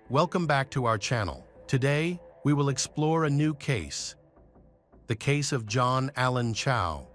Welcome back to our channel. Today, we will explore a new case, the case of John Allen Chau.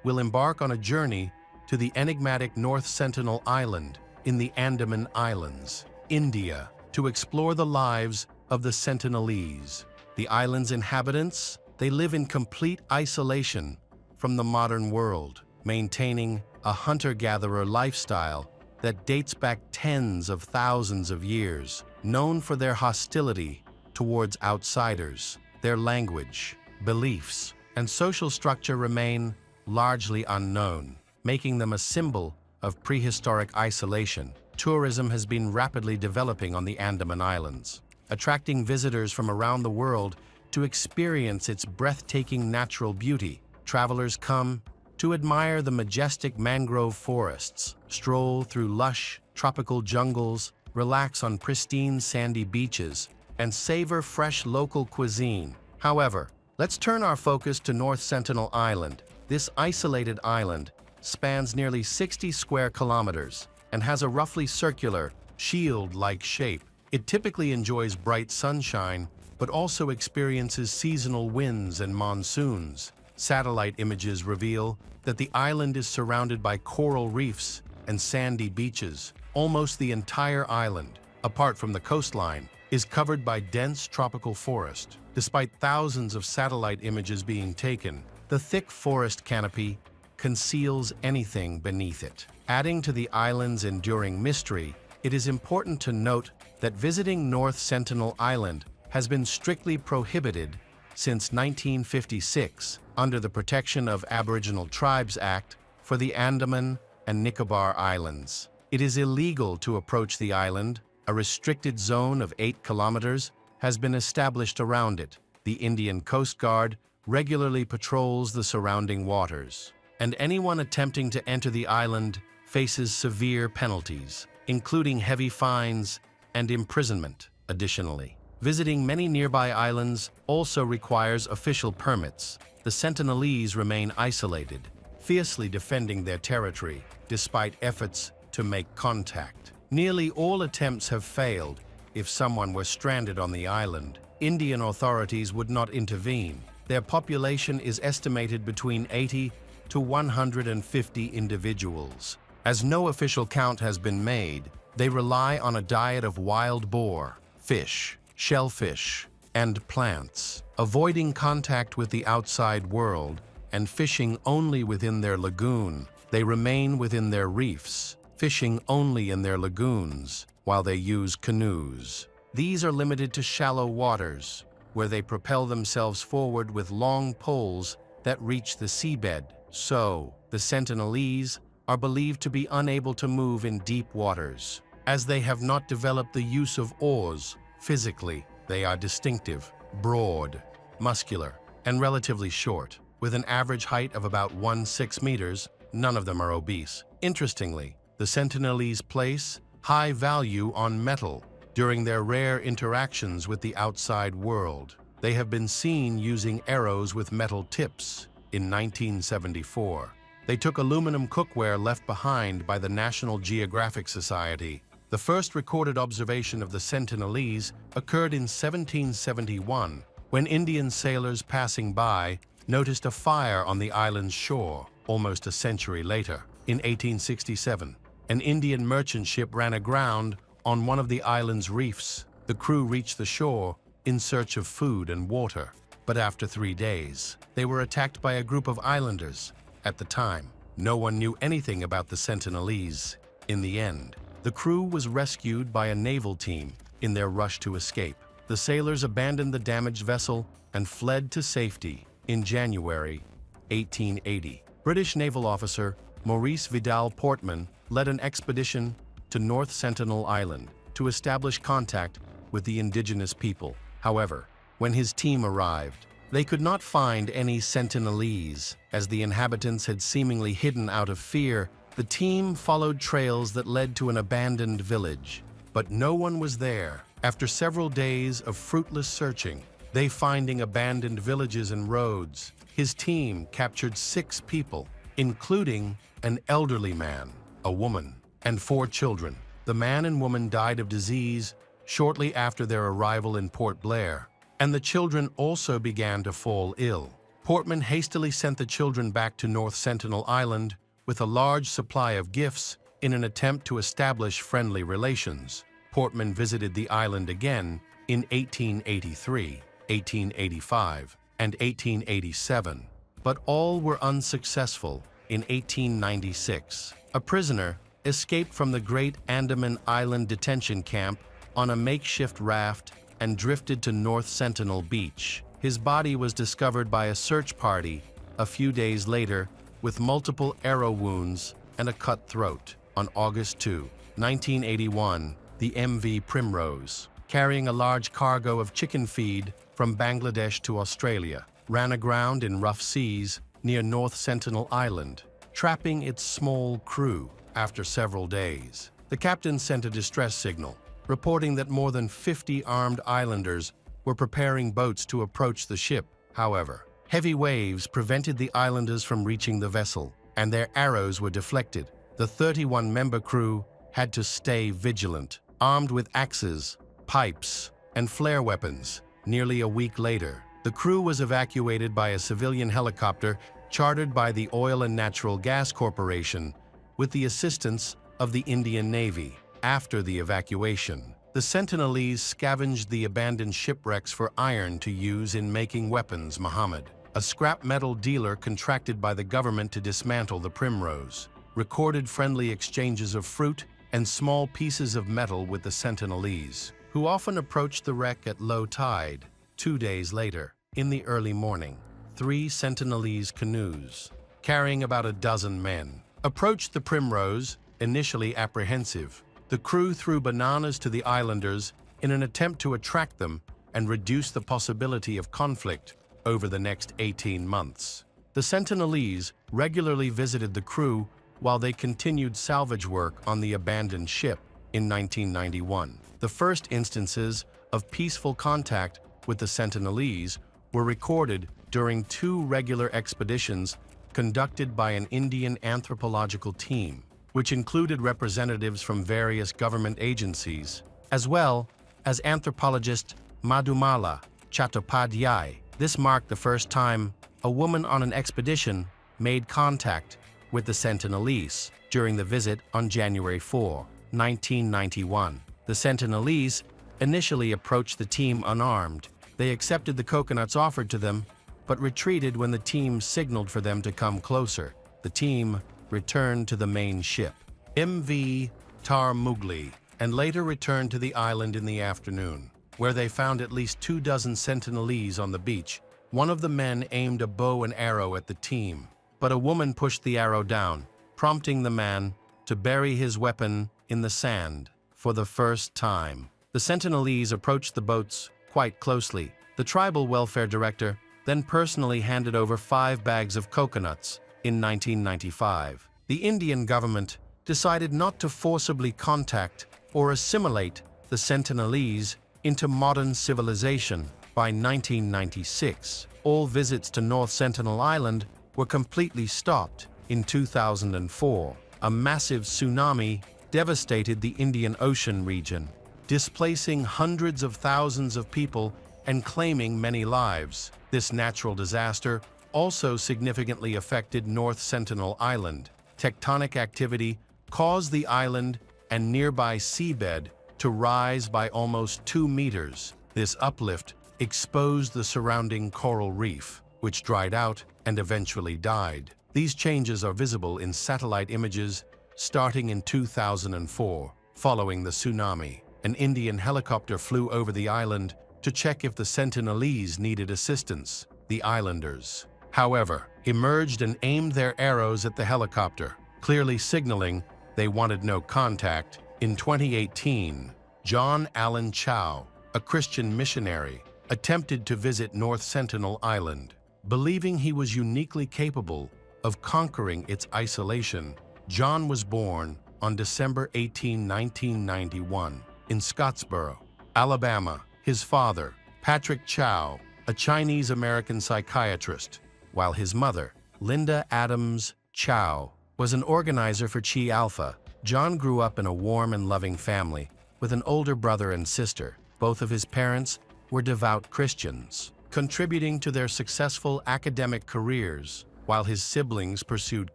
We'll embark on a journey to the enigmatic North Sentinel Island in the Andaman Islands, India, to explore the lives of the Sentinelese. The island's inhabitants, they live in complete isolation from the modern world, maintaining a hunter-gatherer lifestyle that dates back tens of thousands of years. Known for their hostility towards outsiders, their language, beliefs, and social structure remain largely unknown, making them a symbol of prehistoric isolation. Tourism has been rapidly developing on the Andaman Islands, attracting visitors from around the world to experience its breathtaking natural beauty. Travelers come to admire the majestic mangrove forests, stroll through lush, tropical jungles, relax on pristine sandy beaches, and savor fresh local cuisine. However, let's turn our focus to North Sentinel Island. This isolated island spans nearly 60 square kilometers and has a roughly circular, shield-like shape. It typically enjoys bright sunshine, but also experiences seasonal winds and monsoons. Satellite images reveal that the island is surrounded by coral reefs and sandy beaches. Almost the entire island, apart from the coastline, is covered by dense tropical forest. Despite thousands of satellite images being taken, the thick forest canopy conceals anything beneath it. Adding to the island's enduring mystery, it is important to note that visiting North Sentinel Island has been strictly prohibited since 1956 under the Protection of Aboriginal Tribes Act for the Andaman and Nicobar Islands. It is illegal to approach the island. A restricted zone of 8 kilometers has been established around it. The Indian Coast Guard regularly patrols the surrounding waters, and anyone attempting to enter the island faces severe penalties, including heavy fines and imprisonment. Additionally, visiting many nearby islands also requires official permits. The Sentinelese remain isolated, fiercely defending their territory despite efforts to make contact. Nearly all attempts have failed. If someone were stranded on the island, Indian authorities would not intervene. Their population is estimated between 80 to 150 individuals. As no official count has been made, they rely on a diet of wild boar, fish, shellfish, and plants, avoiding contact with the outside world and fishing only within their lagoon. They remain within their reefs, fishing only in their lagoons, while they use canoes. These are limited to shallow waters, where they propel themselves forward with long poles that reach the seabed. So, the Sentinelese are believed to be unable to move in deep waters, as they have not developed the use of oars. Physically, they are distinctive, broad, muscular, and relatively short. With an average height of about 1.6 meters, none of them are obese. Interestingly, the Sentinelese place high value on metal during their rare interactions with the outside world. They have been seen using arrows with metal tips. In 1974, they took aluminum cookware left behind by the National Geographic Society. The first recorded observation of the Sentinelese occurred in 1771, when Indian sailors passing by noticed a fire on the island's shore. Almost a century later, in 1867, an Indian merchant ship ran aground on one of the island's reefs. The crew reached the shore in search of food and water, but after 3 days, they were attacked by a group of islanders. At the time, no one knew anything about the Sentinelese. In the end, the crew was rescued by a naval team in their rush to escape. The sailors abandoned the damaged vessel and fled to safety. In January 1880, British naval officer Maurice Vidal Portman led an expedition to North Sentinel Island to establish contact with the indigenous people. However, when his team arrived, they could not find any Sentinelese. As the inhabitants had seemingly hidden out of fear, the team followed trails that led to an abandoned village. But no one was there. After several days of fruitless searching, they finding abandoned villages and roads, his team captured 6 people, including an elderly man, a woman, and 4 children. The man and woman died of disease, shortly after their arrival in Port Blair, and the children also began to fall ill. Portman hastily sent the children back to North Sentinel Island with a large supply of gifts in an attempt to establish friendly relations. Portman visited the island again in 1883, 1885, and 1887, but all were unsuccessful. In 1896, a prisoner escaped from the Great Andaman Island detention camp on a makeshift raft and drifted to North Sentinel Beach. His body was discovered by a search party a few days later with multiple arrow wounds and a cut throat. On August 2, 1981, the MV Primrose, carrying a large cargo of chicken feed from Bangladesh to Australia, ran aground in rough seas near North Sentinel Island, trapping its small crew. After several days, the captain sent a distress signal, reporting that more than 50 armed islanders were preparing boats to approach the ship. However, heavy waves prevented the islanders from reaching the vessel, and their arrows were deflected. The 31-member crew had to stay vigilant, armed with axes, pipes, and flare weapons. Nearly a week later, the crew was evacuated by a civilian helicopter chartered by the Oil and Natural Gas Corporation with the assistance of the Indian Navy. After the evacuation, the Sentinelese scavenged the abandoned shipwrecks for iron to use in making weapons. Muhammad, a scrap metal dealer contracted by the government to dismantle the Primrose, recorded friendly exchanges of fruit and small pieces of metal with the Sentinelese, who often approached the wreck at low tide. 2 days later, in the early morning, 3 Sentinelese canoes, carrying about a dozen men, approached the Primrose. Initially apprehensive, the crew threw bananas to the islanders in an attempt to attract them and reduce the possibility of conflict over the next 18 months. The Sentinelese regularly visited the crew while they continued salvage work on the abandoned ship. In 1991, the first instances of peaceful contact with the Sentinelese were recorded during 2 regular expeditions conducted by an Indian anthropological team, which included representatives from various government agencies, as well as anthropologist Madhumala Chattopadhyay. This marked the first time a woman on an expedition made contact with the Sentinelese during the visit on January 4, 1991. The Sentinelese initially approached the team unarmed. They accepted the coconuts offered to them, but retreated when the team signaled for them to come closer. The team returned to the main ship, MV Tarmugli, and later returned to the island in the afternoon, where they found at least 2 dozen Sentinelese on the beach. One of the men aimed a bow and arrow at the team, but a woman pushed the arrow down, prompting the man to bury his weapon in the sand. For the first time, the Sentinelese approached the boats quite closely. The tribal welfare director then personally handed over 5 bags of coconuts. In 1995, the Indian government decided not to forcibly contact or assimilate the Sentinelese into modern civilization. By 1996, all visits to North Sentinel Island were completely stopped. In 2004, a massive tsunami devastated the Indian Ocean region, displacing hundreds of thousands of people and claiming many lives. This natural disaster also significantly affected North Sentinel Island. Tectonic activity caused the island and nearby seabed to rise by almost 2 meters. This uplift exposed the surrounding coral reef, which dried out and eventually died. These changes are visible in satellite images starting in 2004. Following the tsunami, an Indian helicopter flew over the island to check if the Sentinelese needed assistance. The islanders, however, emerged and aimed their arrows at the helicopter, clearly signaling they wanted no contact. In 2018, John Allen Chow, a Christian missionary, attempted to visit North Sentinel Island. Believing he was uniquely capable of conquering its isolation, John was born on December 18, 1991, in Scottsboro, Alabama. His father, Patrick Chow, a Chinese-American psychiatrist, while his mother, Linda Adams Chow, was an organizer for Chi Alpha. John grew up in a warm and loving family, with an older brother and sister. Both of his parents were devout Christians, contributing to their successful academic careers. While his siblings pursued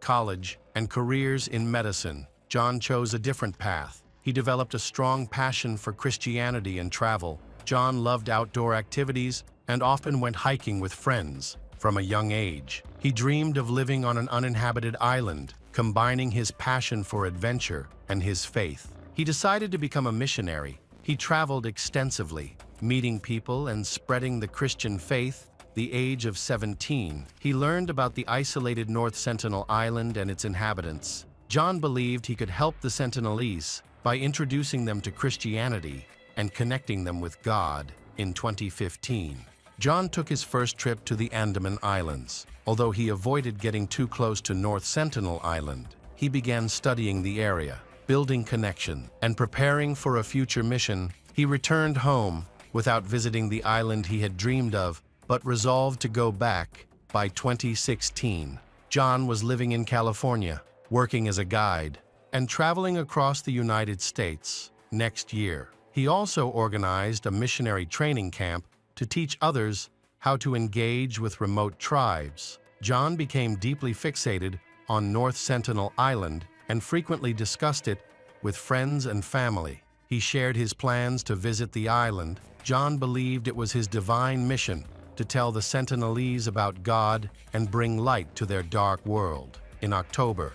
college and careers in medicine, John chose a different path. He developed a strong passion for Christianity and travel. John loved outdoor activities and often went hiking with friends. From a young age, he dreamed of living on an uninhabited island, combining his passion for adventure and his faith. He decided to become a missionary. He traveled extensively, meeting people and spreading the Christian faith. At the age of 17, he learned about the isolated North Sentinel Island and its inhabitants. John believed he could help the Sentinelese by introducing them to Christianity and connecting them with God. In 2015, John took his first trip to the Andaman Islands. Although he avoided getting too close to North Sentinel Island, he began studying the area, building connection, and preparing for a future mission. He returned home without visiting the island he had dreamed of, but resolved to go back. By 2016, John was living in California, working as a guide, and traveling across the United States. Next year, he also organized a missionary training camp to teach others how to engage with remote tribes. John became deeply fixated on North Sentinel Island and frequently discussed it with friends and family. He shared his plans to visit the island. John believed it was his divine mission to tell the Sentinelese about God and bring light to their dark world. In October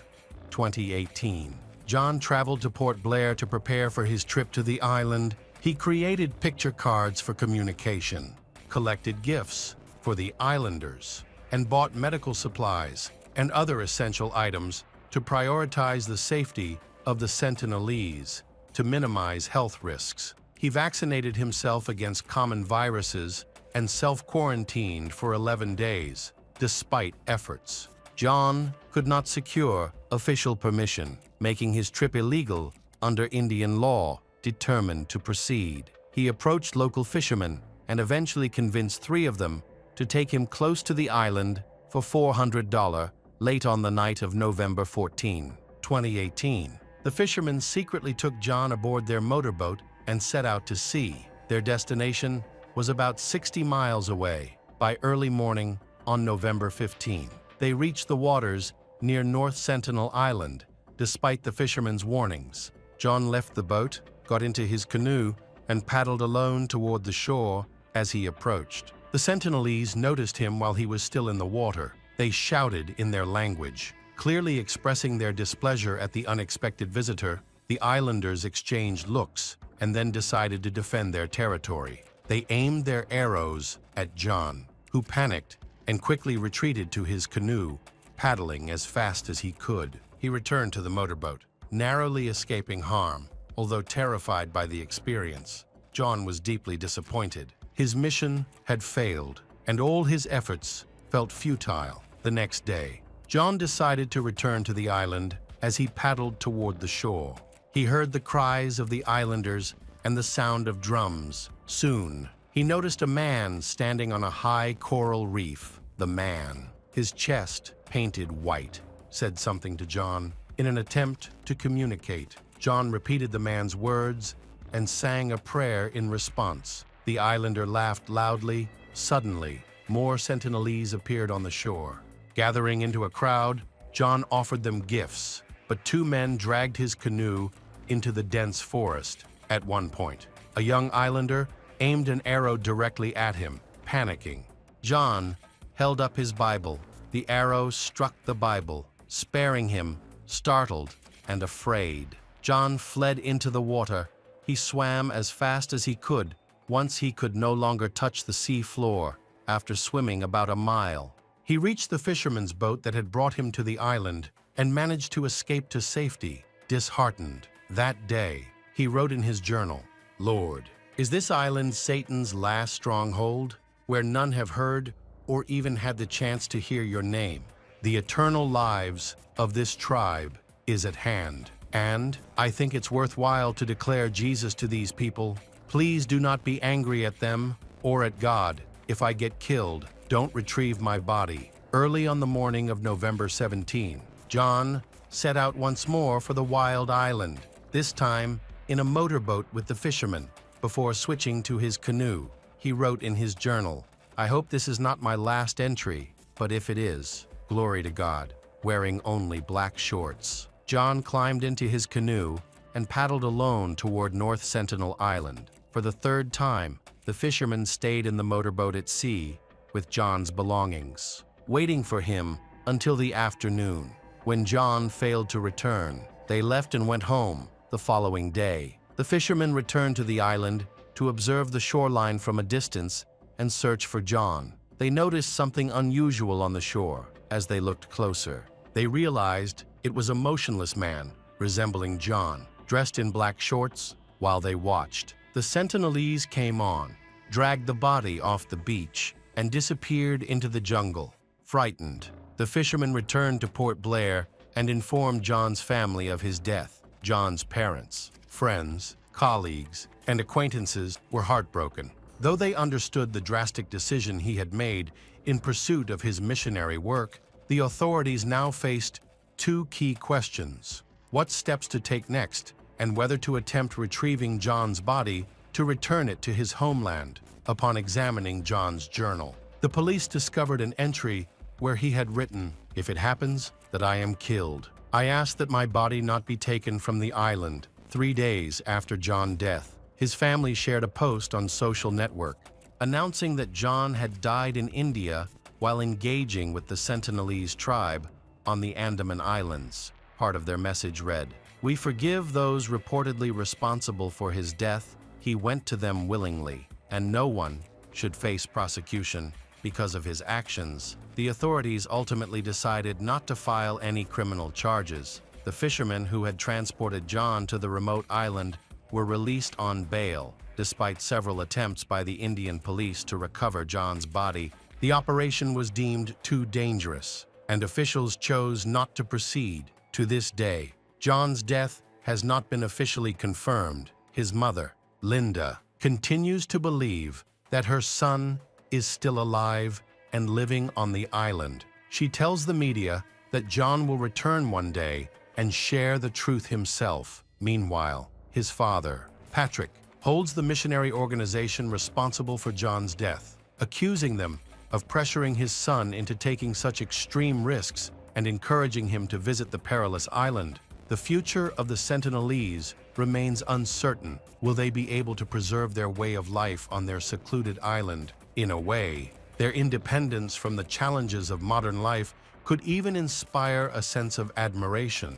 2018, John traveled to Port Blair to prepare for his trip to the island. He created picture cards for communication, collected gifts for the islanders, and bought medical supplies and other essential items to prioritize the safety of the Sentinelese to minimize health risks. He vaccinated himself against common viruses and self-quarantined for 11 days, despite efforts. John could not secure official permission, making his trip illegal under Indian law. Determined to proceed, he approached local fishermen and eventually convinced 3 of them to take him close to the island for $400 late on the night of November 14, 2018. The fishermen secretly took John aboard their motorboat and set out to sea. Their destination was about 60 miles away. By early morning on November 15, they reached the waters near North Sentinel Island. Despite the fishermen's warnings, John left the boat, got into his canoe, and paddled alone toward the shore. As he approached, the Sentinelese noticed him while he was still in the water. They shouted in their language, clearly expressing their displeasure at the unexpected visitor. The islanders exchanged looks and then decided to defend their territory. They aimed their arrows at John, who panicked and quickly retreated to his canoe, paddling as fast as he could. He returned to the motorboat, narrowly escaping harm. Although terrified by the experience, John was deeply disappointed. His mission had failed, and all his efforts felt futile. The next day, John decided to return to the island. As he paddled toward the shore, he heard the cries of the islanders and the sound of drums. Soon, he noticed a man standing on a high coral reef. The man, his chest painted white, said something to John. In an attempt to communicate, John repeated the man's words and sang a prayer in response. The islander laughed loudly. Suddenly, more Sentinelese appeared on the shore. Gathering into a crowd, John offered them gifts, but 2 men dragged his canoe into the dense forest. At one point, a young islander aimed an arrow directly at him. Panicking, John held up his Bible. The arrow struck the Bible, sparing him. Startled and afraid, John fled into the water. He swam as fast as he could. Once he could no longer touch the sea floor. After swimming about a mile, he reached the fisherman's boat that had brought him to the island and managed to escape to safety. Disheartened, that day, he wrote in his journal, "Lord, is this island Satan's last stronghold, where none have heard or even had the chance to hear your name? The eternal lives of this tribe is at hand, and I think it's worthwhile to declare Jesus to these people. Please do not be angry at them or at God. If I get killed, don't retrieve my body." Early on the morning of November 17, John set out once more for the wild island, this time in a motorboat with the fisherman before switching to his canoe. He wrote in his journal, "I hope this is not my last entry, but if it is, glory to God," wearing only black shorts. John climbed into his canoe and paddled alone toward North Sentinel Island. For the third time, the fisherman stayed in the motorboat at sea with John's belongings, waiting for him until the afternoon. When John failed to return, they left and went home the following day. The fishermen returned to the island to observe the shoreline from a distance and search for John. They noticed something unusual on the shore. As they looked closer, they realized it was a motionless man resembling John, dressed in black shorts. While they watched, the Sentinelese came on, dragged the body off the beach, and disappeared into the jungle. Frightened, the fishermen returned to Port Blair and informed John's family of his death. John's parents, friends, colleagues, and acquaintances were heartbroken. Though they understood the drastic decision he had made in pursuit of his missionary work, the authorities now faced two key questions: what steps to take next, and whether to attempt retrieving John's body to return it to his homeland. Upon examining John's journal, the police discovered an entry where he had written, "If it happens that I am killed, I ask that my body not be taken from the island." 3 days after John's death, his family shared a post on social network announcing that John had died in India while engaging with the Sentinelese tribe on the Andaman Islands. Part of their message read, "We forgive those reportedly responsible for his death. He went to them willingly, and no one should face prosecution because of his actions." The authorities ultimately decided not to file any criminal charges. The fishermen who had transported John to the remote island were released on bail, despite several attempts by the Indian police to recover John's body. The operation was deemed too dangerous, and officials chose not to proceed. To this day, John's death has not been officially confirmed. His mother, Linda, continues to believe that her son is still alive and living on the island. She tells the media that John will return one day and share the truth himself. Meanwhile, his father, Patrick, holds the missionary organization responsible for John's death, accusing them of pressuring his son into taking such extreme risks and encouraging him to visit the perilous island. The future of the Sentinelese remains uncertain. Will they be able to preserve their way of life on their secluded island? In a way, their independence from the challenges of modern life could even inspire a sense of admiration.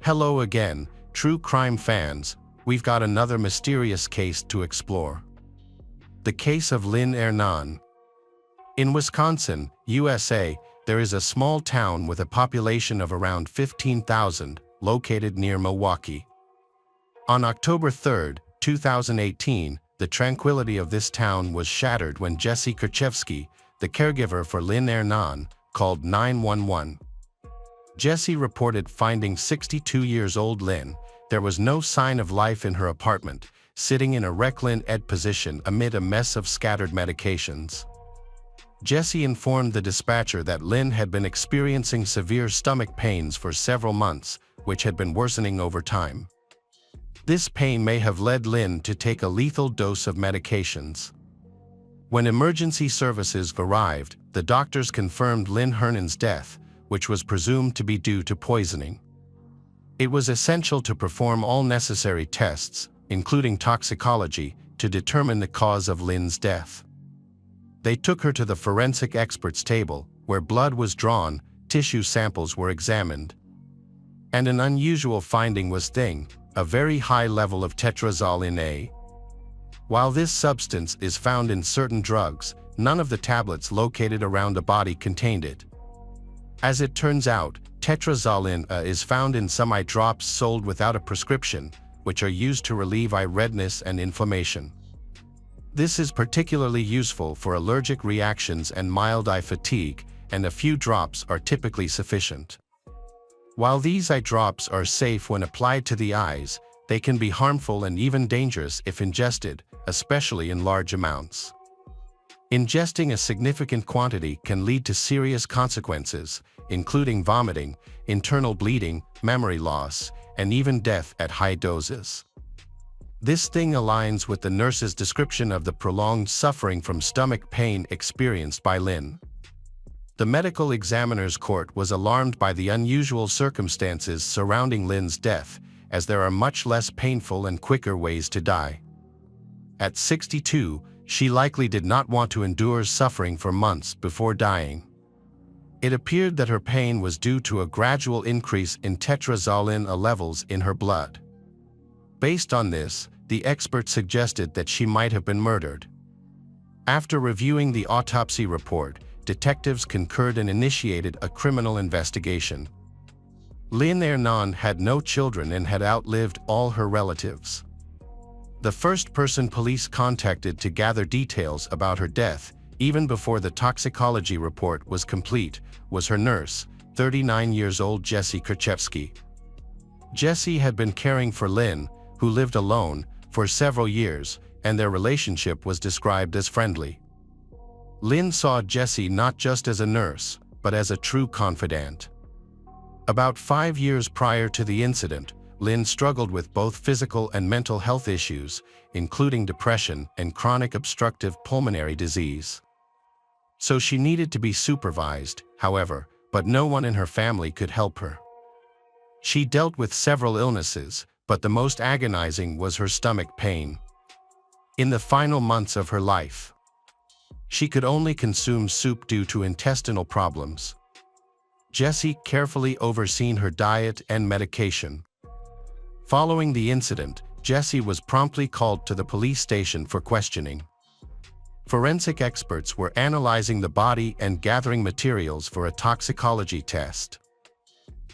Hello again, true crime fans. We've got another mysterious case to explore. The case of Lynn Hernan. In Wisconsin, USA, there is a small town with a population of around 15,000, located near Milwaukee. On October 3, 2018, the tranquility of this town was shattered when Jesse Kerchevsky, the caregiver for Lynn Hernan, called 911. Jesse reported finding 62-year-old Lynn. There was no sign of life in her apartment, sitting in a reclined position amid a mess of scattered medications. Jesse informed the dispatcher that Lynn had been experiencing severe stomach pains for several months, which had been worsening over time. This pain may have led Lynn to take a lethal dose of medications. When emergency services arrived, the doctors confirmed Lynn Hernan's death, which was presumed to be due to poisoning. It was essential to perform all necessary tests, including toxicology, to determine the cause of Lynn's death. They took her to the forensic experts table, where blood was drawn, tissue samples were examined. And an unusual finding was a very high level of tetrazolline A. While this substance is found in certain drugs, none of the tablets located around the body contained it. As it turns out, tetrazolline A is found in some eye drops sold without a prescription, which are used to relieve eye redness and inflammation. This is particularly useful for allergic reactions and mild eye fatigue, and a few drops are typically sufficient. While these eye drops are safe when applied to the eyes, they can be harmful and even dangerous if ingested, especially in large amounts. Ingesting a significant quantity can lead to serious consequences, including vomiting, internal bleeding, memory loss, and even death at high doses. This thing aligns with the nurse's description of the prolonged suffering from stomach pain experienced by Lynn. The medical examiner's court was alarmed by the unusual circumstances surrounding Lynn's death, as there are much less painful and quicker ways to die. At 62, she likely did not want to endure suffering for months before dying. It appeared that her pain was due to a gradual increase in tetrazolline levels in her blood. Based on this, the expert suggested that she might have been murdered. After reviewing the autopsy report, detectives concurred and initiated a criminal investigation. Lynn Ernon had no children and had outlived all her relatives. The first person police contacted to gather details about her death, even before the toxicology report was complete, was her nurse, 39 years old Jessie Kerchevsky. Jessie had been caring for Lynn, who lived alone, for several years, and their relationship was described as friendly. Lynn saw Jessie not just as a nurse, but as a true confidant. About 5 years prior to the incident, Lynn struggled with both physical and mental health issues, including depression and chronic obstructive pulmonary disease. So she needed to be supervised, however, but no one in her family could help her. She dealt with several illnesses, but the most agonizing was her stomach pain. In the final months of her life, she could only consume soup due to intestinal problems. Jessie carefully overseen her diet and medication. Following the incident, Jessie was promptly called to the police station for questioning. Forensic experts were analyzing the body and gathering materials for a toxicology test.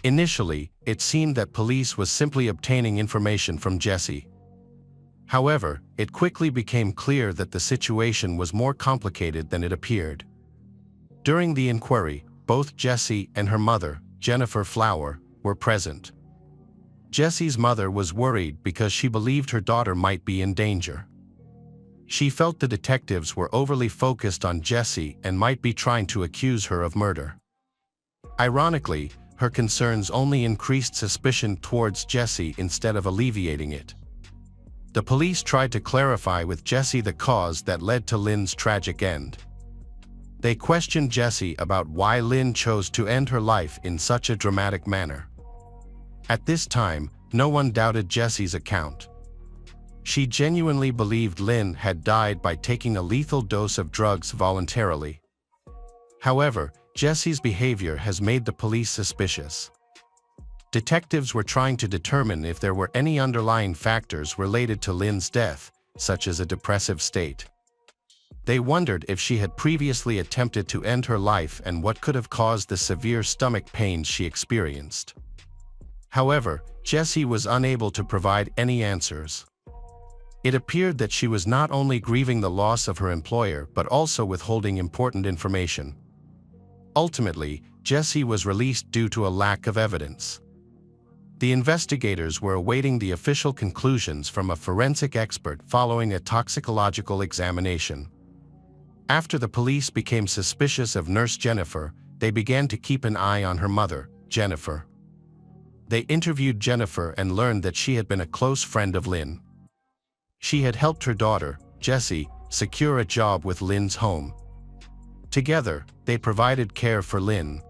Initially, it seemed that police was simply obtaining information from Jessie. However, it quickly became clear that the situation was more complicated than it appeared. During the inquiry, both Jessie and her mother, Jennifer Flower, were present. Jessie's mother was worried because she believed her daughter might be in danger. She felt the detectives were overly focused on Jessie and might be trying to accuse her of murder. Ironically, her concerns only increased suspicion towards Jessie instead of alleviating it. The police tried to clarify with Jessie the cause that led to Lynn's tragic end. They questioned Jessie about why Lynn chose to end her life in such a dramatic manner. At this time, no one doubted Jessie's account. She genuinely believed Lynn had died by taking a lethal dose of drugs voluntarily. However, Jessie's behavior has made the police suspicious. Detectives were trying to determine if there were any underlying factors related to Lynn's death, such as a depressive state. They wondered if she had previously attempted to end her life and what could have caused the severe stomach pains she experienced. However, Jessie was unable to provide any answers. It appeared that she was not only grieving the loss of her employer but also withholding important information. Ultimately, Jessie was released due to a lack of evidence. The investigators were awaiting the official conclusions from a forensic expert following a toxicological examination. After the police became suspicious of Nurse Jennifer, they began to keep an eye on her mother, Jennifer. They interviewed Jennifer and learned that she had been a close friend of Lynn. She had helped her daughter, Jessie, secure a job with Lynn's home. Together, they provided care for Lynn,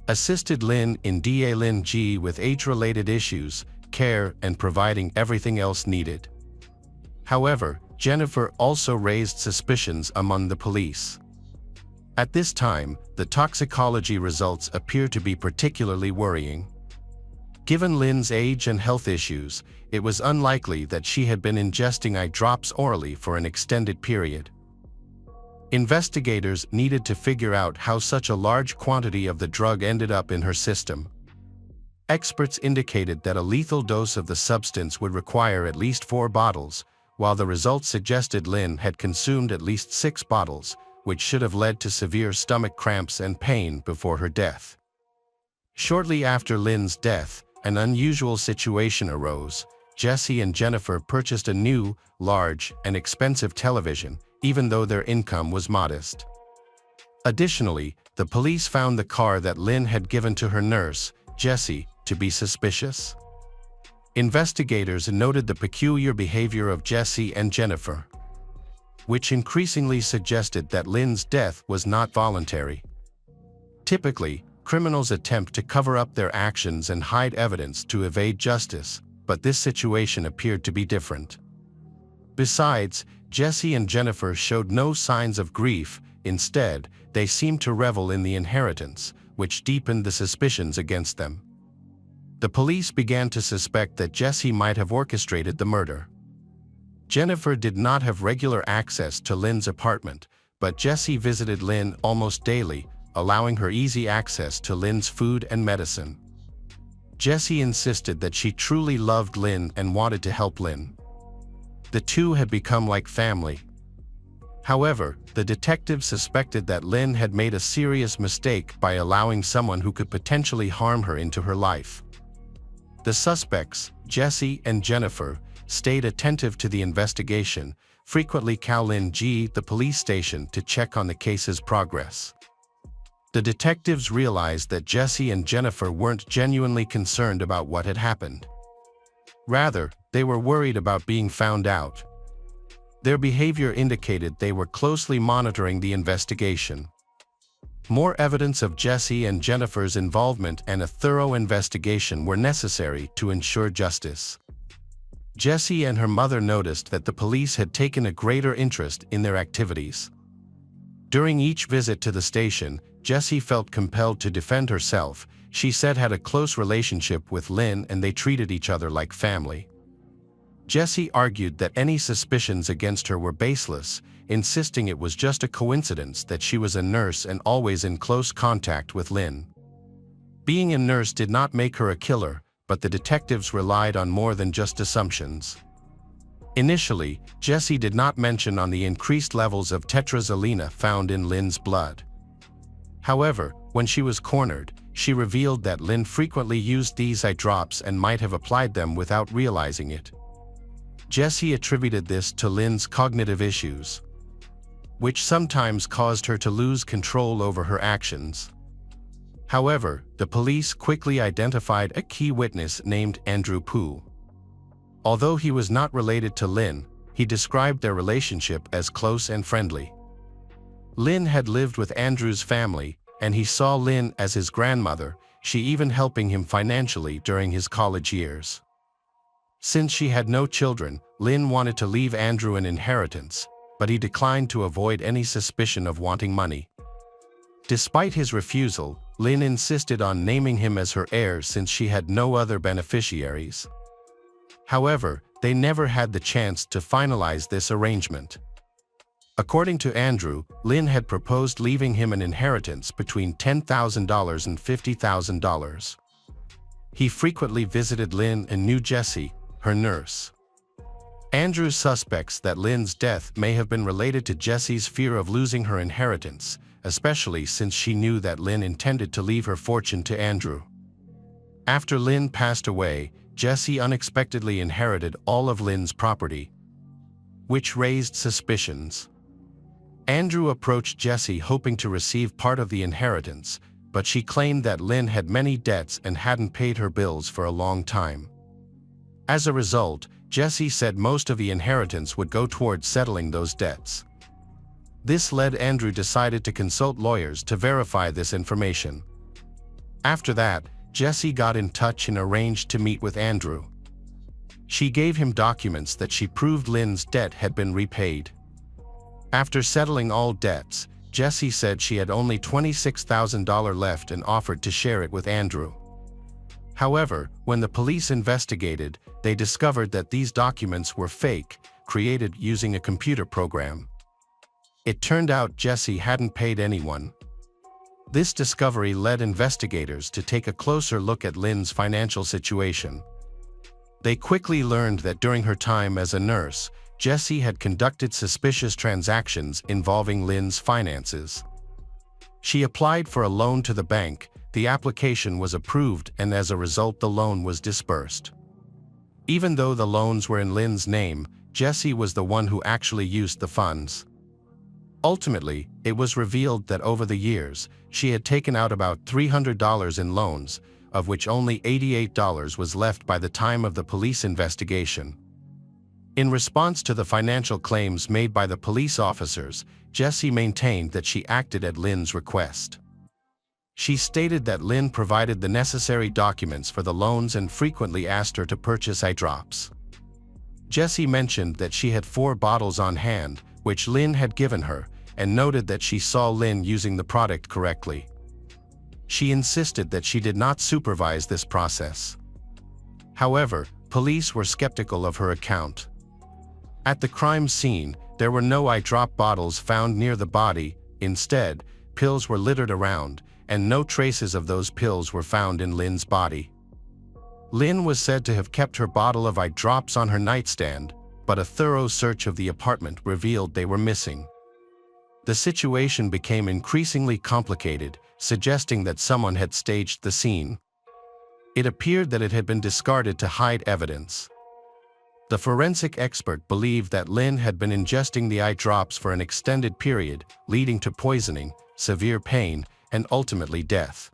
assisted Lynn in Lynn with age-related issues, care, and providing everything else needed. However, Jennifer also raised suspicions among the police. At this time, the toxicology results appear to be particularly worrying. Given Lynn's age and health issues, it was unlikely that she had been ingesting eye drops orally for an extended period. Investigators needed to figure out how such a large quantity of the drug ended up in her system. Experts indicated that a lethal dose of the substance would require at least 4 bottles, while the results suggested Lynn had consumed at least 6 bottles, which should have led to severe stomach cramps and pain before her death. Shortly after Lynn's death, an unusual situation arose. Jesse and Jennifer purchased a new, large, and expensive television, even though their income was modest. Additionally, the police found the car that Lynn had given to her nurse, Jesse, to be suspicious. Investigators noted the peculiar behavior of Jesse and Jennifer, which increasingly suggested that Lynn's death was not voluntary. Typically, criminals attempt to cover up their actions and hide evidence to evade justice, but this situation appeared to be different. Besides, Jesse and Jennifer showed no signs of grief. Instead, they seemed to revel in the inheritance, which deepened the suspicions against them. The police began to suspect that Jesse might have orchestrated the murder. Jennifer did not have regular access to Lynn's apartment, but Jesse visited Lynn almost daily, allowing her easy access to Lynn's food and medicine. Jesse insisted that she truly loved Lynn and wanted to help Lynn. The two had become like family. However, the detectives suspected that Lynn had made a serious mistake by allowing someone who could potentially harm her into her life. The suspects, Jesse and Jennifer, stayed attentive to the investigation, frequently calling the police station to check on the case's progress. The detectives realized that Jesse and Jennifer weren't genuinely concerned about what had happened. Rather, they were worried about being found out. Their behavior indicated they were closely monitoring the investigation. More evidence of Jesse and Jennifer's involvement and a thorough investigation were necessary to ensure justice. Jesse and her mother noticed that the police had taken a greater interest in their activities. During each visit to the station, Jesse felt compelled to defend herself. She said had a close relationship with Lynn and they treated each other like family. Jesse argued that any suspicions against her were baseless, insisting it was just a coincidence that she was a nurse and always in close contact with Lynn. Being a nurse did not make her a killer, but the detectives relied on more than just assumptions. Initially, Jesse did not mention on the increased levels of tetrazzolina found in Lynn's blood. However, when she was cornered, she revealed that Lynn frequently used these eye drops and might have applied them without realizing it. Jesse attributed this to Lynn's cognitive issues, which sometimes caused her to lose control over her actions. However, the police quickly identified a key witness named Andrew Pooh. Although he was not related to Lynn, he described their relationship as close and friendly. Lynn had lived with Andrew's family, and he saw Lynn as his grandmother, she even helping him financially during his college years. Since she had no children, Lynn wanted to leave Andrew an inheritance, but he declined to avoid any suspicion of wanting money. Despite his refusal, Lynn insisted on naming him as her heir since she had no other beneficiaries. However, they never had the chance to finalize this arrangement. According to Andrew, Lynn had proposed leaving him an inheritance between $10,000 and $50,000. He frequently visited Lynn and knew Jesse, her nurse. Andrew suspects that Lynn's death may have been related to Jesse's fear of losing her inheritance, especially since she knew that Lynn intended to leave her fortune to Andrew. After Lynn passed away, Jesse unexpectedly inherited all of Lynn's property, which raised suspicions. Andrew approached Jesse hoping to receive part of the inheritance, but she claimed that Lynn had many debts and hadn't paid her bills for a long time. As a result, Jesse said most of the inheritance would go towards settling those debts. This led Andrew decided to consult lawyers to verify this information. After that, Jesse got in touch and arranged to meet with Andrew. She gave him documents that she proved Lynn's debt had been repaid. After settling all debts, Jesse said she had only $26,000 left and offered to share it with Andrew. However, when the police investigated, they discovered that these documents were fake, created using a computer program. It turned out Jesse hadn't paid anyone. This discovery led investigators to take a closer look at Lynn's financial situation. They quickly learned that during her time as a nurse, Jesse had conducted suspicious transactions involving Lynn's finances. She applied for a loan to the bank, the application was approved, and as a result the loan was disbursed. Even though the loans were in Lynn's name, Jesse was the one who actually used the funds. Ultimately, it was revealed that over the years, she had taken out about $300 in loans, of which only $88 was left by the time of the police investigation. In response to the financial claims made by the police officers, Jesse maintained that she acted at Lynn's request. She stated that Lynn provided the necessary documents for the loans and frequently asked her to purchase eye drops. Jesse mentioned that she had 4 bottles on hand, which Lynn had given her, and noted that she saw Lynn using the product correctly. She insisted that she did not supervise this process. However, police were skeptical of her account. At the crime scene, there were no eye drop bottles found near the body. Instead, pills were littered around, and no traces of those pills were found in Lynn's body. Lynn was said to have kept her bottle of eye drops on her nightstand, but a thorough search of the apartment revealed they were missing. The situation became increasingly complicated, suggesting that someone had staged the scene. It appeared that it had been discarded to hide evidence. The forensic expert believed that Lynn had been ingesting the eye drops for an extended period, leading to poisoning, severe pain, and ultimately death.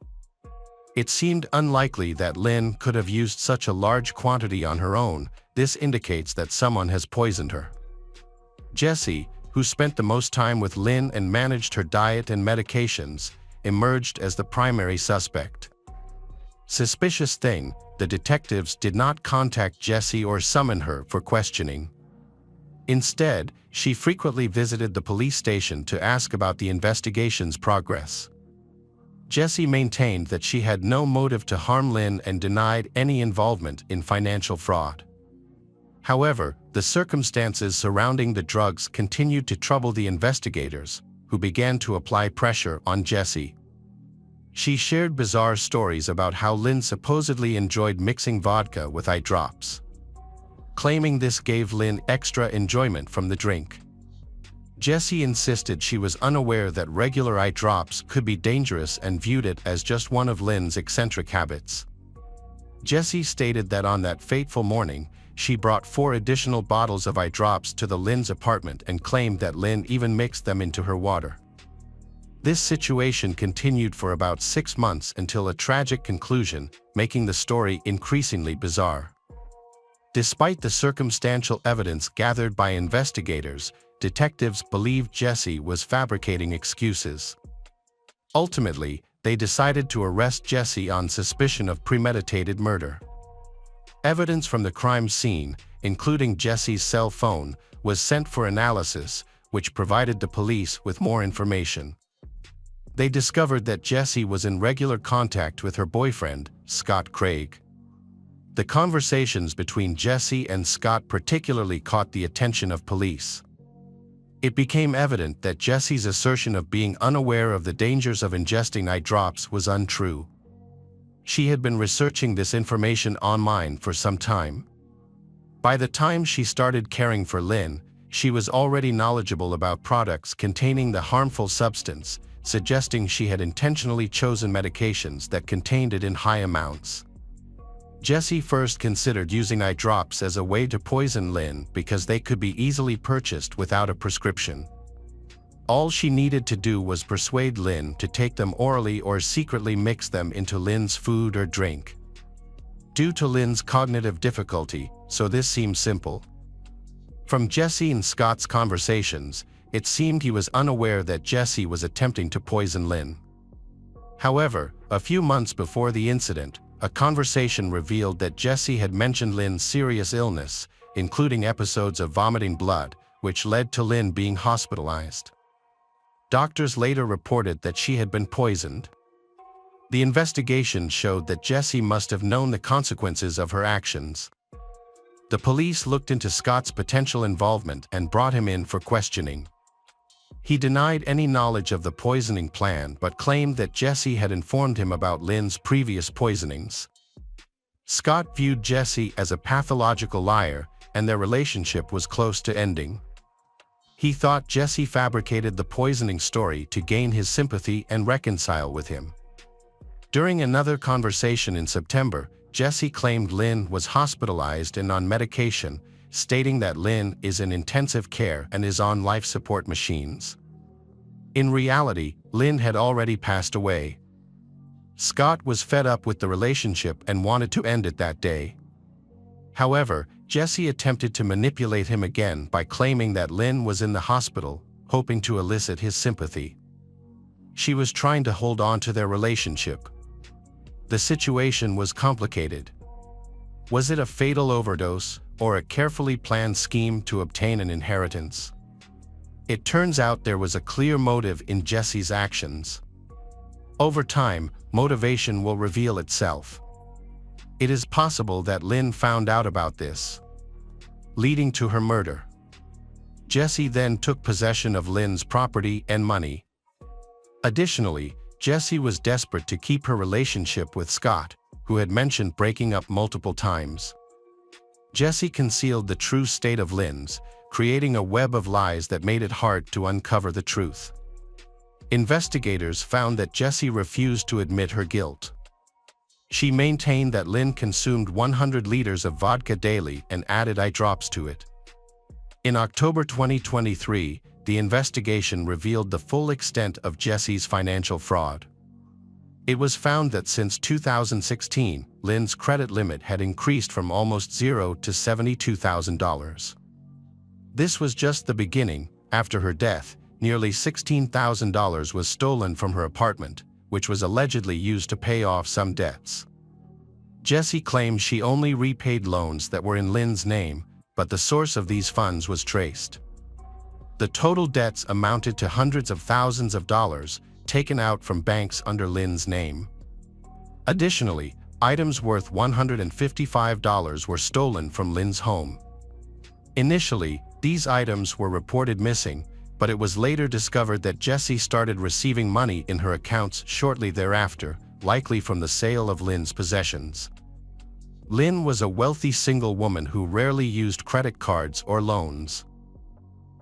It seemed unlikely that Lynn could have used such a large quantity on her own. This indicates that someone has poisoned her. Jesse, who spent the most time with Lynn and managed her diet and medications, emerged as the primary suspect. Suspicious thing, the detectives did not contact Jesse or summon her for questioning. Instead, she frequently visited the police station to ask about the investigation's progress. Jesse maintained that she had no motive to harm Lynn and denied any involvement in financial fraud. However, the circumstances surrounding the drugs continued to trouble the investigators, who began to apply pressure on Jesse. She shared bizarre stories about how Lynn supposedly enjoyed mixing vodka with eye drops, claiming this gave Lynn extra enjoyment from the drink. Jesse insisted she was unaware that regular eye drops could be dangerous and viewed it as just one of Lynn's eccentric habits. Jesse stated that on that fateful morning, she brought 4 additional bottles of eye drops to the Lynn's apartment and claimed that Lynn even mixed them into her water. This situation continued for about 6 months until a tragic conclusion, making the story increasingly bizarre. Despite the circumstantial evidence gathered by investigators, detectives believed Jesse was fabricating excuses. Ultimately, they decided to arrest Jesse on suspicion of premeditated murder. Evidence from the crime scene, including Jesse's cell phone, was sent for analysis, which provided the police with more information. They discovered that Jesse was in regular contact with her boyfriend, Scott Craig. The conversations between Jesse and Scott particularly caught the attention of police. It became evident that Jesse's assertion of being unaware of the dangers of ingesting eye drops was untrue. She had been researching this information online for some time. By the time she started caring for Lynn, she was already knowledgeable about products containing the harmful substance, suggesting she had intentionally chosen medications that contained it in high amounts. Jesse first considered using eye drops as a way to poison Lynn because they could be easily purchased without a prescription. All she needed to do was persuade Lynn to take them orally or secretly mix them into Lynn's food or drink. Due to Lynn's cognitive difficulty, so this seemed simple. From Jesse and Scott's conversations, it seemed he was unaware that Jesse was attempting to poison Lynn. However, a few months before the incident, a conversation revealed that Jesse had mentioned Lynn's serious illness, including episodes of vomiting blood, which led to Lynn being hospitalized. Doctors later reported that she had been poisoned. The investigation showed that Jesse must have known the consequences of her actions. The police looked into Scott's potential involvement and brought him in for questioning. He denied any knowledge of the poisoning plan but claimed that Jesse had informed him about Lynn's previous poisonings. Scott viewed Jesse as a pathological liar, and their relationship was close to ending. He thought Jesse fabricated the poisoning story to gain his sympathy and reconcile with him. During another conversation in September, Jesse claimed Lynn was hospitalized and on medication, stating that Lynn is in intensive care and is on life support machines. In reality, Lynn had already passed away. Scott was fed up with the relationship and wanted to end it that day. However, Jesse attempted to manipulate him again by claiming that Lynn was in the hospital, hoping to elicit his sympathy. She was trying to hold on to their relationship. The situation was complicated. Was it a fatal overdose or a carefully planned scheme to obtain an inheritance? It turns out there was a clear motive in Jesse's actions. Over time, motivation will reveal itself. It is possible that Lynn found out about this, leading to her murder. Jesse then took possession of Lynn's property and money. Additionally, Jesse was desperate to keep her relationship with Scott, who had mentioned breaking up multiple times. Jesse concealed the true state of Lynn's, creating a web of lies that made it hard to uncover the truth. Investigators found that Jesse refused to admit her guilt. She maintained that Lynn consumed 100 liters of vodka daily and added eye drops to it. In October 2023, the investigation revealed the full extent of Jesse's financial fraud. It was found that since 2016, Lynn's credit limit had increased from almost zero to $72,000. This was just the beginning. After her death, nearly $16,000 was stolen from her apartment, which was allegedly used to pay off some debts. Jesse claimed she only repaid loans that were in Lynn's name, but the source of these funds was traced. The total debts amounted to hundreds of thousands of dollars taken out from banks under Lynn's name. Additionally, items worth $155 were stolen from Lynn's home. Initially, these items were reported missing, but it was later discovered that Jesse started receiving money in her accounts shortly thereafter, likely from the sale of Lynn's possessions. Lynn was a wealthy single woman who rarely used credit cards or loans.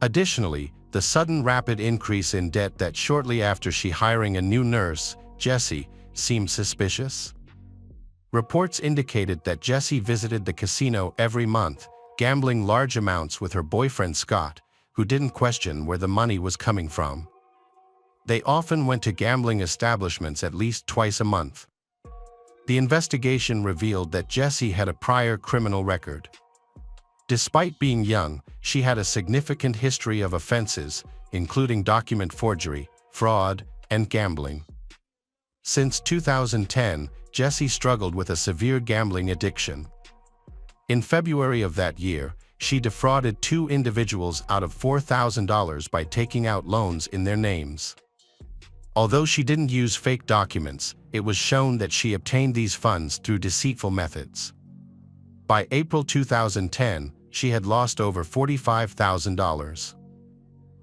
Additionally, the sudden rapid increase in debt that shortly after she hiring a new nurse, Jesse, seemed suspicious. Reports indicated that Jesse visited the casino every month, gambling large amounts with her boyfriend Scott, who didn't question where the money was coming from. They often went to gambling establishments at least twice a month. The investigation revealed that Jesse had a prior criminal record. Despite being young, she had a significant history of offenses, including document forgery, fraud, and gambling. Since 2010, Jesse struggled with a severe gambling addiction. In February of that year, she defrauded two individuals out of $4,000 by taking out loans in their names. Although she didn't use fake documents, it was shown that she obtained these funds through deceitful methods. By April 2010, she had lost over $45,000.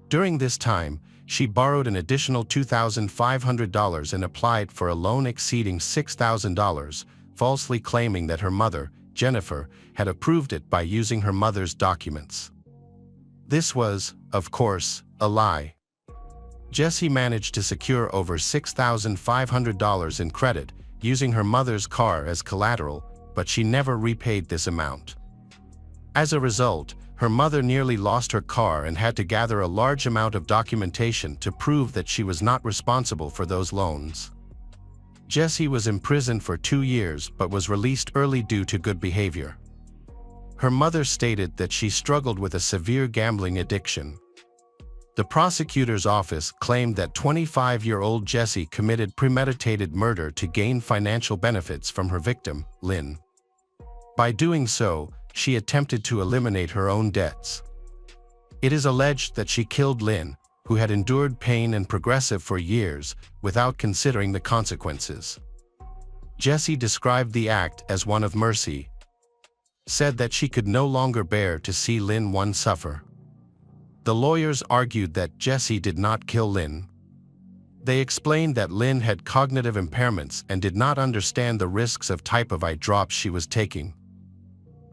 During this time, she borrowed an additional $2,500 and applied for a loan exceeding $6,000, falsely claiming that her mother, Jennifer, had approved it by using her mother's documents. This was, of course, a lie. Jesse managed to secure over $6,500 in credit using her mother's car as collateral, but she never repaid this amount. As a result, her mother nearly lost her car and had to gather a large amount of documentation to prove that she was not responsible for those loans. Jesse was imprisoned for 2 years but was released early due to good behavior. Her mother stated that she struggled with a severe gambling addiction. The prosecutor's office claimed that 25-year-old Jesse committed premeditated murder to gain financial benefits from her victim, Lynn. By doing so, she attempted to eliminate her own debts. It is alleged that she killed Lynn, who had endured pain and progressive for years, without considering the consequences. Jesse described the act as one of mercy, said that she could no longer bear to see Lynn suffer. The lawyers argued that Jesse did not kill Lynn. They explained that Lynn had cognitive impairments and did not understand the risks of type of eye drops she was taking.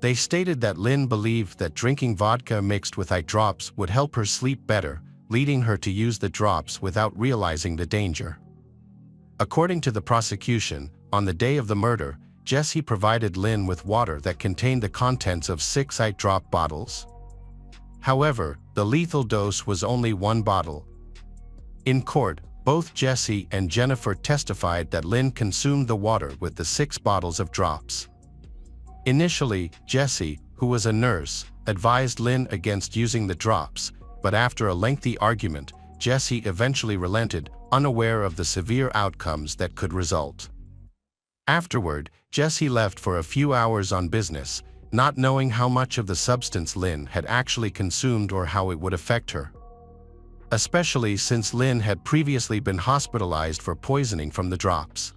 They stated that Lynn believed that drinking vodka mixed with eye drops would help her sleep better, leading her to use the drops without realizing the danger. According to the prosecution, on the day of the murder, Jesse provided Lynn with water that contained the contents of 6 eye drop bottles. However, the lethal dose was only 1 bottle. In court, both Jesse and Jennifer testified that Lynn consumed the water with the 6 bottles of drops. Initially, Jesse, who was a nurse, advised Lynn against using the drops, but after a lengthy argument, Jesse eventually relented, unaware of the severe outcomes that could result. Afterward, Jesse left for a few hours on business, not knowing how much of the substance Lynn had actually consumed or how it would affect her. Especially since Lynn had previously been hospitalized for poisoning from the drops.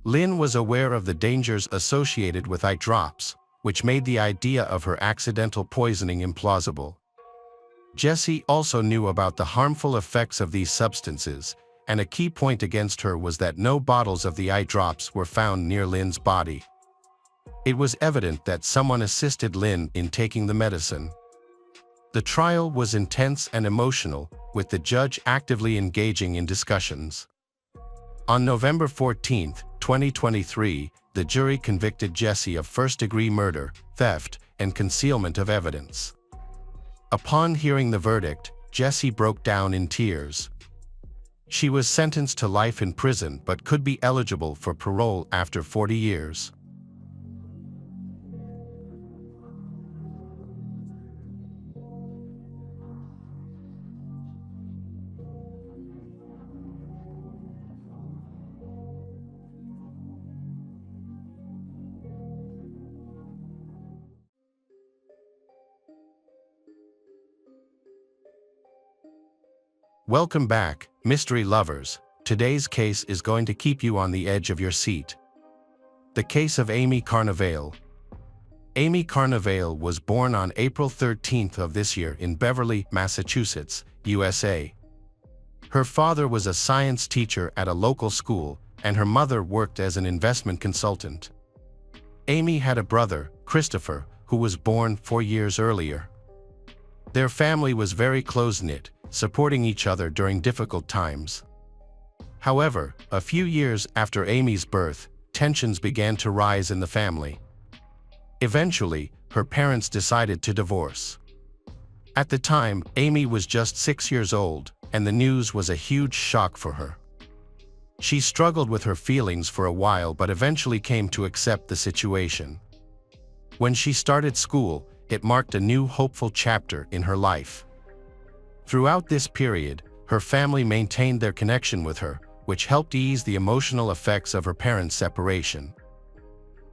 Lynn was aware of the dangers associated with eye drops, which made the idea of her accidental poisoning implausible. Jesse also knew about the harmful effects of these substances, and a key point against her was that no bottles of the eye drops were found near Lynn's body. It was evident that someone assisted Lynn in taking the medicine. The trial was intense and emotional, with the judge actively engaging in discussions. On November 14, 2023, the jury convicted Jesse of first-degree murder, theft, and concealment of evidence. Upon hearing the verdict, Jesse broke down in tears. She was sentenced to life in prison but could be eligible for parole after 40 years. Welcome back, mystery lovers. Today's case is going to keep you on the edge of your seat. The case of Amy Carnevale. Amy Carnevale was born on April 13th of this year in Beverly, Massachusetts, USA. Her father was a science teacher at a local school, and her mother worked as an investment consultant. Amy had a brother, Christopher, who was born 4 years earlier. Their family was very close-knit, supporting each other during difficult times. However, a few years after Amy's birth, tensions began to rise in the family. Eventually, her parents decided to divorce. At the time, Amy was just 6 years old, and the news was a huge shock for her. She struggled with her feelings for a while but eventually came to accept the situation. When she started school, it marked a new hopeful chapter in her life. Throughout this period, her family maintained their connection with her, which helped ease the emotional effects of her parents' separation.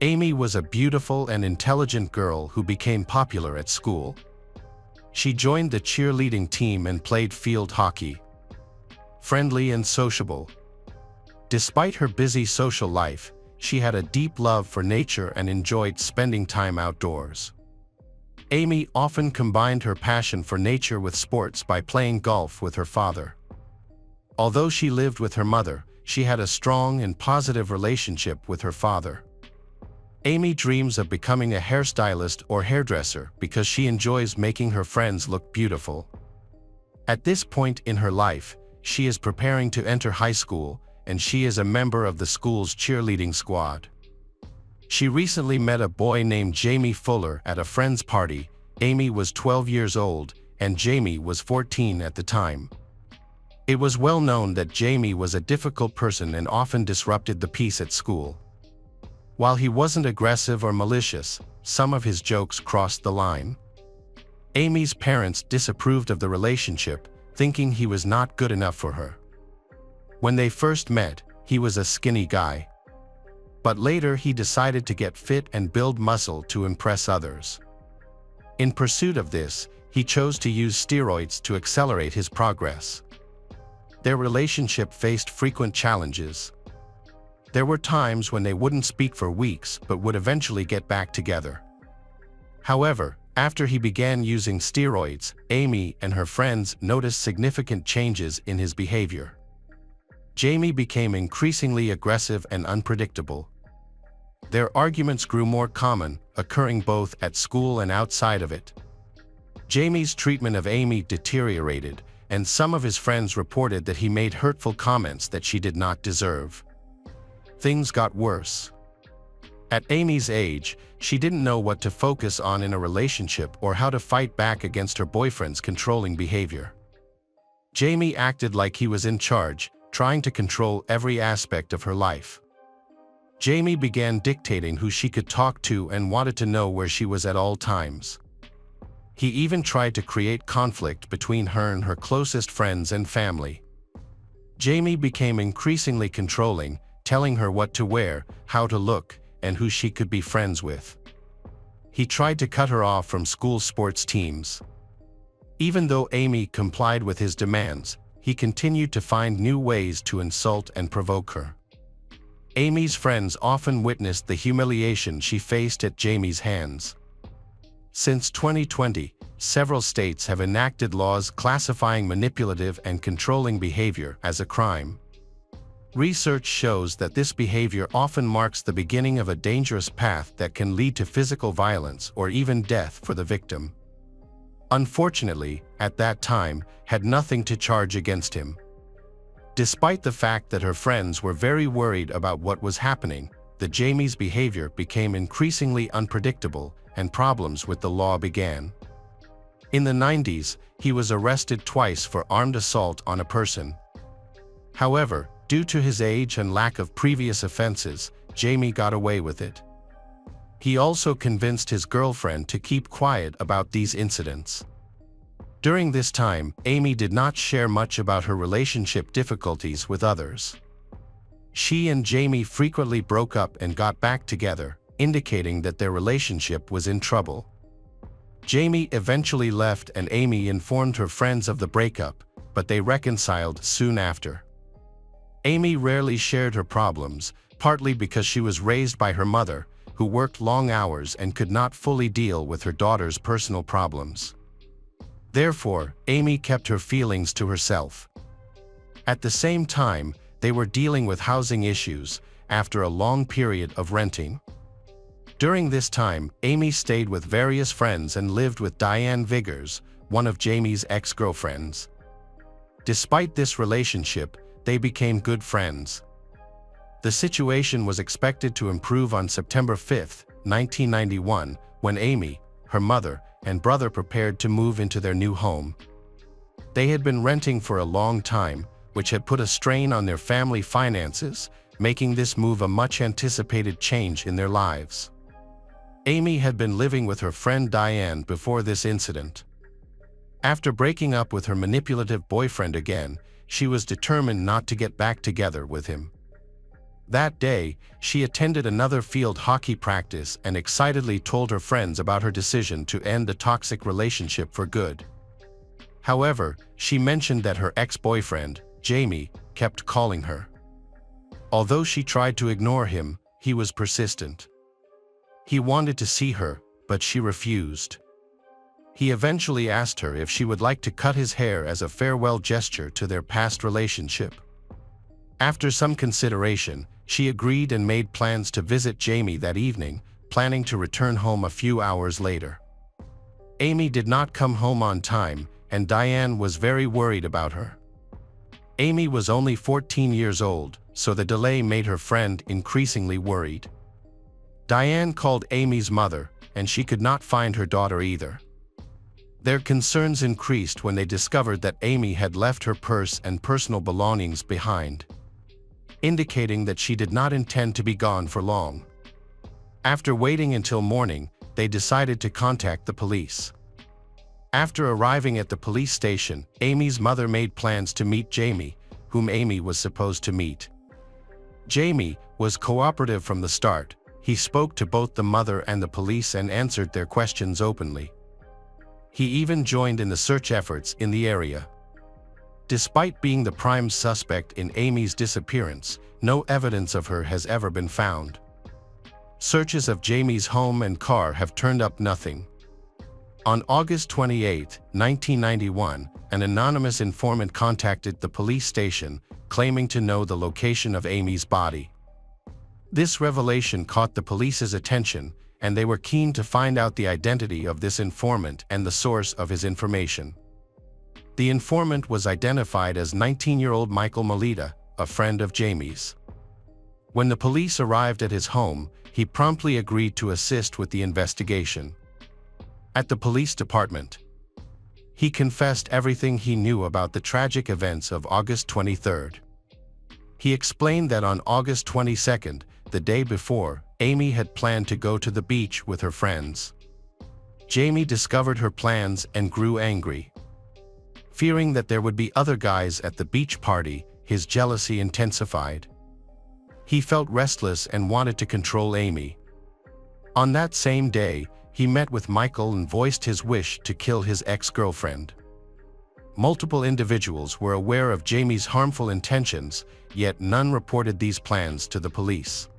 Amy was a beautiful and intelligent girl who became popular at school. She joined the cheerleading team and played field hockey. Friendly and sociable. Despite her busy social life, she had a deep love for nature and enjoyed spending time outdoors. Amy often combined her passion for nature with sports by playing golf with her father. Although she lived with her mother, she had a strong and positive relationship with her father. Amy dreams of becoming a hairstylist or hairdresser because she enjoys making her friends look beautiful. At this point in her life, she is preparing to enter high school, and she is a member of the school's cheerleading squad. She recently met a boy named Jamie Fuller at a friend's party. Amy was 12 years old, and Jamie was 14 at the time. It was well known that Jamie was a difficult person and often disrupted the peace at school. While he wasn't aggressive or malicious, some of his jokes crossed the line. Amy's parents disapproved of the relationship, thinking he was not good enough for her. When they first met, he was a skinny guy. But later he decided to get fit and build muscle to impress others. In pursuit of this, he chose to use steroids to accelerate his progress. Their relationship faced frequent challenges. There were times when they wouldn't speak for weeks but would eventually get back together. However, after he began using steroids, Amy and her friends noticed significant changes in his behavior. Jamie became increasingly aggressive and unpredictable. Their arguments grew more common, occurring both at school and outside of it. Jamie's treatment of Amy deteriorated, and some of his friends reported that he made hurtful comments that she did not deserve. Things got worse. At Amy's age, she didn't know what to focus on in a relationship or how to fight back against her boyfriend's controlling behavior. Jamie acted like he was in charge, trying to control every aspect of her life. Jamie began dictating who she could talk to and wanted to know where she was at all times. He even tried to create conflict between her and her closest friends and family. Jamie became increasingly controlling, telling her what to wear, how to look, and who she could be friends with. He tried to cut her off from school sports teams. Even though Amy complied with his demands, he continued to find new ways to insult and provoke her. Amy's friends often witnessed the humiliation she faced at Jamie's hands. Since 2020, several states have enacted laws classifying manipulative and controlling behavior as a crime. Research shows that this behavior often marks the beginning of a dangerous path that can lead to physical violence or even death for the victim. Unfortunately, at that time, had nothing to charge against him. Despite the fact that her friends were very worried about what was happening, Jamie's behavior became increasingly unpredictable and problems with the law began. In the 90s, he was arrested twice for armed assault on a person. However, due to his age and lack of previous offenses, Jamie got away with it. He also convinced his girlfriend to keep quiet about these incidents. During this time, Amy did not share much about her relationship difficulties with others. She and Jamie frequently broke up and got back together, indicating that their relationship was in trouble. Jamie eventually left and Amy informed her friends of the breakup, but they reconciled soon after. Amy rarely shared her problems, partly because she was raised by her mother, who worked long hours and could not fully deal with her daughter's personal problems. Therefore, Amy kept her feelings to herself. At the same time, they were dealing with housing issues after a long period of renting. During this time, Amy stayed with various friends and lived with Diane Viggers, one of Jamie's ex-girlfriends. Despite this relationship, they became good friends. The situation was expected to improve on September 5, 1991, when Amy, her mother, and brother prepared to move into their new home. They had been renting for a long time, which had put a strain on their family finances, making this move a much-anticipated change in their lives. Amy had been living with her friend Diane before this incident. After breaking up with her manipulative boyfriend again, she was determined not to get back together with him. That day, she attended another field hockey practice and excitedly told her friends about her decision to end the toxic relationship for good. However, she mentioned that her ex-boyfriend, Jamie, kept calling her. Although she tried to ignore him, he was persistent. He wanted to see her, but she refused. He eventually asked her if she would like to cut his hair as a farewell gesture to their past relationship. After some consideration, she agreed and made plans to visit Jamie that evening, planning to return home a few hours later. Amy did not come home on time, and Diane was very worried about her. Amy was only 14 years old, so the delay made her friend increasingly worried. Diane called Amy's mother, and she could not find her daughter either. Their concerns increased when they discovered that Amy had left her purse and personal belongings behind, indicating that she did not intend to be gone for long. After waiting until morning, they decided to contact the police. After arriving at the police station, Amy's mother made plans to meet Jamie, whom Amy was supposed to meet. Jamie was cooperative from the start. He spoke to both the mother and the police and answered their questions openly. He even joined in the search efforts in the area. Despite being the prime suspect in Amy's disappearance, no evidence of her has ever been found. Searches of Jamie's home and car have turned up nothing. On August 28, 1991, an anonymous informant contacted the police station, claiming to know the location of Amy's body. This revelation caught the police's attention, and they were keen to find out the identity of this informant and the source of his information. The informant was identified as 19-year-old Michael Melita, a friend of Jamie's. When the police arrived at his home, he promptly agreed to assist with the investigation. At the police department, he confessed everything he knew about the tragic events of August 23rd. He explained that on August 22nd, the day before, Amy had planned to go to the beach with her friends. Jamie discovered her plans and grew angry. Fearing that there would be other guys at the beach party, his jealousy intensified. He felt restless and wanted to control Amy. On that same day, he met with Michael and voiced his wish to kill his ex-girlfriend. Multiple individuals were aware of Jamie's harmful intentions, yet none reported these plans to the police.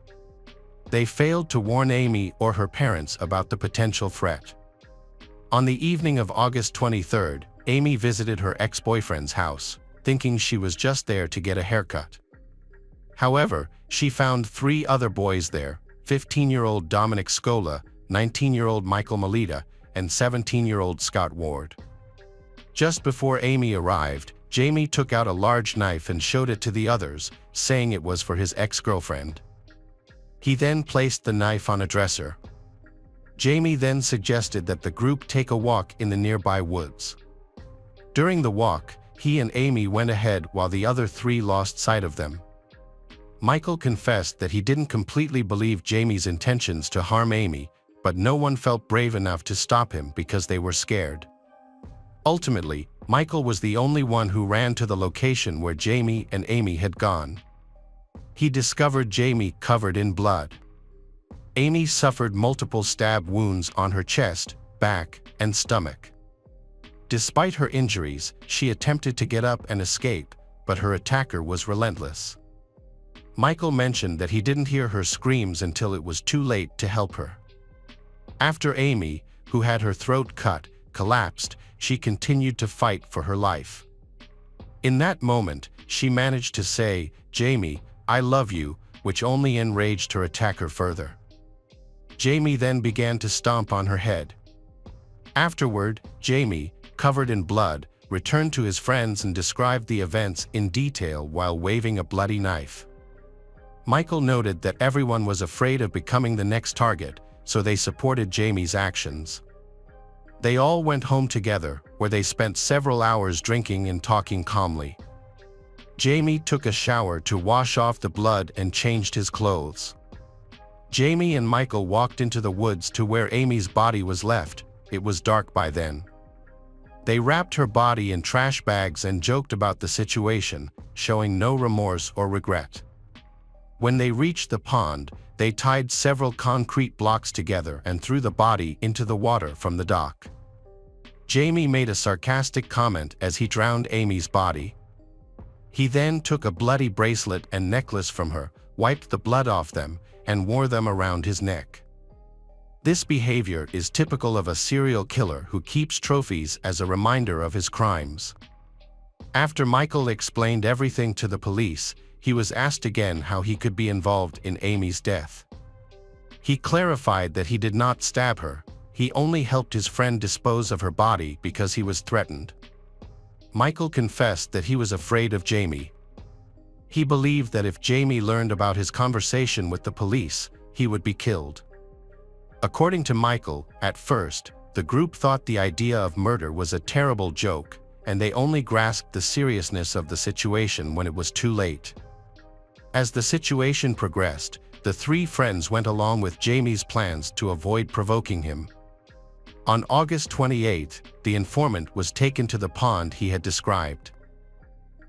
They failed to warn Amy or her parents about the potential threat. On the evening of August 23rd, Amy visited her ex-boyfriend's house, thinking she was just there to get a haircut. However, she found 3 other boys there, 15-year-old Dominic Scola, 19-year-old Michael Melita, and 17-year-old Scott Ward. Just before Amy arrived, Jamie took out a large knife and showed it to the others, saying it was for his ex-girlfriend. He then placed the knife on a dresser. Jamie then suggested that the group take a walk in the nearby woods. During the walk, he and Amy went ahead while the other 3 lost sight of them. Michael confessed that he didn't completely believe Jamie's intentions to harm Amy, but no one felt brave enough to stop him because they were scared. Ultimately, Michael was the only one who ran to the location where Jamie and Amy had gone. He discovered Jamie covered in blood. Amy suffered multiple stab wounds on her chest, back, and stomach. Despite her injuries, she attempted to get up and escape, but her attacker was relentless. Michael mentioned that he didn't hear her screams until it was too late to help her. After Amy, who had her throat cut, collapsed, she continued to fight for her life. In that moment, she managed to say, "Jamie, I love you," which only enraged her attacker further. Jamie then began to stomp on her head. Afterward, Jamie, covered in blood, returned to his friends and described the events in detail while waving a bloody knife. Michael noted that everyone was afraid of becoming the next target, so they supported Jamie's actions. They all went home together, where they spent several hours drinking and talking calmly. Jamie took a shower to wash off the blood and changed his clothes. Jamie and Michael walked into the woods to where Amy's body was left. It was dark by then. They wrapped her body in trash bags and joked about the situation, showing no remorse or regret. When they reached the pond, they tied several concrete blocks together and threw the body into the water from the dock. Jamie made a sarcastic comment as he drowned Amy's body. He then took a bloody bracelet and necklace from her, wiped the blood off them, and wore them around his neck. This behavior is typical of a serial killer who keeps trophies as a reminder of his crimes. After Michael explained everything to the police, he was asked again how he could be involved in Amy's death. He clarified that he did not stab her, he only helped his friend dispose of her body because he was threatened. Michael confessed that he was afraid of Jamie. He believed that if Jamie learned about his conversation with the police, he would be killed. According to Michael, at first, the group thought the idea of murder was a terrible joke, and they only grasped the seriousness of the situation when it was too late. As the situation progressed, the 3 friends went along with Jamie's plans to avoid provoking him. On August 28, the informant was taken to the pond he had described.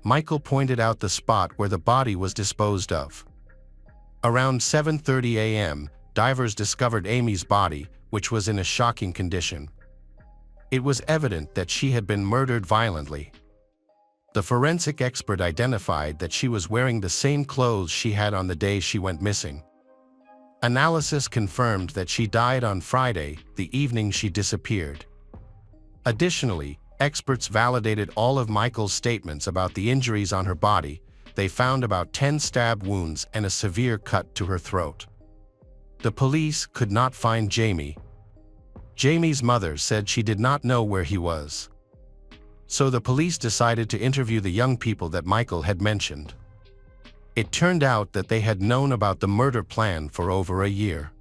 Michael pointed out the spot where the body was disposed of. Around 7:30 a.m., divers discovered Amy's body, which was in a shocking condition. It was evident that she had been murdered violently. The forensic expert identified that she was wearing the same clothes she had on the day she went missing. Analysis confirmed that she died on Friday, the evening she disappeared. Additionally, experts validated all of Michael's statements about the injuries on her body, they found about 10 stab wounds and a severe cut to her throat. The police could not find Jamie. Jamie's mother said she did not know where he was. So the police decided to interview the young people that Michael had mentioned. It turned out that they had known about the murder plan for over a year.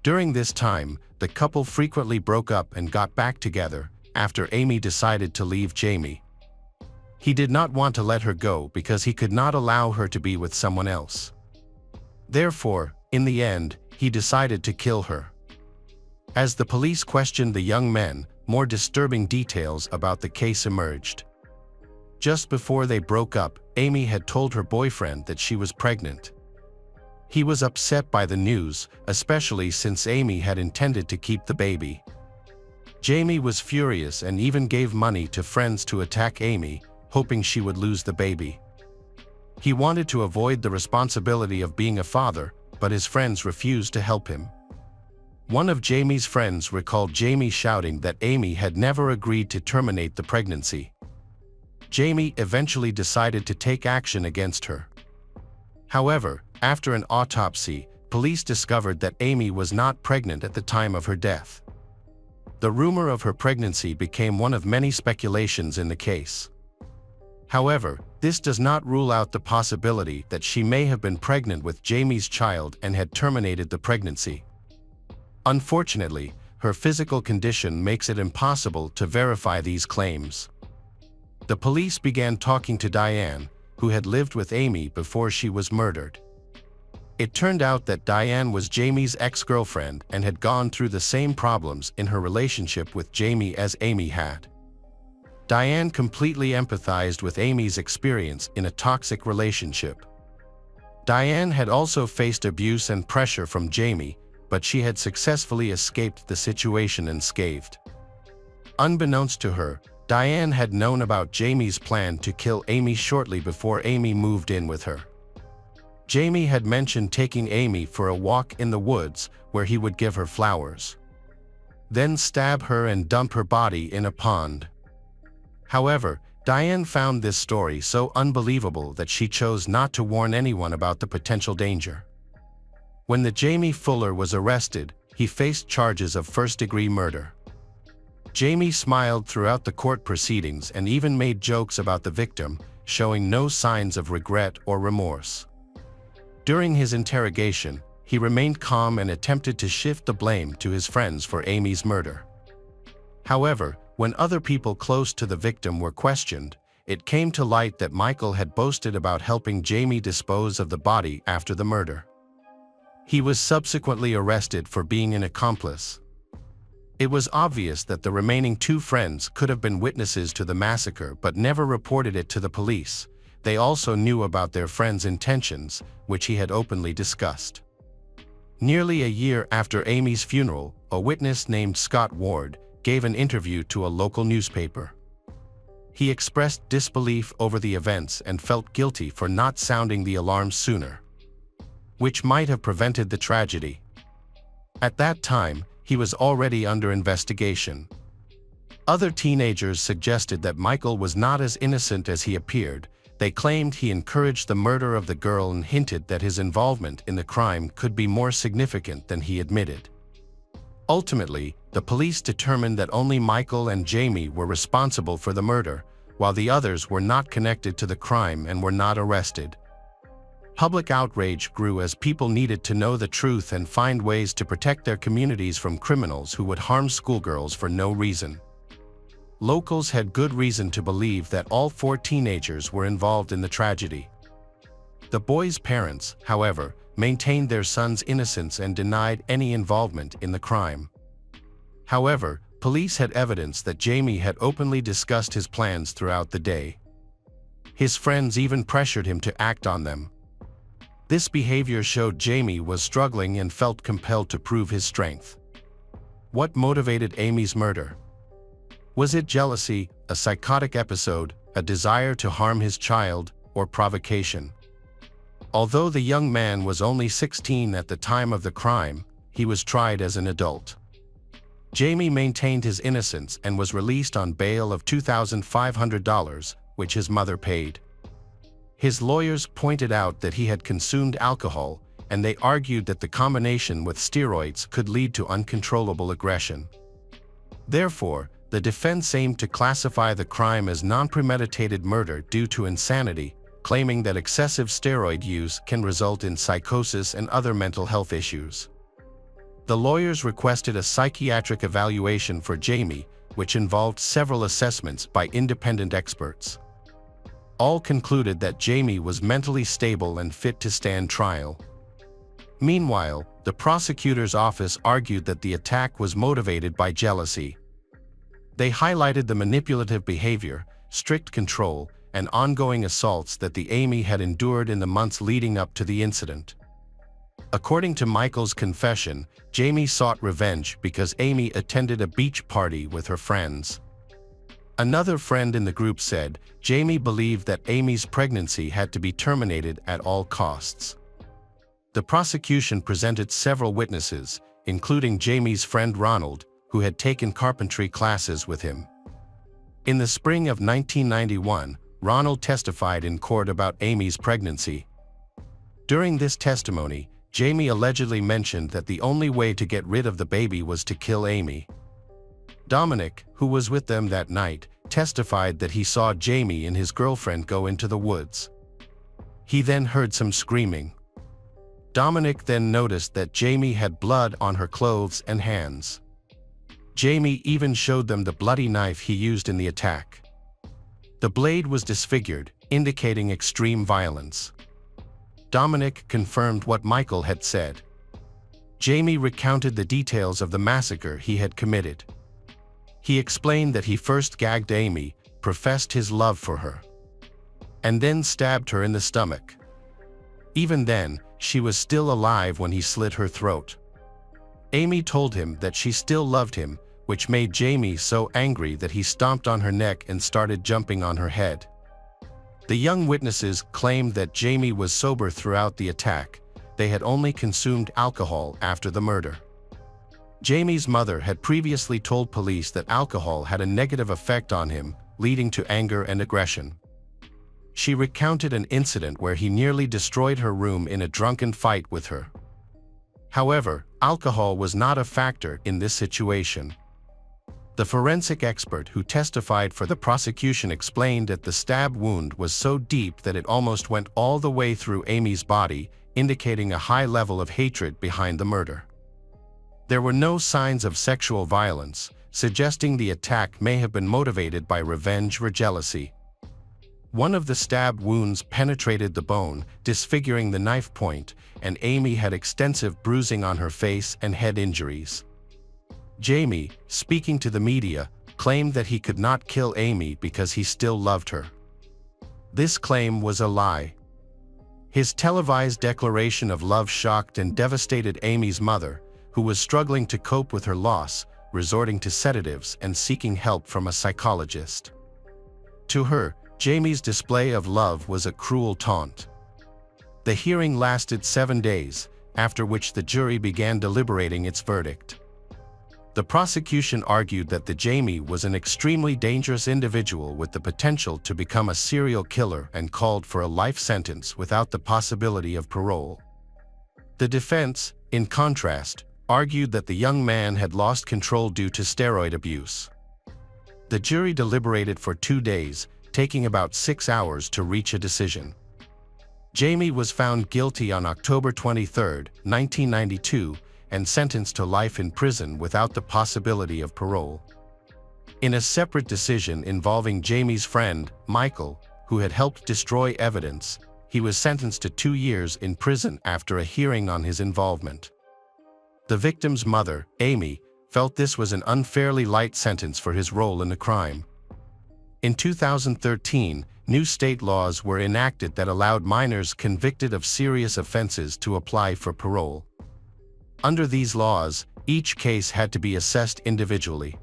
During this time, the couple frequently broke up and got back together after Amy decided to leave Jamie. He did not want to let her go because he could not allow her to be with someone else. Therefore, in the end, he decided to kill her. As the police questioned the young men, more disturbing details about the case emerged. Just before they broke up, Amy had told her boyfriend that she was pregnant. He was upset by the news, especially since Amy had intended to keep the baby. Jamie was furious and even gave money to friends to attack Amy, hoping she would lose the baby. He wanted to avoid the responsibility of being a father, but his friends refused to help him. One of Jamie's friends recalled Jamie shouting that Amy had never agreed to terminate the pregnancy. Jamie eventually decided to take action against her. However, after an autopsy, police discovered that Amy was not pregnant at the time of her death. The rumor of her pregnancy became one of many speculations in the case. However, this does not rule out the possibility that she may have been pregnant with Jamie's child and had terminated the pregnancy. Unfortunately, her physical condition makes it impossible to verify these claims. The police began talking to Diane, who had lived with Amy before she was murdered. It turned out that Diane was Jamie's ex-girlfriend and had gone through the same problems in her relationship with Jamie as Amy had. Diane completely empathized with Amy's experience in a toxic relationship. Diane had also faced abuse and pressure from Jamie, but she had successfully escaped the situation unscathed. Unbeknownst to her, Diane had known about Jamie's plan to kill Amy shortly before Amy moved in with her. Jamie had mentioned taking Amy for a walk in the woods where he would give her flowers. Then stab her and dump her body in a pond. However, Diane found this story so unbelievable that she chose not to warn anyone about the potential danger. When the Jamie Fuller was arrested, he faced charges of first-degree murder. Jamie smiled throughout the court proceedings and even made jokes about the victim, showing no signs of regret or remorse. During his interrogation, he remained calm and attempted to shift the blame to his friends for Amy's murder. However, when other people close to the victim were questioned, it came to light that Michael had boasted about helping Jamie dispose of the body after the murder. He was subsequently arrested for being an accomplice. It was obvious that the remaining two friends could have been witnesses to the massacre but never reported it to the police. They also knew about their friend's intentions, which he had openly discussed. Nearly a year after Amy's funeral, a witness named Scott Ward gave an interview to a local newspaper. He expressed disbelief over the events and felt guilty for not sounding the alarm sooner, which might have prevented the tragedy. At that time, he was already under investigation. Other teenagers suggested that Michael was not as innocent as he appeared. They claimed he encouraged the murder of the girl and hinted that his involvement in the crime could be more significant than he admitted. Ultimately, the police determined that only Michael and Jamie were responsible for the murder, while the others were not connected to the crime and were not arrested. Public outrage grew as people needed to know the truth and find ways to protect their communities from criminals who would harm schoolgirls for no reason. Locals had good reason to believe that all four teenagers were involved in the tragedy. The boys' parents, however, maintained their son's innocence and denied any involvement in the crime. However, police had evidence that Jamie had openly discussed his plans throughout the day. His friends even pressured him to act on them. This behavior showed Jamie was struggling and felt compelled to prove his strength. What motivated Amy's murder? Was it jealousy, a psychotic episode, a desire to harm his child, or provocation? Although the young man was only 16 at the time of the crime, he was tried as an adult. Jamie maintained his innocence and was released on bail of $2,500, which his mother paid. His lawyers pointed out that he had consumed alcohol, and they argued that the combination with steroids could lead to uncontrollable aggression. Therefore, the defense aimed to classify the crime as non-premeditated murder due to insanity, claiming that excessive steroid use can result in psychosis and other mental health issues. The lawyers requested a psychiatric evaluation for Jamie, which involved several assessments by independent experts. All concluded that Jamie was mentally stable and fit to stand trial. Meanwhile, the prosecutor's office argued that the attack was motivated by jealousy. They highlighted the manipulative behavior, strict control, and ongoing assaults that the Amy had endured in the months leading up to the incident. According to Michael's confession, Jamie sought revenge because Amy attended a beach party with her friends. Another friend in the group said Jamie believed that Amy's pregnancy had to be terminated at all costs. The prosecution presented several witnesses, including Jamie's friend Ronald, who had taken carpentry classes with him. In the spring of 1991, Ronald testified in court about Amy's pregnancy. During this testimony, Jamie allegedly mentioned that the only way to get rid of the baby was to kill Amy. Dominic, who was with them that night, testified that he saw Jamie and his girlfriend go into the woods. He then heard some screaming. Dominic then noticed that Jamie had blood on her clothes and hands. Jamie even showed them the bloody knife he used in the attack. The blade was disfigured, indicating extreme violence. Dominic confirmed what Michael had said. Jamie recounted the details of the massacre he had committed. He explained that he first gagged Amy, professed his love for her, and then stabbed her in the stomach. Even then, she was still alive when he slit her throat. Amy told him that she still loved him, which made Jamie so angry that he stomped on her neck and started jumping on her head. The young witnesses claimed that Jamie was sober throughout the attack. They had only consumed alcohol after the murder. Jamie's mother had previously told police that alcohol had a negative effect on him, leading to anger and aggression. She recounted an incident where he nearly destroyed her room in a drunken fight with her. However, alcohol was not a factor in this situation. The forensic expert who testified for the prosecution explained that the stab wound was so deep that it almost went all the way through Amy's body, indicating a high level of hatred behind the murder. There were no signs of sexual violence, suggesting the attack may have been motivated by revenge or jealousy. One of the stab wounds penetrated the bone, disfiguring the knife point, and Amy had extensive bruising on her face and head injuries. Jamie, speaking to the media, claimed that he could not kill Amy because he still loved her. This claim was a lie. His televised declaration of love shocked and devastated Amy's mother, who was struggling to cope with her loss, resorting to sedatives and seeking help from a psychologist. To her, Jamie's display of love was a cruel taunt. The hearing lasted 7 days, after which the jury began deliberating its verdict. The prosecution argued that the Jamie was an extremely dangerous individual with the potential to become a serial killer and called for a life sentence without the possibility of parole. The defense, in contrast, argued that the young man had lost control due to steroid abuse. The jury deliberated for 2 days, taking about 6 hours to reach a decision. Jamie was found guilty on October 23, 1992, and sentenced to life in prison without the possibility of parole. In a separate decision involving Jamie's friend, Michael, who had helped destroy evidence, he was sentenced to 2 years in prison after a hearing on his involvement. The victim's mother, Amy, felt this was an unfairly light sentence for his role in the crime. In 2013, new state laws were enacted that allowed minors convicted of serious offenses to apply for parole. Under these laws, each case had to be assessed individually.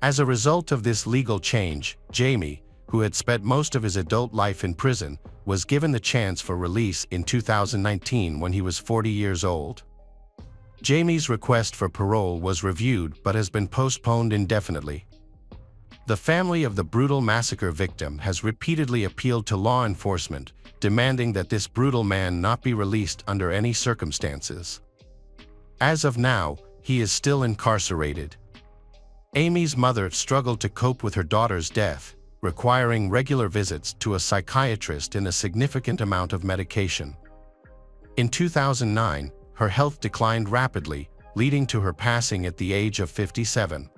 As a result of this legal change, Jamie, who had spent most of his adult life in prison, was given the chance for release in 2019 when he was 40 years old. Jamie's request for parole was reviewed but has been postponed indefinitely. The family of the brutal massacre victim has repeatedly appealed to law enforcement, demanding that this brutal man not be released under any circumstances. As of now, he is still incarcerated. Amy's mother struggled to cope with her daughter's death, requiring regular visits to a psychiatrist and a significant amount of medication. In 2009, her health declined rapidly, leading to her passing at the age of 57.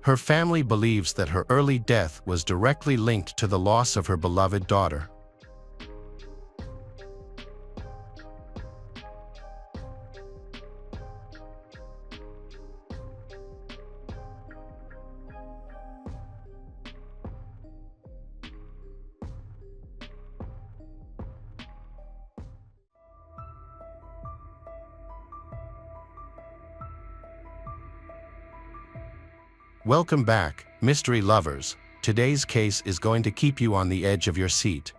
Her family believes that her early death was directly linked to the loss of her beloved daughter. Welcome back, mystery lovers. Today's case is going to keep you on the edge of your seat.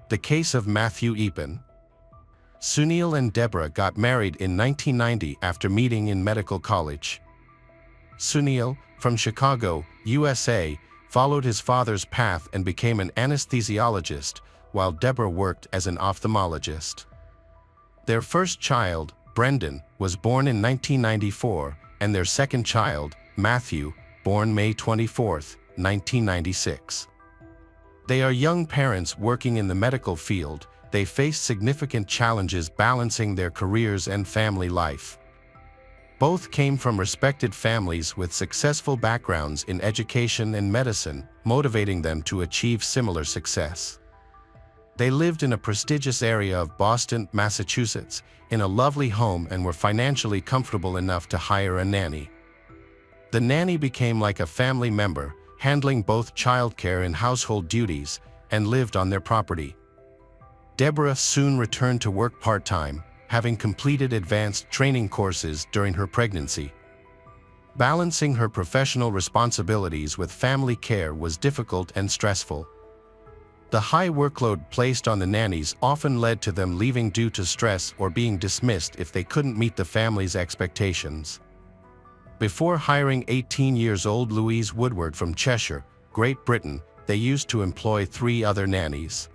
The case of Matthew Eapen. Sunil and Deborah got married in 1990 after meeting in medical college. Sunil, from Chicago, USA, followed his father's path and became an anesthesiologist, while Deborah worked as an ophthalmologist. Their first child, Brendan, was born in 1994, and their second child, Matthew, born May 24, 1996. They are young parents working in the medical field. They face significant challenges balancing their careers and family life. Both came from respected families with successful backgrounds in education and medicine, motivating them to achieve similar success. They lived in a prestigious area of Boston, Massachusetts, in a lovely home and were financially comfortable enough to hire a nanny. The nanny became like a family member, handling both childcare and household duties, and lived on their property. Deborah soon returned to work part-time, having completed advanced training courses during her pregnancy. Balancing her professional responsibilities with family care was difficult and stressful. The high workload placed on the nannies often led to them leaving due to stress or being dismissed if they couldn't meet the family's expectations. Before hiring 18-year-old Louise Woodward from Cheshire, Great Britain, they used to employ 3 other nannies.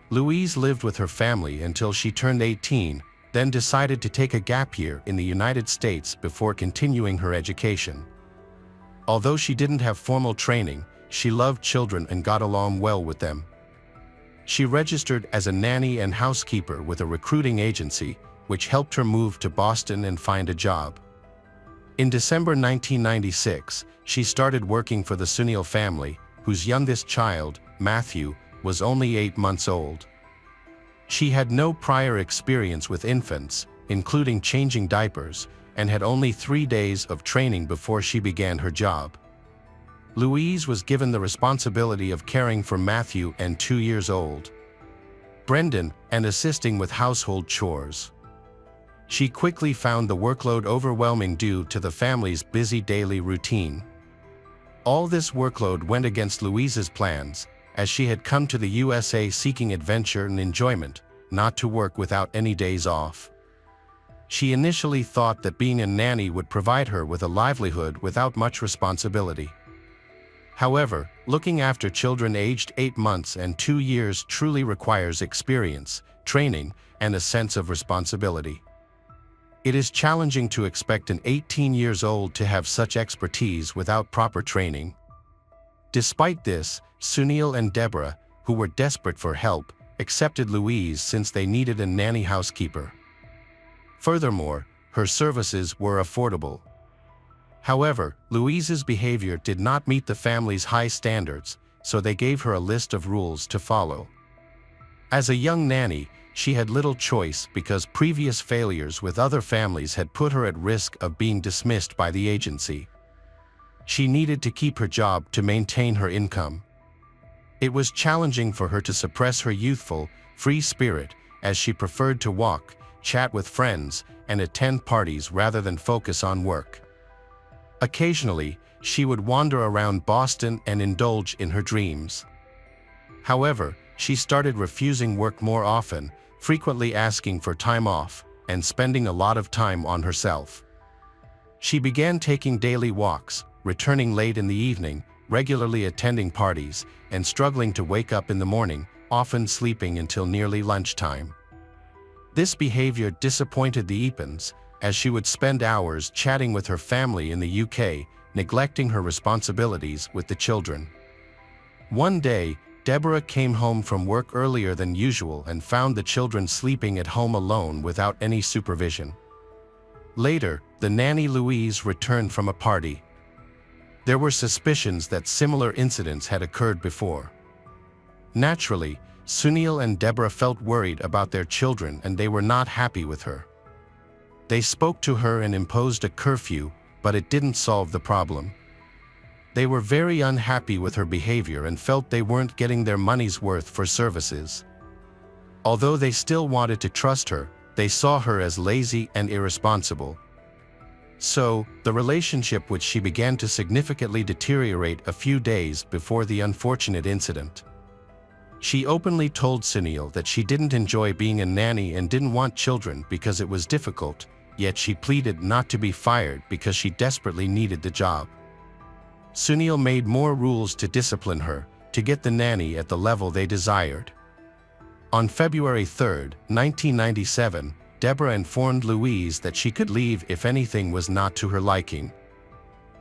Louise lived with her family until she turned 18, then decided to take a gap year in the United States before continuing her education. Although she didn't have formal training, she loved children and got along well with them. She registered as a nanny and housekeeper with a recruiting agency, which helped her move to Boston and find a job. In December 1996, she started working for the Sunil family, whose youngest child, Matthew, was only 8 months old. She had no prior experience with infants, including changing diapers, and had only 3 days of training before she began her job. Louise was given the responsibility of caring for Matthew and 2 years old, Brendan, and assisting with household chores. She quickly found the workload overwhelming due to the family's busy daily routine. All this workload went against Louise's plans, as she had come to the USA seeking adventure and enjoyment, not to work without any days off. She initially thought that being a nanny would provide her with a livelihood without much responsibility. However, looking after children aged 8 months and 2 years truly requires experience, training, and a sense of responsibility. It is challenging to expect an 18-year-old to have such expertise without proper training. Despite this, Sunil and Deborah, who were desperate for help, accepted Louise since they needed a nanny housekeeper. Furthermore, her services were affordable. However, Louise's behavior did not meet the family's high standards, so they gave her a list of rules to follow. As a young nanny, she had little choice because previous failures with other families had put her at risk of being dismissed by the agency. She needed to keep her job to maintain her income. It was challenging for her to suppress her youthful, free spirit, as she preferred to walk, chat with friends, and attend parties rather than focus on work. Occasionally, she would wander around Boston and indulge in her dreams. However, she started refusing work more often, frequently asking for time off, and spending a lot of time on herself. She began taking daily walks, returning late in the evening, regularly attending parties, and struggling to wake up in the morning, often sleeping until nearly lunchtime. This behavior disappointed the Epens, as she would spend hours chatting with her family in the UK, neglecting her responsibilities with the children. One day, Deborah came home from work earlier than usual and found the children sleeping at home alone without any supervision. Later, the nanny Louise returned from a party. There were suspicions that similar incidents had occurred before. Naturally, Sunil and Deborah felt worried about their children and they were not happy with her. They spoke to her and imposed a curfew, but it didn't solve the problem. They were very unhappy with her behavior and felt they weren't getting their money's worth for services. Although they still wanted to trust her, they saw her as lazy and irresponsible. So, the relationship which she began to significantly deteriorate a few days before the unfortunate incident. She openly told Sunil that she didn't enjoy being a nanny and didn't want children because it was difficult, yet she pleaded not to be fired because she desperately needed the job. Sunil made more rules to discipline her, to get the nanny at the level they desired. On February 3, 1997, Deborah informed Louise that she could leave if anything was not to her liking.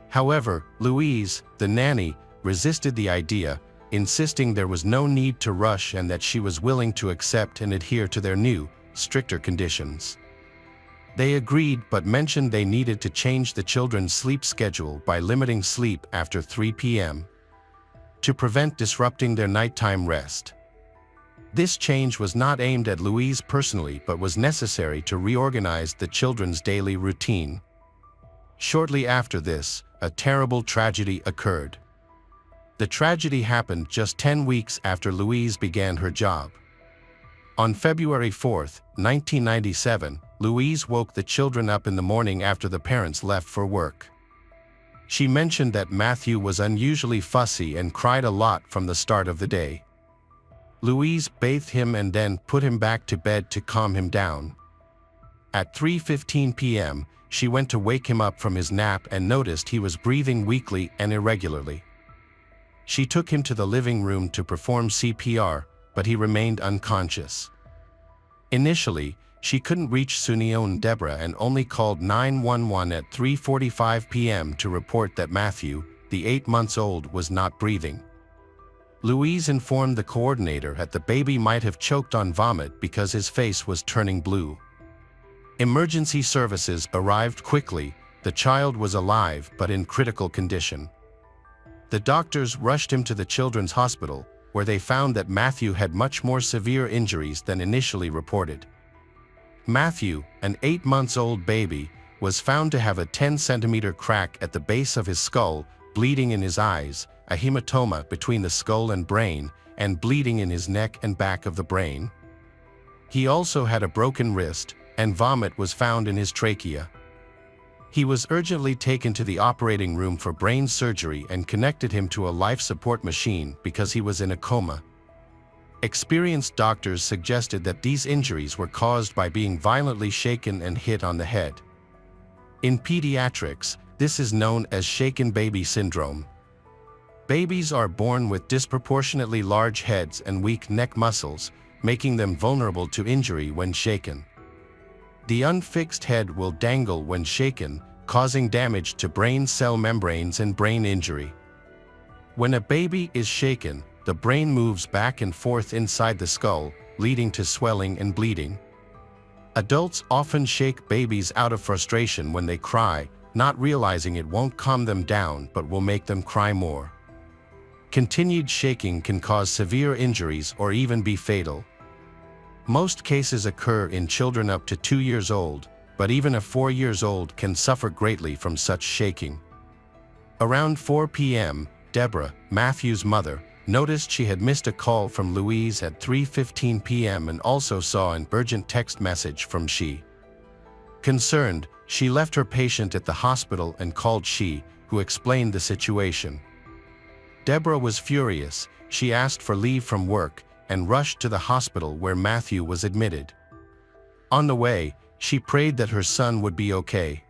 However, Louise, the nanny, resisted the idea, insisting there was no need to rush and that she was willing to accept and adhere to their new, stricter conditions. They agreed but mentioned they needed to change the children's sleep schedule by limiting sleep after 3 p.m. to prevent disrupting their nighttime rest. This change was not aimed at Louise personally but was necessary to reorganize the children's daily routine. Shortly after this, a terrible tragedy occurred. The tragedy happened just 10 weeks after Louise began her job. On February 4, 1997, Louise woke the children up in the morning after the parents left for work. She mentioned that Matthew was unusually fussy and cried a lot from the start of the day. Louise bathed him and then put him back to bed to calm him down. At 3:15 p.m., she went to wake him up from his nap and noticed he was breathing weakly and irregularly. She took him to the living room to perform CPR, but he remained unconscious. Initially, she couldn't reach Sunil and Deborah and only called 911 at 3:45 p.m. to report that Matthew, the 8-month-old, was not breathing. Louise informed the coordinator that the baby might have choked on vomit because his face was turning blue. Emergency services arrived quickly. The child was alive but in critical condition. The doctors rushed him to the children's hospital, where they found that Matthew had much more severe injuries than initially reported. Matthew, an 8-month-old baby, was found to have a 10-centimeter crack at the base of his skull, bleeding in his eyes, a hematoma between the skull and brain, and bleeding in his neck and back of the brain. He also had a broken wrist, and vomit was found in his trachea. He was urgently taken to the operating room for brain surgery and connected him to a life support machine because he was in a coma. Experienced doctors suggested that these injuries were caused by being violently shaken and hit on the head. In pediatrics, this is known as shaken baby syndrome. Babies are born with disproportionately large heads and weak neck muscles, making them vulnerable to injury when shaken. The unfixed head will dangle when shaken, causing damage to brain cell membranes and brain injury. When a baby is shaken, the brain moves back and forth inside the skull, leading to swelling and bleeding. Adults often shake babies out of frustration when they cry, not realizing it won't calm them down but will make them cry more. Continued shaking can cause severe injuries or even be fatal. Most cases occur in children up to 2 years old, but even a 4-year-old can suffer greatly from such shaking. Around 4 p.m., Deborah, Matthew's mother, noticed she had missed a call from Louise at 3:15 p.m. and also saw an urgent text message from she. Concerned, she left her patient at the hospital and called she, who explained the situation. Deborah was furious. She asked for leave from work and rushed to the hospital where Matthew was admitted. On the way, she prayed that her son would be okay.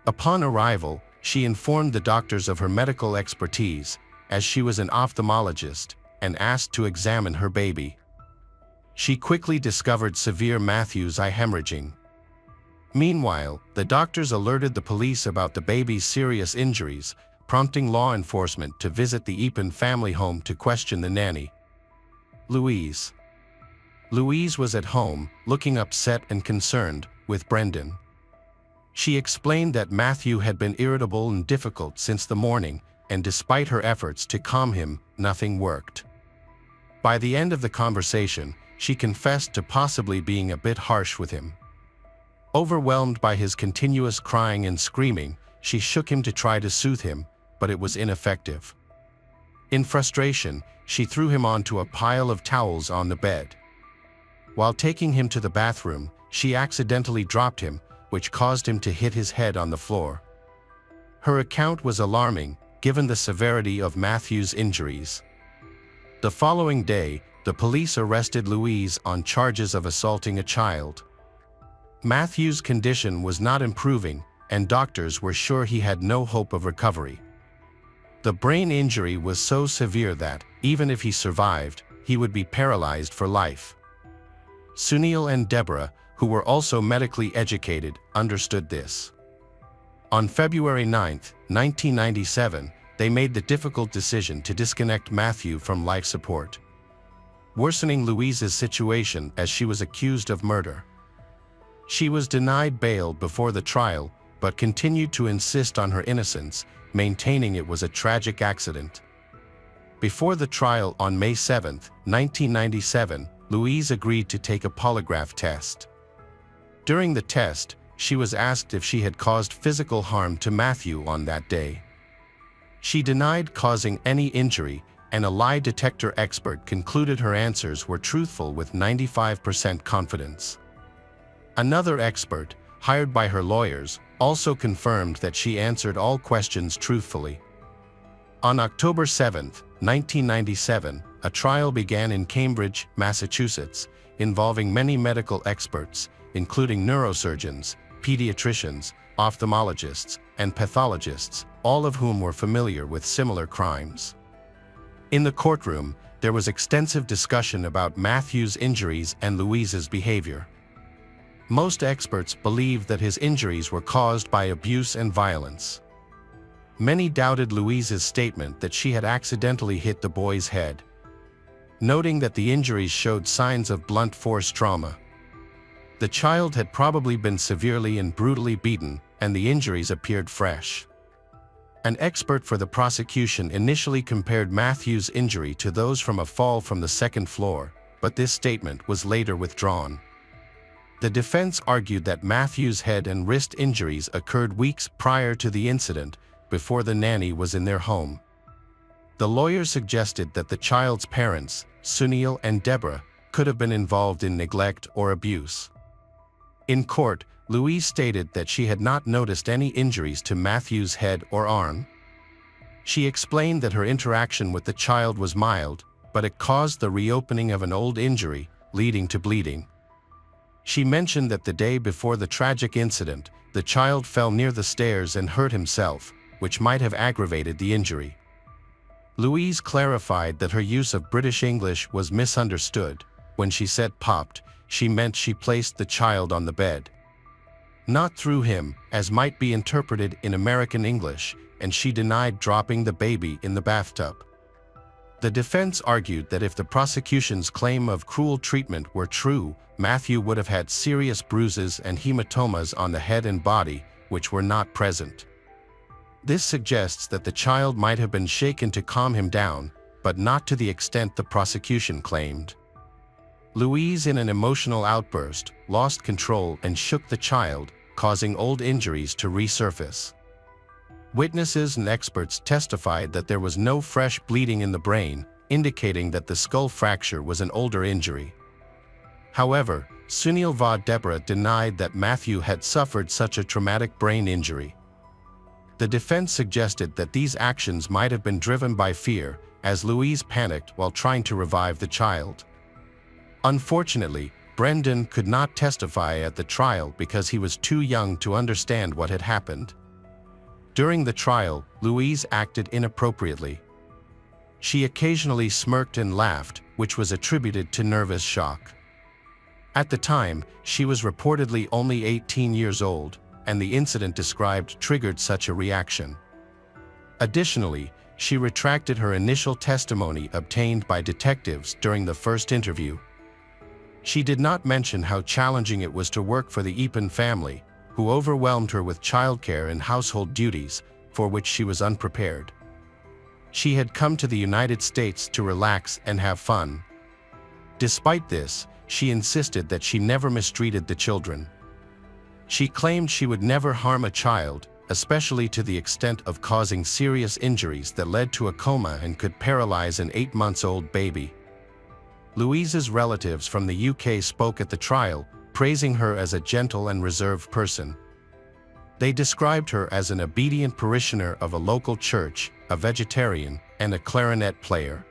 Upon arrival, she informed the doctors of her medical expertise, as she was an ophthalmologist, and asked to examine her baby. She quickly discovered severe Matthew's eye hemorrhaging. Meanwhile, the doctors alerted the police about the baby's serious injuries, prompting law enforcement to visit the Epen family home to question the nanny. Louise. Louise was at home, looking upset and concerned, with Brendan. She explained that Matthew had been irritable and difficult since the morning, and despite her efforts to calm him, nothing worked. By the end of the conversation, she confessed to possibly being a bit harsh with him. Overwhelmed by his continuous crying and screaming, she shook him to try to soothe him, but it was ineffective. In frustration, she threw him onto a pile of towels on the bed. While taking him to the bathroom, she accidentally dropped him, which caused him to hit his head on the floor. Her account was alarming, given the severity of Matthew's injuries. The following day, the police arrested Louise on charges of assaulting a child. Matthew's condition was not improving, and doctors were sure he had no hope of recovery. The brain injury was so severe that, even if he survived, he would be paralyzed for life. Sunil and Deborah, who were also medically educated, understood this. On February 9, 1997, they made the difficult decision to disconnect Matthew from life support, worsening Louise's situation as she was accused of murder. She was denied bail before the trial, but continued to insist on her innocence, maintaining it was a tragic accident. Before the trial on May 7, 1997, Louise agreed to take a polygraph test. During the test, she was asked if she had caused physical harm to Matthew on that day. She denied causing any injury, and a lie detector expert concluded her answers were truthful with 95% confidence. Another expert, hired by her lawyers, also confirmed that she answered all questions truthfully. On October 7, 1997, a trial began in Cambridge, Massachusetts, involving many medical experts, including neurosurgeons, pediatricians, ophthalmologists, and pathologists, all of whom were familiar with similar crimes. In the courtroom, there was extensive discussion about Matthew's injuries and Louise's behavior. Most experts believed that his injuries were caused by abuse and violence. Many doubted Louise's statement that she had accidentally hit the boy's head, noting that the injuries showed signs of blunt force trauma. The child had probably been severely and brutally beaten, and the injuries appeared fresh. An expert for the prosecution initially compared Matthew's injury to those from a fall from the second floor, but this statement was later withdrawn. The defense argued that Matthew's head and wrist injuries occurred weeks prior to the incident, before the nanny was in their home. The lawyers suggested that the child's parents, Sunil and Deborah, could have been involved in neglect or abuse. In court, Louise stated that she had not noticed any injuries to Matthew's head or arm. She explained that her interaction with the child was mild, but it caused the reopening of an old injury, leading to bleeding. She mentioned that the day before the tragic incident, the child fell near the stairs and hurt himself, which might have aggravated the injury. Louise clarified that her use of British English was misunderstood. When she said popped, she meant she placed the child on the bed, not through him, as might be interpreted in American English, and she denied dropping the baby in the bathtub. The defense argued that if the prosecution's claim of cruel treatment were true, Matthew would have had serious bruises and hematomas on the head and body, which were not present. This suggests that the child might have been shaken to calm him down, but not to the extent the prosecution claimed. Louise, in an emotional outburst, lost control and shook the child, causing old injuries to resurface. Witnesses and experts testified that there was no fresh bleeding in the brain, indicating that the skull fracture was an older injury. However, Sunil and Deborah denied that Matthew had suffered such a traumatic brain injury. The defense suggested that these actions might have been driven by fear, as Louise panicked while trying to revive the child. Unfortunately, Brendan could not testify at the trial because he was too young to understand what had happened. During the trial, Louise acted inappropriately. She occasionally smirked and laughed, which was attributed to nervous shock. At the time, she was reportedly only 18 years old, and the incident described triggered such a reaction. Additionally, she retracted her initial testimony obtained by detectives during the first interview. She did not mention how challenging it was to work for the Eapen family, who overwhelmed her with childcare and household duties, for which she was unprepared. She had come to the United States to relax and have fun. Despite this, she insisted that she never mistreated the children. She claimed she would never harm a child, especially to the extent of causing serious injuries that led to a coma and could paralyze an 8-month-old baby. Louise's relatives from the UK spoke at the trial, praising her as a gentle and reserved person. They described her as an obedient parishioner of a local church, a vegetarian, and a clarinet player.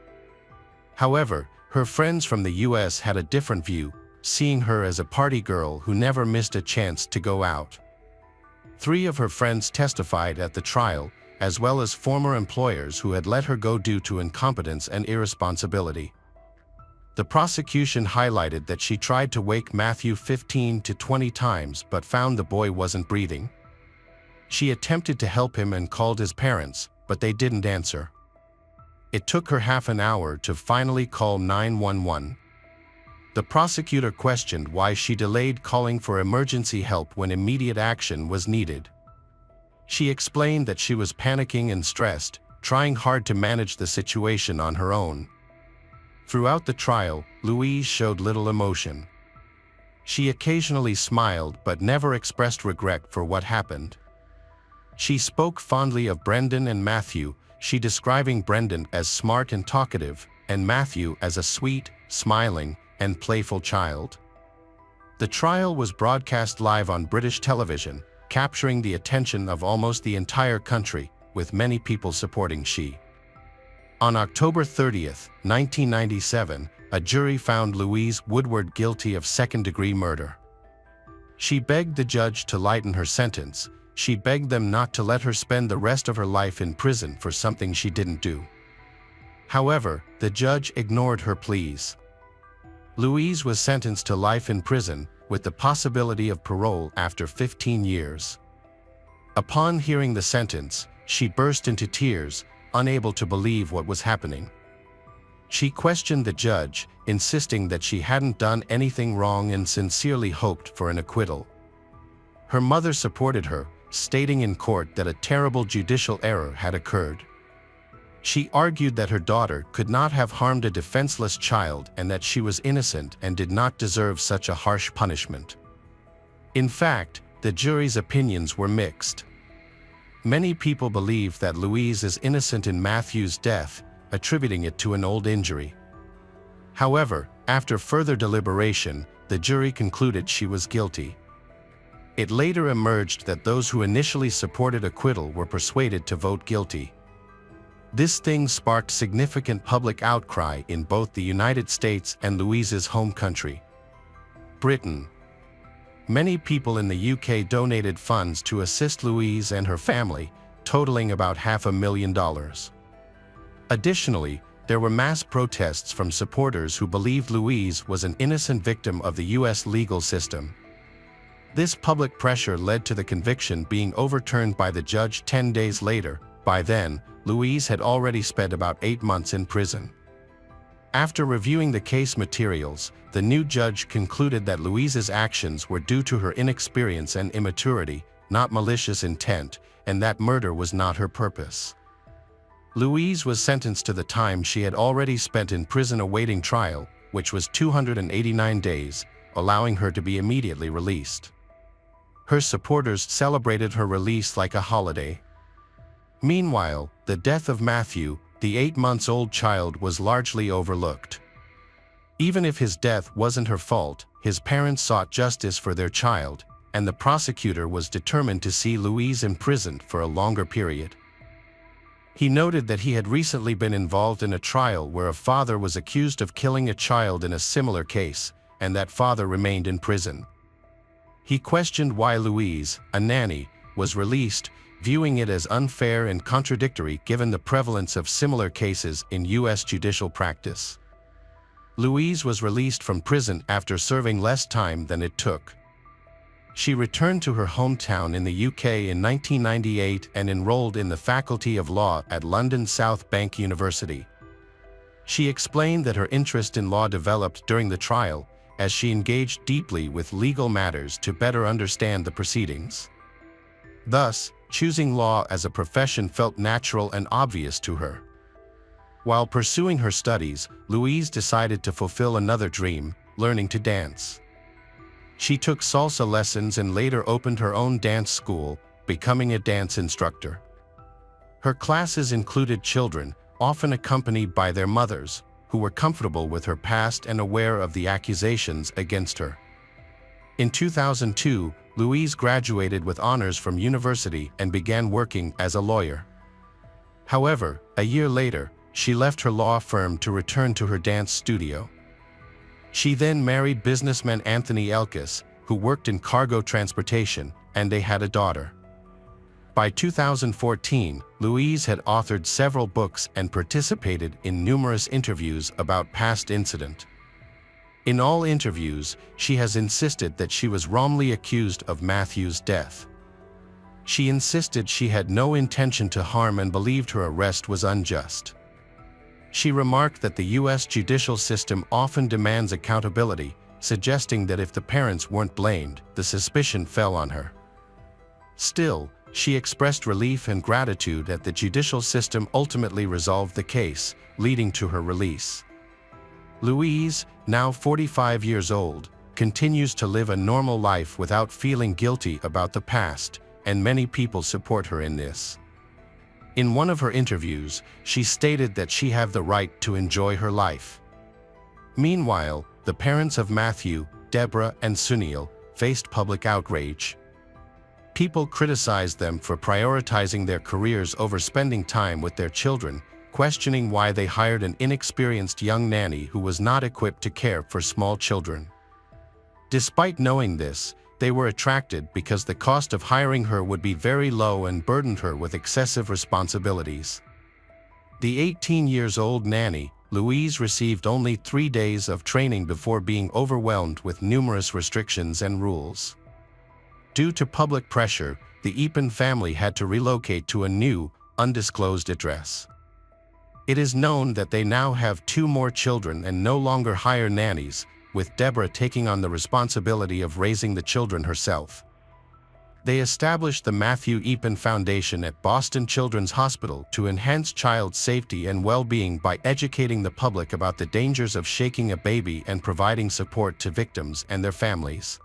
However, her friends from the US had a different view, seeing her as a party girl who never missed a chance to go out. 3 of her friends testified at the trial, as well as former employers who had let her go due to incompetence and irresponsibility. The prosecution highlighted that she tried to wake Matthew 15 to 20 times but found the boy wasn't breathing. She attempted to help him and called his parents, but they didn't answer. It took her half an hour to finally call 911. The prosecutor questioned why she delayed calling for emergency help when immediate action was needed. She explained that she was panicking and stressed, trying hard to manage the situation on her own. Throughout the trial, Louise showed little emotion. She occasionally smiled but never expressed regret for what happened. She spoke fondly of Brendan and Matthew, she describing Brendan as smart and talkative, and Matthew as a sweet, smiling, and playful child. The trial was broadcast live on British television, capturing the attention of almost the entire country, with many people supporting she. On October 30, 1997, a jury found Louise Woodward guilty of second-degree murder. She begged the judge to lighten her sentence. She begged them not to let her spend the rest of her life in prison for something she didn't do. However, the judge ignored her pleas. Louise was sentenced to life in prison, with the possibility of parole after 15 years. Upon hearing the sentence, she burst into tears, unable to believe what was happening. She questioned the judge, insisting that she hadn't done anything wrong and sincerely hoped for an acquittal. Her mother supported her, stating in court that a terrible judicial error had occurred. She argued that her daughter could not have harmed a defenseless child and that she was innocent and did not deserve such a harsh punishment. In fact, the jury's opinions were mixed. Many people believe that Louise is innocent in Matthew's death, attributing it to an old injury. However, after further deliberation, the jury concluded she was guilty. It later emerged that those who initially supported acquittal were persuaded to vote guilty. This thing sparked significant public outcry in both the United States and Louise's home country, Britain. Many people in the UK donated funds to assist Louise and her family, totaling about $500,000. Additionally, there were mass protests from supporters who believed Louise was an innocent victim of the US legal system. This public pressure led to the conviction being overturned by the judge 10 days later. By then, Louise had already spent about 8 months in prison. After reviewing the case materials, the new judge concluded that Louise's actions were due to her inexperience and immaturity, not malicious intent, and that murder was not her purpose. Louise was sentenced to the time she had already spent in prison awaiting trial, which was 289 days, allowing her to be immediately released. Her supporters celebrated her release like a holiday. Meanwhile, the death of Matthew, the 8-month-old child, was largely overlooked. Even if his death wasn't her fault, his parents sought justice for their child, and the prosecutor was determined to see Louise imprisoned for a longer period. He noted that he had recently been involved in a trial where a father was accused of killing a child in a similar case, and that father remained in prison. He questioned why Louise, a nanny, was released, viewing it as unfair and contradictory given the prevalence of similar cases in U.S. judicial practice. Louise was released from prison after serving less time than it took. She returned to her hometown in the UK in 1998 and enrolled in the Faculty of Law at London South Bank University. She explained that her interest in law developed during the trial as she engaged deeply with legal matters to better understand the proceedings. Thus, choosing law as a profession felt natural and obvious to her. While pursuing her studies, Louise decided to fulfill another dream, learning to dance. She took salsa lessons and later opened her own dance school, becoming a dance instructor. Her classes included children, often accompanied by their mothers, who were comfortable with her past and aware of the accusations against her. In 2002, Louise graduated with honors from university and began working as a lawyer. However, a year later, she left her law firm to return to her dance studio. She then married businessman Anthony Elkis, who worked in cargo transportation, and they had a daughter. By 2014, Louise had authored several books and participated in numerous interviews about past incident. In all interviews, she has insisted that she was wrongly accused of Matthew's death. She insisted she had no intention to harm and believed her arrest was unjust. She remarked that the U.S. judicial system often demands accountability, suggesting that if the parents weren't blamed, the suspicion fell on her. Still, she expressed relief and gratitude that the judicial system ultimately resolved the case, leading to her release. Louise, now 45 years old, continues to live a normal life without feeling guilty about the past, and many people support her in this. In one of her interviews, she stated that she had the right to enjoy her life. Meanwhile, the parents of Matthew, Deborah, and Sunil faced public outrage. People criticized them for prioritizing their careers over spending time with their children, questioning why they hired an inexperienced young nanny who was not equipped to care for small children. Despite knowing this, they were attracted because the cost of hiring her would be very low and burdened her with excessive responsibilities. The 18-year-old nanny, Louise, received only 3 days of training before being overwhelmed with numerous restrictions and rules. Due to public pressure, the Eapen family had to relocate to a new, undisclosed address. It is known that they now have 2 more children and no longer hire nannies, with Deborah taking on the responsibility of raising the children herself. They established the Matthew Eapen Foundation at Boston Children's Hospital to enhance child safety and well-being by educating the public about the dangers of shaking a baby and providing support to victims and their families.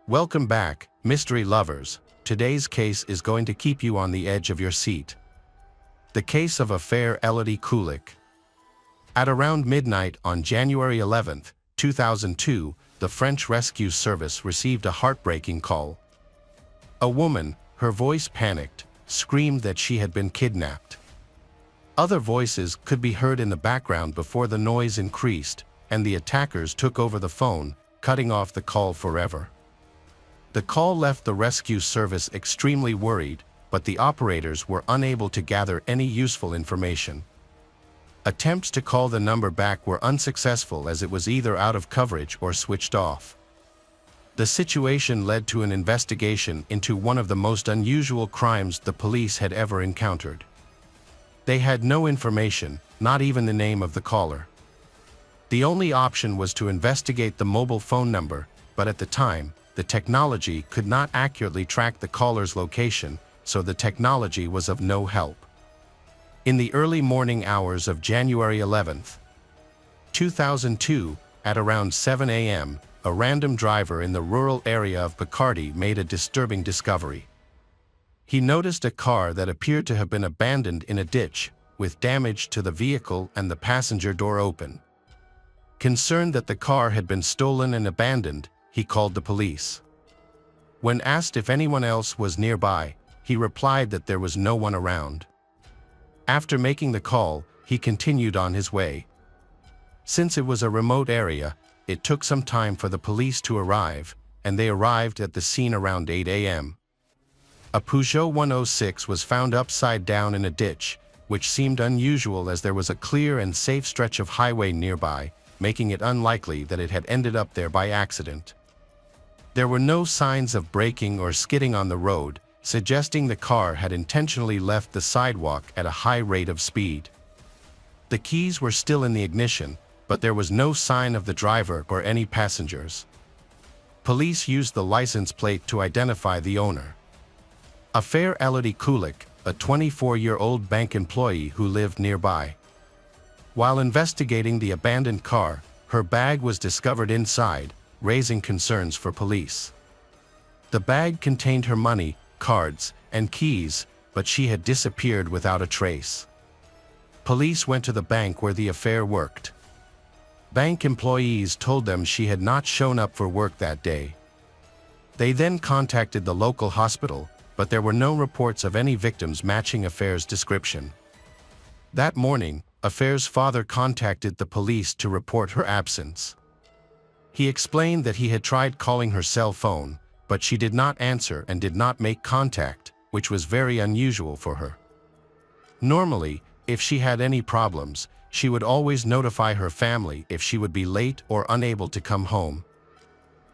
Welcome back, mystery lovers. Today's case is going to keep you on the edge of your seat. The case of affair Elodie Kulik. At around midnight on January 11, 2002, the French Rescue Service received a heartbreaking call. A woman, her voice panicked, screamed that she had been kidnapped. Other voices could be heard in the background before the noise increased, and the attackers took over the phone, cutting off the call forever. The call left the rescue service extremely worried, but the operators were unable to gather any useful information. Attempts to call the number back were unsuccessful as it was either out of coverage or switched off. The situation led to an investigation into one of the most unusual crimes the police had ever encountered. They had no information, not even the name of the caller. The only option was to investigate the mobile phone number, but at the time, the technology could not accurately track the caller's location, so the technology was of no help. In the early morning hours of January 11, 2002, at around 7 a.m., a random driver in the rural area of Picardy made a disturbing discovery. He noticed a car that appeared to have been abandoned in a ditch, with damage to the vehicle and the passenger door open. Concerned that the car had been stolen and abandoned, he called the police. When asked if anyone else was nearby, he replied that there was no one around. After making the call, he continued on his way. Since it was a remote area, it took some time for the police to arrive, and they arrived at the scene around 8 a.m. A Peugeot 106 was found upside down in a ditch, which seemed unusual as there was a clear and safe stretch of highway nearby, making it unlikely that it had ended up there by accident. There were no signs of braking or skidding on the road, suggesting the car had intentionally left the sidewalk at a high rate of speed. The keys were still in the ignition, but there was no sign of the driver or any passengers. Police used the license plate to identify the owner. Afer Elodie Kulik, a 24-year-old bank employee who lived nearby. While investigating the abandoned car, her bag was discovered inside, raising concerns for police. The bag contained her money, cards, and keys, but she had disappeared without a trace. Police went to the bank where the affair worked. Bank employees told them she had not shown up for work that day. They then contacted the local hospital, but there were no reports of any victims matching Afer's description. That morning, Afer's father contacted the police to report her absence. He explained that he had tried calling her cell phone, but she did not answer and did not make contact, which was very unusual for her. Normally, if she had any problems, she would always notify her family if she would be late or unable to come home.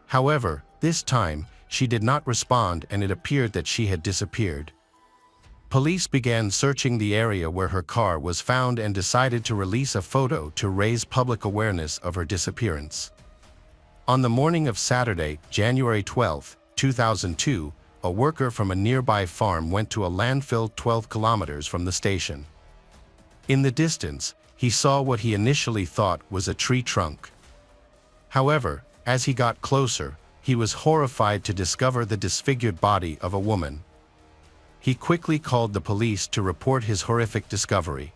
However, this time, she did not respond and it appeared that she had disappeared. Police began searching the area where her car was found and decided to release a photo to raise public awareness of her disappearance. On the morning of Saturday, January 12, 2002, a worker from a nearby farm went to a landfill 12 kilometers from the station. In the distance, he saw what he initially thought was a tree trunk. However, as he got closer, he was horrified to discover the disfigured body of a woman. He quickly called the police to report his horrific discovery.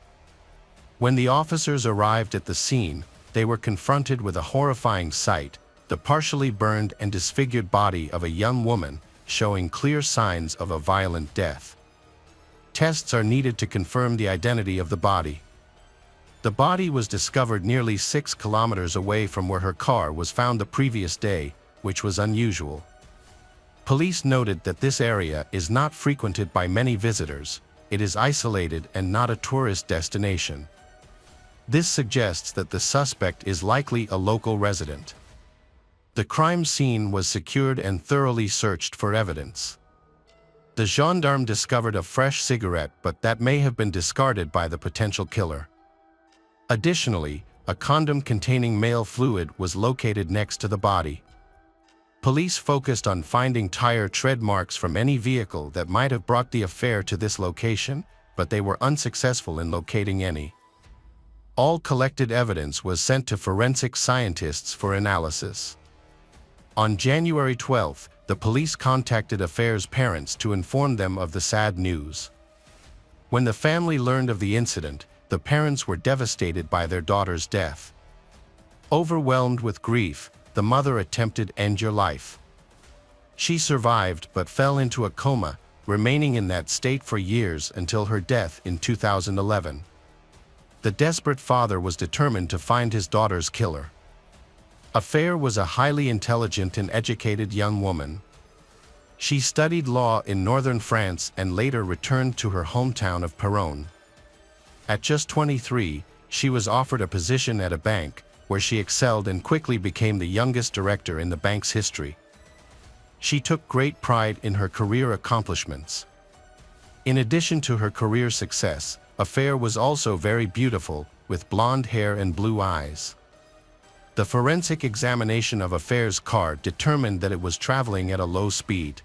When the officers arrived at the scene, they were confronted with a horrifying sight, the partially burned and disfigured body of a young woman, showing clear signs of a violent death. Tests are needed to confirm the identity of the body. The body was discovered nearly 6 kilometers away from where her car was found the previous day, which was unusual. Police noted that this area is not frequented by many visitors. It is isolated and not a tourist destination. This suggests that the suspect is likely a local resident. The crime scene was secured and thoroughly searched for evidence. The gendarme discovered a fresh cigarette, but that may have been discarded by the potential killer. Additionally, a condom containing male fluid was located next to the body. Police focused on finding tire tread marks from any vehicle that might have brought the affair to this location, but they were unsuccessful in locating any. All collected evidence was sent to forensic scientists for analysis. On January 12, the police contacted Afer's parents to inform them of the sad news. When the family learned of the incident, the parents were devastated by their daughter's death. Overwhelmed with grief, the mother attempted to end her life. She survived but fell into a coma, remaining in that state for years until her death in 2011. The desperate father was determined to find his daughter's killer. Afer was a highly intelligent and educated young woman. She studied law in northern France and later returned to her hometown of Péronne. At just 23, she was offered a position at a bank, where she excelled and quickly became the youngest director in the bank's history. She took great pride in her career accomplishments. In addition to her career success, Afer was also very beautiful, with blonde hair and blue eyes. The forensic examination of Afer's car determined that it was traveling at a low speed.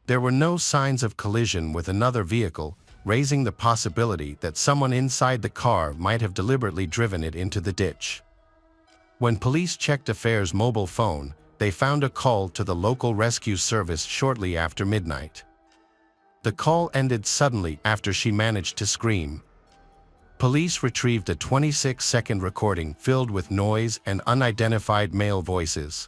There were no signs of collision with another vehicle, raising the possibility that someone inside the car might have deliberately driven it into the ditch. When police checked Afer's mobile phone, they found a call to the local rescue service shortly after midnight. The call ended suddenly after she managed to scream. Police retrieved a 26-second recording filled with noise and unidentified male voices.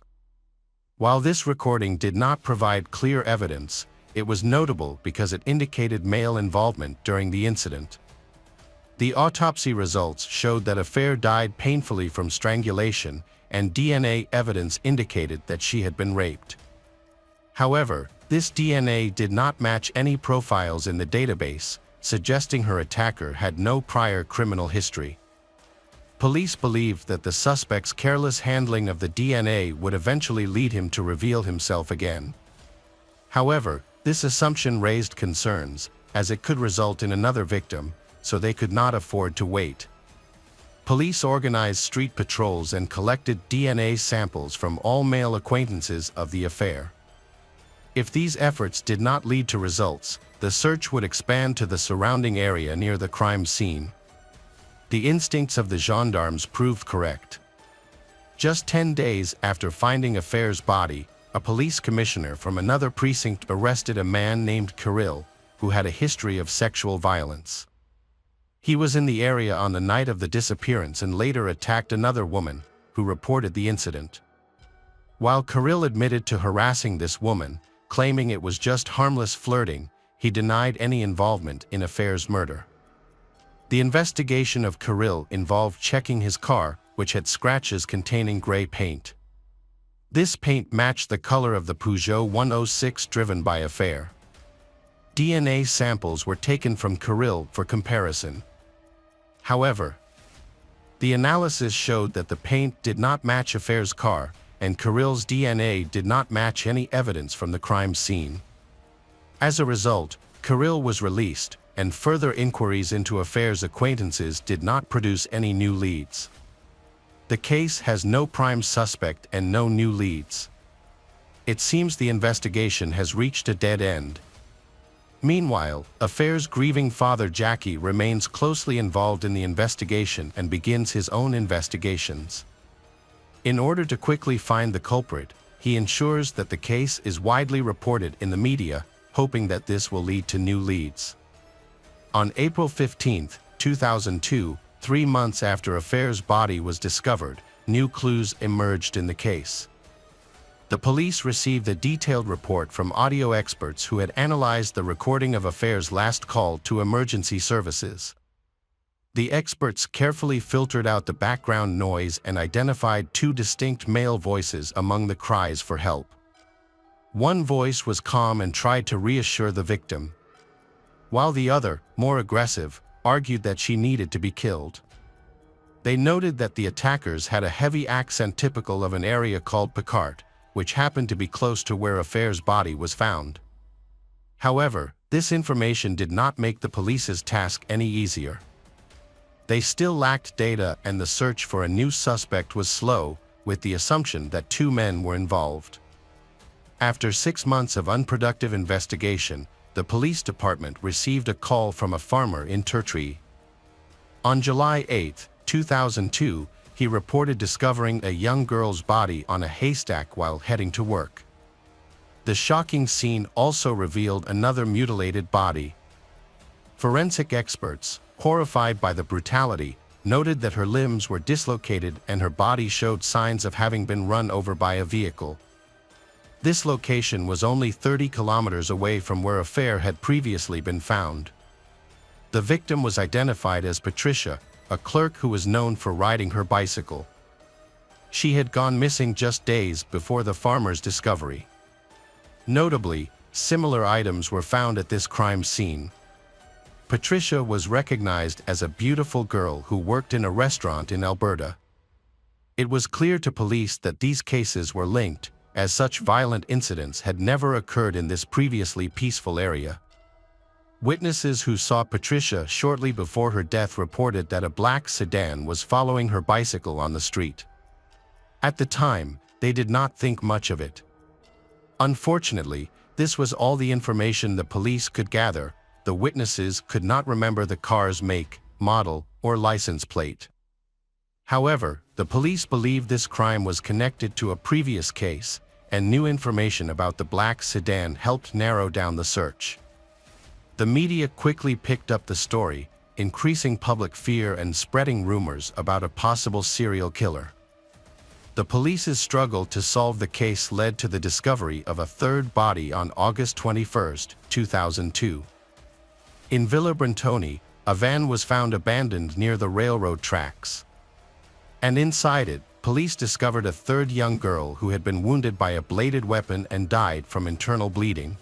While this recording did not provide clear evidence, it was notable because it indicated male involvement during the incident. The autopsy results showed that Affair died painfully from strangulation, and DNA evidence indicated that she had been raped. However, this DNA did not match any profiles in the database, suggesting her attacker had no prior criminal history. Police believed that the suspect's careless handling of the DNA would eventually lead him to reveal himself again. However, this assumption raised concerns, as it could result in another victim, so they could not afford to wait. Police organized street patrols and collected DNA samples from all male acquaintances of the affair. If these efforts did not lead to results, the search would expand to the surrounding area near the crime scene. The instincts of the gendarmes proved correct. Just 10 days after finding Affair's body, a police commissioner from another precinct arrested a man named Kirill, who had a history of sexual violence. He was in the area on the night of the disappearance and later attacked another woman, who reported the incident. While Kirill admitted to harassing this woman, claiming it was just harmless flirting, he denied any involvement in Affair's murder. The investigation of Kirill involved checking his car, which had scratches containing gray paint. This paint matched the color of the Peugeot 106 driven by Affair. DNA samples were taken from Kirill for comparison. However, the analysis showed that the paint did not match Affair's car, and Kirill's DNA did not match any evidence from the crime scene. As a result, Kirill was released, and further inquiries into Affair's acquaintances did not produce any new leads. The case has no prime suspect and no new leads. It seems the investigation has reached a dead end. Meanwhile, Affair's grieving father Jackie remains closely involved in the investigation and begins his own investigations. In order to quickly find the culprit, he ensures that the case is widely reported in the media, hoping that this will lead to new leads. On April 15, 2002, 3 months after Affair's body was discovered, new clues emerged in the case. The police received a detailed report from audio experts who had analyzed the recording of Affair's last call to emergency services. The experts carefully filtered out the background noise and identified 2 distinct male voices among the cries for help. One voice was calm and tried to reassure the victim, while the other, more aggressive, argued that she needed to be killed. They noted that the attackers had a heavy accent typical of an area called Picard, which happened to be close to where Affair's body was found. However, this information did not make the police's task any easier. They still lacked data, and the search for a new suspect was slow, with the assumption that 2 men were involved. After 6 months of unproductive investigation, the police department received a call from a farmer in Turtree. On July 8, 2002, he reported discovering a young girl's body on a haystack while heading to work. The shocking scene also revealed another mutilated body. Forensic experts, horrified by the brutality, noted that her limbs were dislocated and her body showed signs of having been run over by a vehicle. This location was only 30 kilometers away from where Affair had previously been found. The victim was identified as Patricia, a clerk who was known for riding her bicycle. She had gone missing just days before the farmer's discovery. Notably, similar items were found at this crime scene. Patricia was recognized as a beautiful girl who worked in a restaurant in Alberta. It was clear to police that these cases were linked, as such violent incidents had never occurred in this previously peaceful area. Witnesses who saw Patricia shortly before her death reported that a black sedan was following her bicycle on the street. At the time, they did not think much of it. Unfortunately, this was all the information the police could gather. The witnesses could not remember the car's make, model, or license plate. However, the police believed this crime was connected to a previous case, and new information about the black sedan helped narrow down the search. The media quickly picked up the story, increasing public fear and spreading rumors about a possible serial killer. The police's struggle to solve the case led to the discovery of a third body on August 21, 2002. In Villa Brentoni, a van was found abandoned near the railroad tracks. And inside it, police discovered a third young girl who had been wounded by a bladed weapon and died from internal bleeding.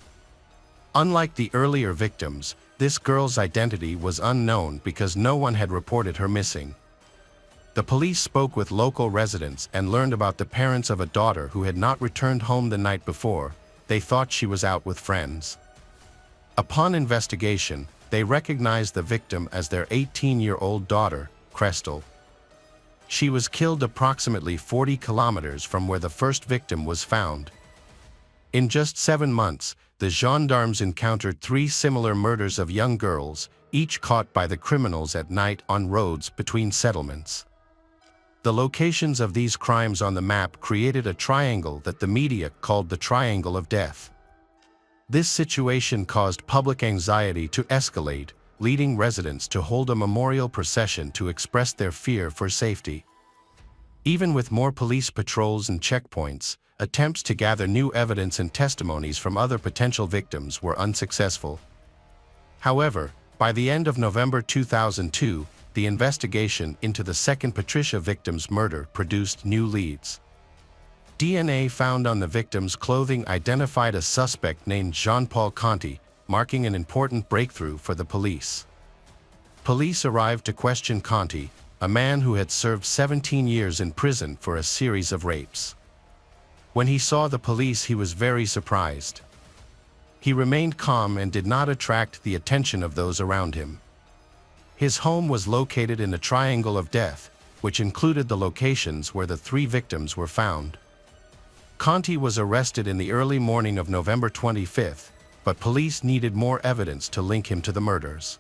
Unlike the earlier victims, this girl's identity was unknown because no one had reported her missing. The police spoke with local residents and learned about the parents of a daughter who had not returned home the night before. They thought she was out with friends. Upon investigation, they recognized the victim as their 18-year-old daughter, Crestel. She was killed approximately 40 kilometers from where the first victim was found. In just 7 months, the gendarmes encountered 3 similar murders of young girls, each caught by the criminals at night on roads between settlements. The locations of these crimes on the map created a triangle that the media called the Triangle of Death. This situation caused public anxiety to escalate, leading residents to hold a memorial procession to express their fear for safety. Even with more police patrols and checkpoints, attempts to gather new evidence and testimonies from other potential victims were unsuccessful. However, by the end of November 2002, the investigation into the second Patricia victim's murder produced new leads. DNA found on the victim's clothing identified a suspect named Jean-Paul Conti, marking an important breakthrough for the police. Police arrived to question Conti, a man who had served 17 years in prison for a series of rapes. When he saw the police, he was very surprised. He remained calm and did not attract the attention of those around him. His home was located in the Triangle of Death, which included the locations where the 3 victims were found. Conti was arrested in the early morning of November 25, but police needed more evidence to link him to the murders.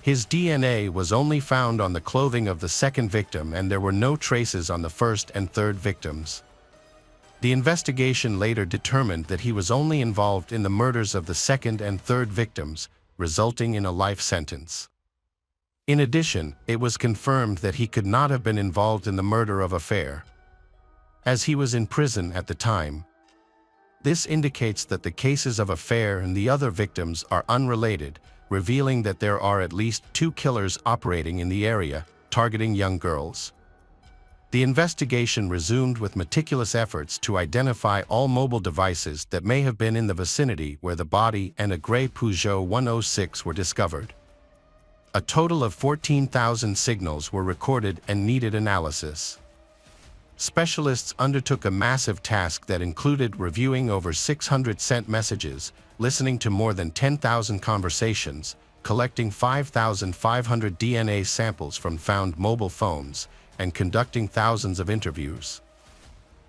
His DNA was only found on the clothing of the second victim, and there were no traces on the first and third victims. The investigation later determined that he was only involved in the murders of the second and third victims, resulting in a life sentence. In addition, it was confirmed that he could not have been involved in the murder of Affair, as he was in prison at the time. This indicates that the cases of Affair and the other victims are unrelated, revealing that there are at least 2 killers operating in the area, targeting young girls. The investigation resumed with meticulous efforts to identify all mobile devices that may have been in the vicinity where the body and a gray Peugeot 106 were discovered. A total of 14,000 signals were recorded and needed analysis. Specialists undertook a massive task that included reviewing over 600 sent messages, listening to more than 10,000 conversations, collecting 5,500 DNA samples from found mobile phones, and conducting thousands of interviews.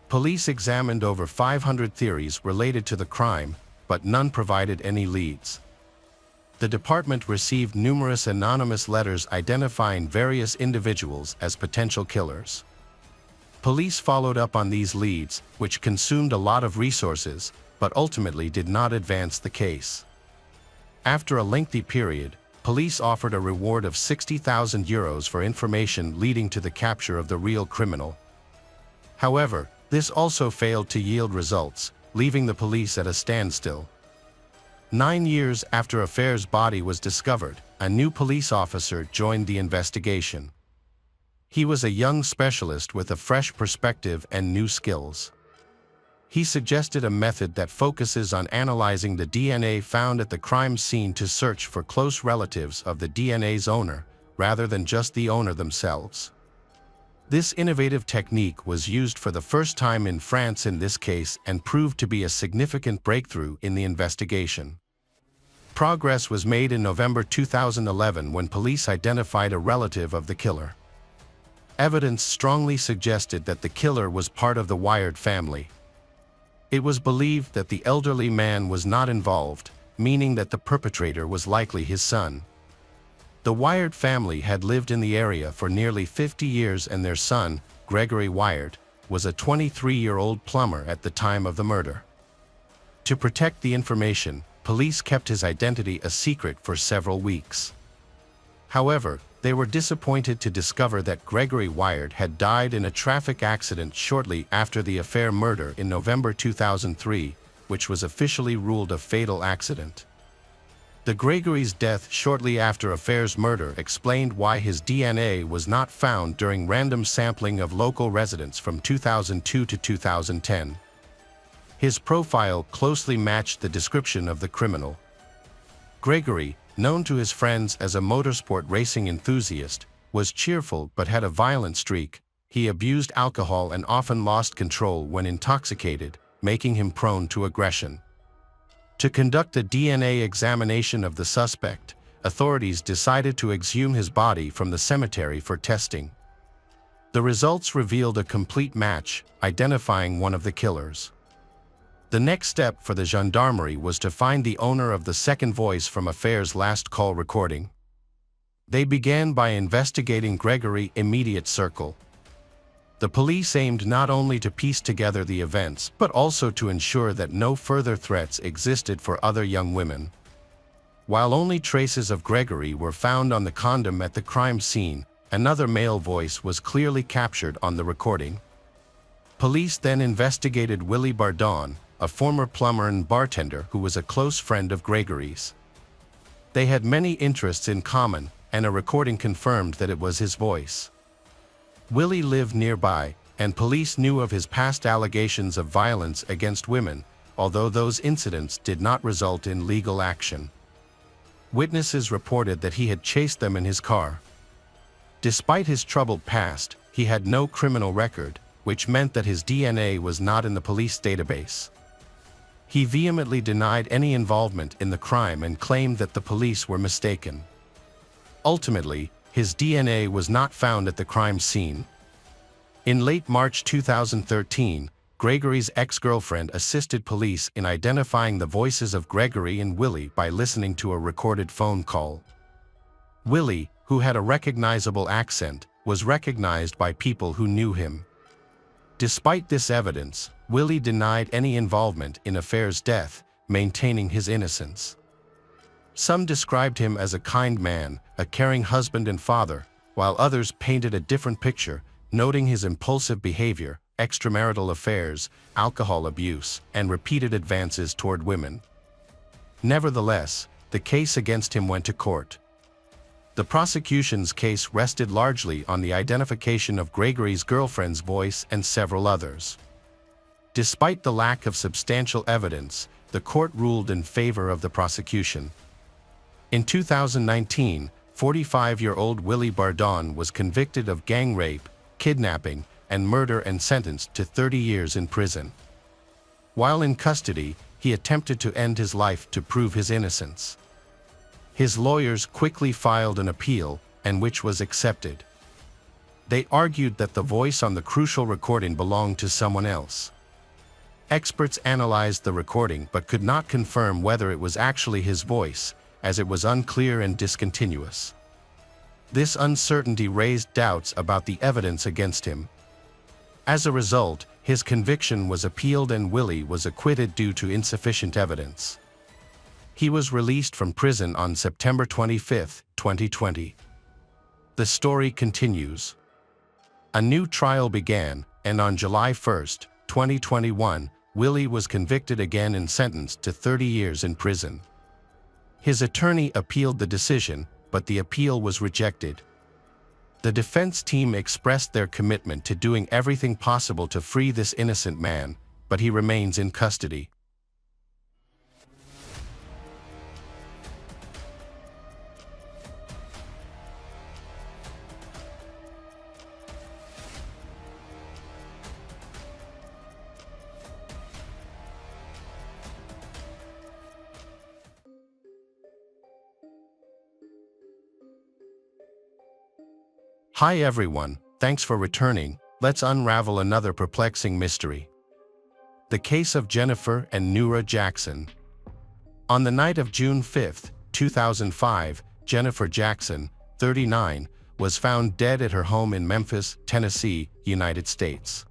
Police examined over 500 theories related to the crime, but none provided any leads. The department received numerous anonymous letters identifying various individuals as potential killers. Police followed up on these leads, which consumed a lot of resources, but ultimately did not advance the case. After a lengthy period, police offered a reward of €60,000 for information leading to the capture of the real criminal. However, this also failed to yield results, leaving the police at a standstill. 9 years after Affair's body was discovered, a new police officer joined the investigation. He was a young specialist with a fresh perspective and new skills. He suggested a method that focuses on analyzing the DNA found at the crime scene to search for close relatives of the DNA's owner, rather than just the owner themselves. This innovative technique was used for the first time in France in this case and proved to be a significant breakthrough in the investigation. Progress was made in November 2011 when police identified a relative of the killer. Evidence strongly suggested that the killer was part of the Wired family. It was believed that the elderly man was not involved, meaning that the perpetrator was likely his son. The Wired family had lived in the area for nearly 50 years, and their son, Gregory Wired, was a 23-year-old plumber at the time of the murder. To protect the information, police kept his identity a secret for several weeks. However, they were disappointed to discover that Gregory Wyatt had died in a traffic accident shortly after the affair murder in November 2003, which was officially ruled a fatal accident. The Gregory's death shortly after affair's murder explained why his DNA was not found during random sampling of local residents from 2002 to 2010. His profile closely matched the description of the criminal. Gregory, known to his friends as a motorsport racing enthusiast, was cheerful but had a violent streak. He abused alcohol and often lost control when intoxicated, making him prone to aggression. To conduct a DNA examination of the suspect, authorities decided to exhume his body from the cemetery for testing. The results revealed a complete match, identifying one of the killers. The next step for the gendarmerie was to find the owner of the second voice from affair's last call recording. They began by investigating Gregory's immediate circle. The police aimed not only to piece together the events, but also to ensure that no further threats existed for other young women. While only traces of Gregory were found on the condom at the crime scene, another male voice was clearly captured on the recording. Police then investigated Willie Bardon, a former plumber and bartender who was a close friend of Gregory's. They had many interests in common, and a recording confirmed that it was his voice. Willie lived nearby, and police knew of his past allegations of violence against women, although those incidents did not result in legal action. Witnesses reported that he had chased them in his car. Despite his troubled past, he had no criminal record, which meant that his DNA was not in the police database. He vehemently denied any involvement in the crime and claimed that the police were mistaken. Ultimately, his DNA was not found at the crime scene. In late March 2013, Gregory's ex-girlfriend assisted police in identifying the voices of Gregory and Willie by listening to a recorded phone call. Willie, who had a recognizable accent, was recognized by people who knew him. Despite this evidence, Willie denied any involvement in affair's death, maintaining his innocence. Some described him as a kind man, a caring husband and father, while others painted a different picture, noting his impulsive behavior, extramarital affairs, alcohol abuse, and repeated advances toward women. Nevertheless, the case against him went to court. The prosecution's case rested largely on the identification of Gregory's girlfriend's voice and several others. Despite the lack of substantial evidence, the court ruled in favor of the prosecution. In 2019, 45-year-old Willie Bardon was convicted of gang rape, kidnapping, and murder and sentenced to 30 years in prison. While in custody, he attempted to end his life to prove his innocence. His lawyers quickly filed an appeal, and which was accepted. They argued that the voice on the crucial recording belonged to someone else. Experts analyzed the recording but could not confirm whether it was actually his voice, as it was unclear and discontinuous. This uncertainty raised doubts about the evidence against him. As a result, his conviction was appealed and Willie was acquitted due to insufficient evidence. He was released from prison on September 25, 2020. The story continues. A new trial began, and on July 1, 2021, Willie was convicted again and sentenced to 30 years in prison. His attorney appealed the decision, but the appeal was rejected. The defense team expressed their commitment to doing everything possible to free this innocent man, but he remains in custody. Hi everyone, thanks for returning. Let's unravel another perplexing mystery. The case of Jennifer and Nura Jackson. On the night of June 5, 2005, Jennifer Jackson, 39, was found dead at her home in Memphis, Tennessee, United States.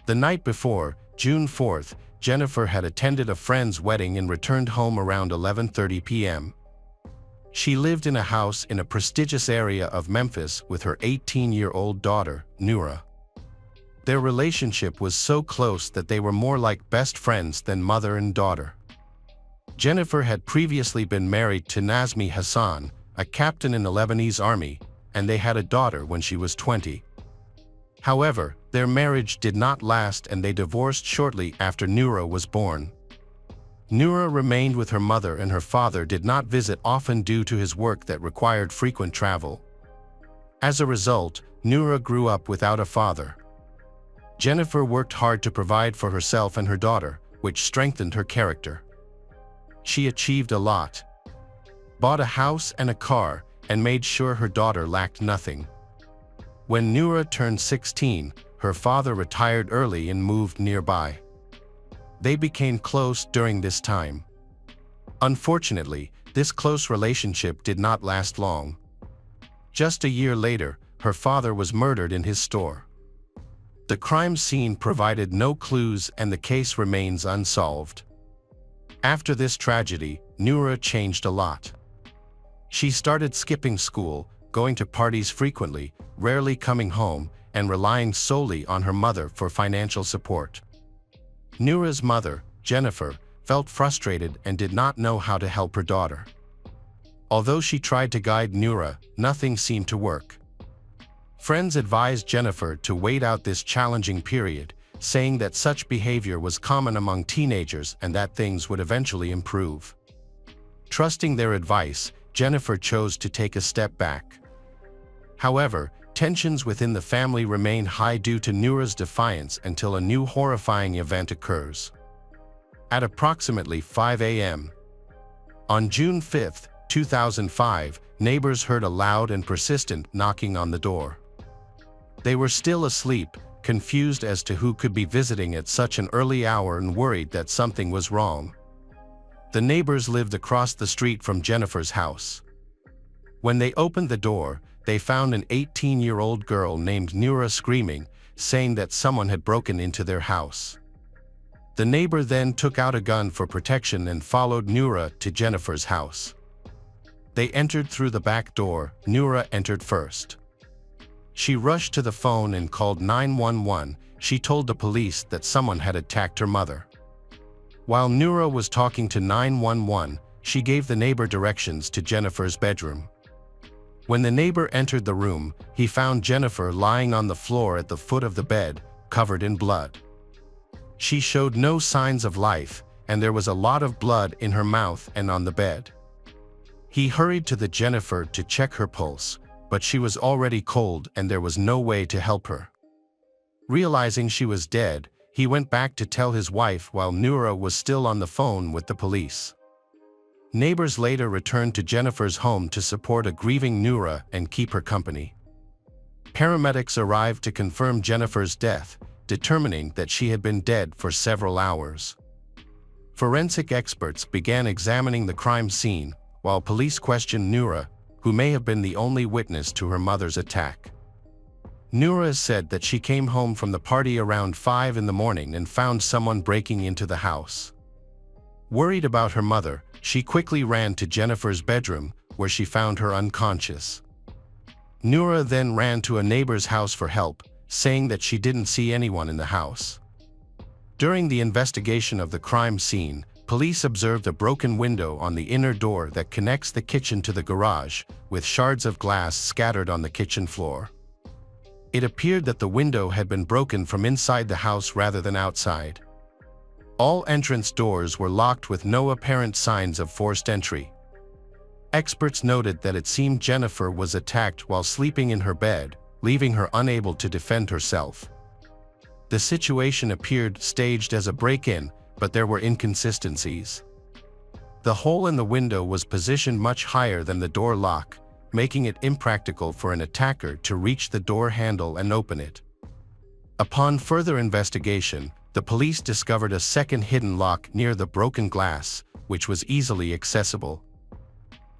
The night before, June 4, Jennifer had attended a friend's wedding and returned home around 11:30 p.m. She lived in a house in a prestigious area of Memphis with her 18-year-old daughter, Nura. Their relationship was so close that they were more like best friends than mother and daughter. Jennifer had previously been married to Nazmi Hassan, a captain in the Lebanese army, and they had a daughter when she was 20. However, their marriage did not last and they divorced shortly after Nura was born. Nura remained with her mother and her father did not visit often due to his work that required frequent travel. As a result, Nura grew up without a father. Jennifer worked hard to provide for herself and her daughter, which strengthened her character. She achieved a lot. Bought a house and a car, and made sure her daughter lacked nothing. When Nura turned 16, her father retired early and moved nearby. They became close during this time. Unfortunately, this close relationship did not last long. Just a year later, her father was murdered in his store. The crime scene provided no clues and the case remains unsolved. After this tragedy, Nura changed a lot. She started skipping school, going to parties frequently, rarely coming home, and relying solely on her mother for financial support. Nura's mother, Jennifer, felt frustrated and did not know how to help her daughter. Although she tried to guide Nura, nothing seemed to work. Friends advised Jennifer to wait out this challenging period, saying that such behavior was common among teenagers and that things would eventually improve. Trusting their advice, Jennifer chose to take a step back. However, tensions within the family remain high due to Nura's defiance until a new horrifying event occurs. At approximately 5 a.m. on June 5, 2005, neighbors heard a loud and persistent knocking on the door. They were still asleep, confused as to who could be visiting at such an early hour and worried that something was wrong. The neighbors lived across the street from Jennifer's house. When they opened the door, they found an 18-year-old girl named Nura screaming, saying that someone had broken into their house. The neighbor then took out a gun for protection and followed Nura to Jennifer's house. They entered through the back door. Nura entered first. She rushed to the phone and called 911. She told the police that someone had attacked her mother. While Nura was talking to 911, she gave the neighbor directions to Jennifer's bedroom. When the neighbor entered the room, he found Jennifer lying on the floor at the foot of the bed, covered in blood. She showed no signs of life, and there was a lot of blood in her mouth and on the bed. He hurried to the Jennifer to check her pulse, but she was already cold and there was no way to help her. Realizing she was dead, he went back to tell his wife while Nura was still on the phone with the police. Neighbors later returned to Jennifer's home to support a grieving Nura and keep her company. Paramedics arrived to confirm Jennifer's death, determining that she had been dead for several hours. Forensic experts began examining the crime scene, while police questioned Nura, who may have been the only witness to her mother's attack. Nura said that she came home from the party around 5 in the morning and found someone breaking into the house. Worried about her mother, she quickly ran to Jennifer's bedroom, where she found her unconscious. Nura then ran to a neighbor's house for help, saying that she didn't see anyone in the house. During the investigation of the crime scene, police observed a broken window on the inner door that connects the kitchen to the garage, with shards of glass scattered on the kitchen floor. It appeared that the window had been broken from inside the house rather than outside. All entrance doors were locked with no apparent signs of forced entry. Experts noted that it seemed Jennifer was attacked while sleeping in her bed, leaving her unable to defend herself. The situation appeared staged as a break-in, but there were inconsistencies. The hole in the window was positioned much higher than the door lock, making it impractical for an attacker to reach the door handle and open it. Upon further investigation, the police discovered a second hidden lock near the broken glass, which was easily accessible.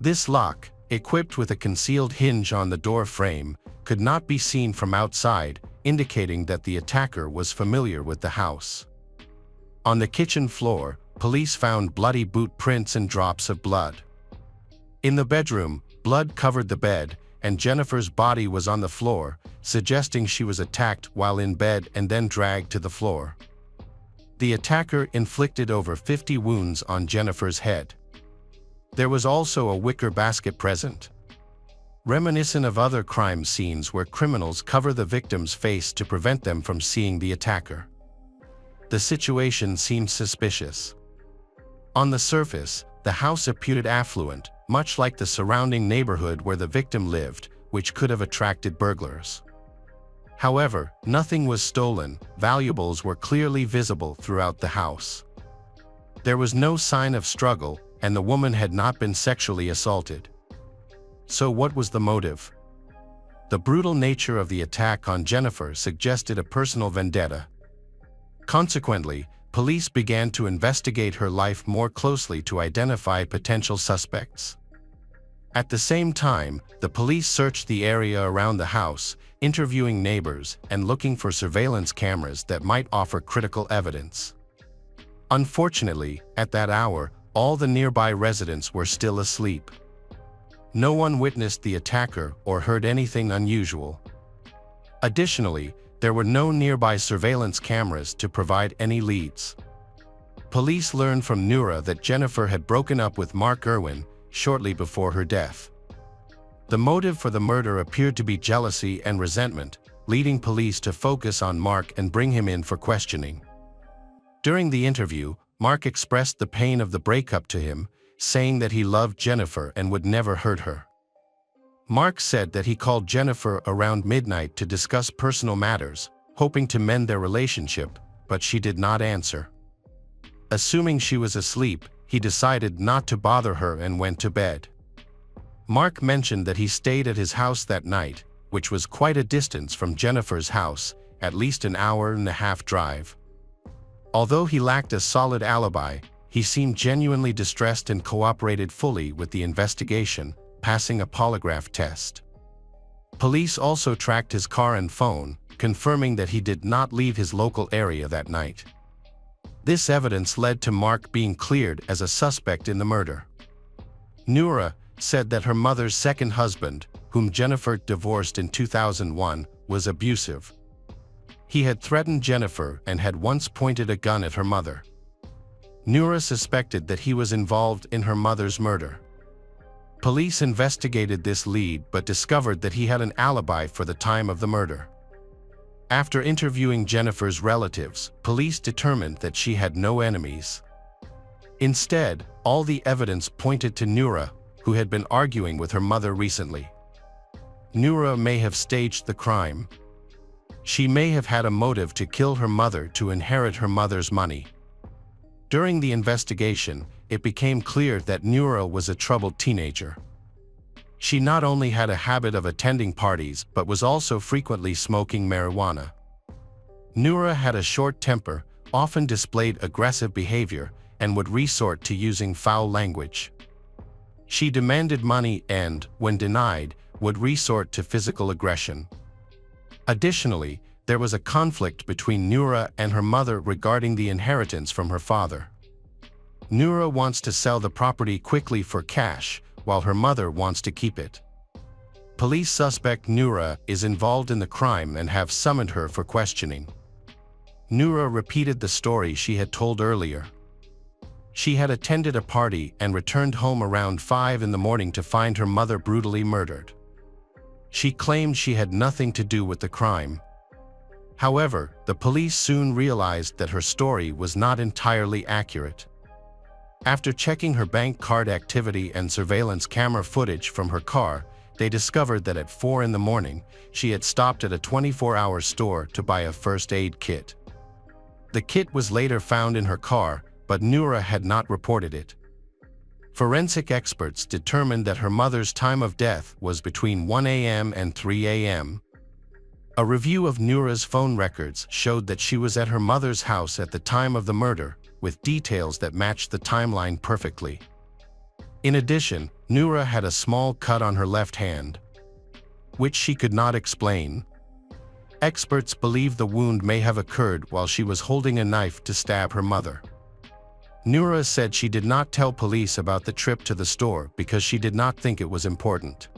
This lock, equipped with a concealed hinge on the door frame, could not be seen from outside, indicating that the attacker was familiar with the house. On the kitchen floor, police found bloody boot prints and drops of blood. In the bedroom, blood covered the bed, and Jennifer's body was on the floor, suggesting she was attacked while in bed and then dragged to the floor. The attacker inflicted over 50 wounds on Jennifer's head. There was also a wicker basket present, reminiscent of other crime scenes where criminals cover the victim's face to prevent them from seeing the attacker. The situation seemed suspicious. On the surface, the house appeared affluent, much like the surrounding neighborhood where the victim lived, which could have attracted burglars. However, nothing was stolen. Valuables were clearly visible throughout the house. There was no sign of struggle, and the woman had not been sexually assaulted. So what was the motive? The brutal nature of the attack on Jennifer suggested a personal vendetta. Consequently, police began to investigate her life more closely to identify potential suspects. At the same time, the police searched the area around the house, interviewing neighbors and looking for surveillance cameras that might offer critical evidence. Unfortunately, at that hour, all the nearby residents were still asleep. No one witnessed the attacker or heard anything unusual. Additionally, there were no nearby surveillance cameras to provide any leads. Police learned from Nura that Jennifer had broken up with Mark Irwin shortly before her death. The motive for the murder appeared to be jealousy and resentment, leading police to focus on Mark and bring him in for questioning. During the interview, Mark expressed the pain of the breakup to him, saying that he loved Jennifer and would never hurt her. Mark said that he called Jennifer around midnight to discuss personal matters, hoping to mend their relationship, but she did not answer. Assuming she was asleep, he decided not to bother her and went to bed. Mark mentioned that he stayed at his house that night, which was quite a distance from Jennifer's house, at least an hour-and-a-half drive. Although he lacked a solid alibi, he seemed genuinely distressed and cooperated fully with the investigation, passing a polygraph test. Police also tracked his car and phone, confirming that he did not leave his local area that night. This evidence led to Mark being cleared as a suspect in the murder. Nura said that her mother's second husband, whom Jennifer divorced in 2001, was abusive. He had threatened Jennifer and had once pointed a gun at her mother. Nura suspected that he was involved in her mother's murder. Police investigated this lead but discovered that he had an alibi for the time of the murder. After interviewing Jennifer's relatives, police determined that she had no enemies. Instead, all the evidence pointed to Nura, who had been arguing with her mother recently. Nura may have staged the crime. She may have had a motive to kill her mother to inherit her mother's money. During the investigation, it became clear that Nura was a troubled teenager. She not only had a habit of attending parties but was also frequently smoking marijuana. Nura had a short temper, often displayed aggressive behavior, and would resort to using foul language. She demanded money and, when denied, would resort to physical aggression. Additionally, there was a conflict between Nura and her mother regarding the inheritance from her father. Nura wants to sell the property quickly for cash, while her mother wants to keep it. Police suspect Nura is involved in the crime and have summoned her for questioning. Nura repeated the story she had told earlier. She had attended a party and returned home around 5 in the morning to find her mother brutally murdered. She claimed she had nothing to do with the crime. However, the police soon realized that her story was not entirely accurate. After checking her bank card activity and surveillance camera footage from her car, they discovered that at 4 in the morning, she had stopped at a 24-hour store to buy a first aid kit. The kit was later found in her car, but Nura had not reported it. Forensic experts determined that her mother's time of death was between 1 a.m. and 3 a.m. A review of Nura's phone records showed that she was at her mother's house at the time of the murder, with details that matched the timeline perfectly. In addition, Nura had a small cut on her left hand, which she could not explain. Experts believe the wound may have occurred while she was holding a knife to stab her mother. Noura said she did not tell police about the trip to the store because she did not think it was important.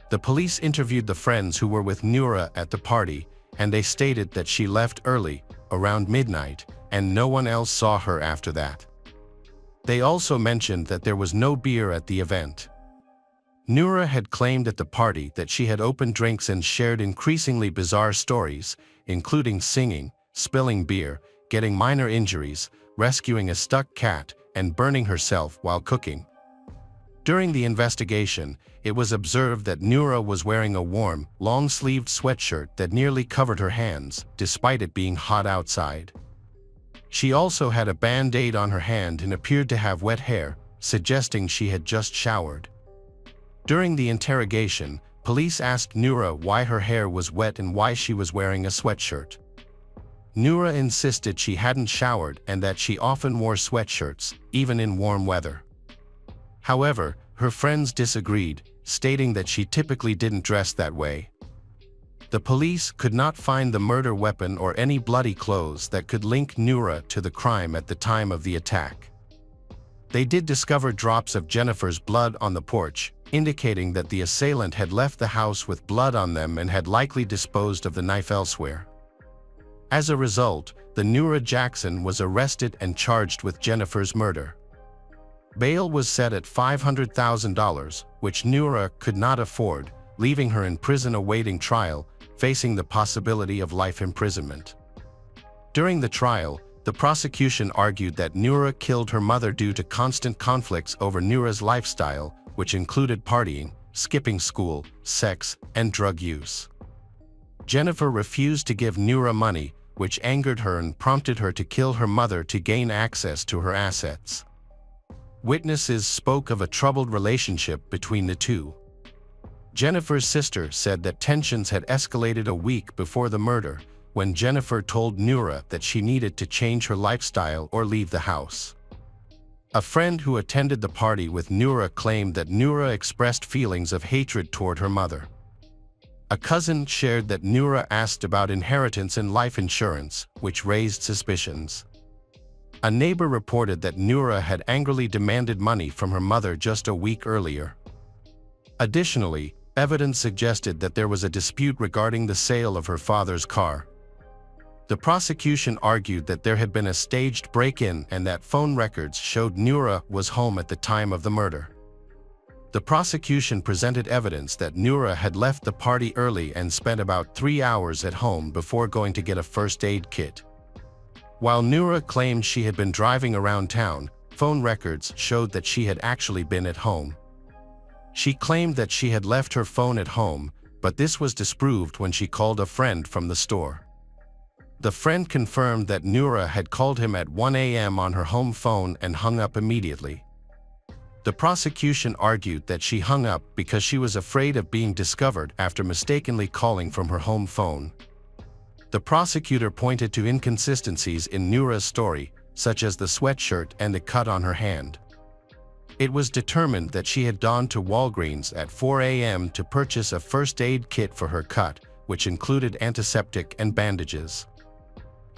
The police interviewed the friends who were with Noura at the party, and they stated that she left early, around midnight, and no one else saw her after that. They also mentioned that there was no beer at the event. Noura had claimed at the party that she had opened drinks and shared increasingly bizarre stories, including singing, spilling beer, getting minor injuries, rescuing a stuck cat, and burning herself while cooking. During the investigation, it was observed that Noura was wearing a warm, long-sleeved sweatshirt that nearly covered her hands, despite it being hot outside. She also had a band-aid on her hand and appeared to have wet hair, suggesting she had just showered. During the interrogation, police asked Noura why her hair was wet and why she was wearing a sweatshirt. Noura insisted she hadn't showered and that she often wore sweatshirts, even in warm weather. However, her friends disagreed, stating that she typically didn't dress that way. The police could not find the murder weapon or any bloody clothes that could link Noura to the crime at the time of the attack. They did discover drops of Jennifer's blood on the porch, indicating that the assailant had left the house with blood on them and had likely disposed of the knife elsewhere. As a result, the Noura Jackson was arrested and charged with Jennifer's murder. Bail was set at $500,000, which Noura could not afford, leaving her in prison awaiting trial, facing the possibility of life imprisonment. During the trial, the prosecution argued that Noura killed her mother due to constant conflicts over Noura's lifestyle, which included partying, skipping school, sex, and drug use. Jennifer refused to give Noura money, which angered her and prompted her to kill her mother to gain access to her assets. Witnesses spoke of a troubled relationship between the two. Jennifer's sister said that tensions had escalated a week before the murder, when Jennifer told Noura that she needed to change her lifestyle or leave the house. A friend who attended the party with Noura claimed that Noura expressed feelings of hatred toward her mother. A cousin shared that Noura asked about inheritance and life insurance, which raised suspicions. A neighbor reported that Noura had angrily demanded money from her mother just a week earlier. Additionally, evidence suggested that there was a dispute regarding the sale of her father's car. The prosecution argued that there had been a staged break-in and that phone records showed Noura was home at the time of the murder. The prosecution presented evidence that Noura had left the party early and spent about 3 hours at home before going to get a first aid kit. While Noura claimed she had been driving around town, phone records showed that she had actually been at home. She claimed that she had left her phone at home, but this was disproved when she called a friend from the store. The friend confirmed that Noura had called him at 1 a.m. on her home phone and hung up immediately. The prosecution argued that she hung up because she was afraid of being discovered after mistakenly calling from her home phone. The prosecutor pointed to inconsistencies in Noura's story, such as the sweatshirt and the cut on her hand. It was determined that she had gone to Walgreens at 4 a.m. to purchase a first aid kit for her cut, which included antiseptic and bandages.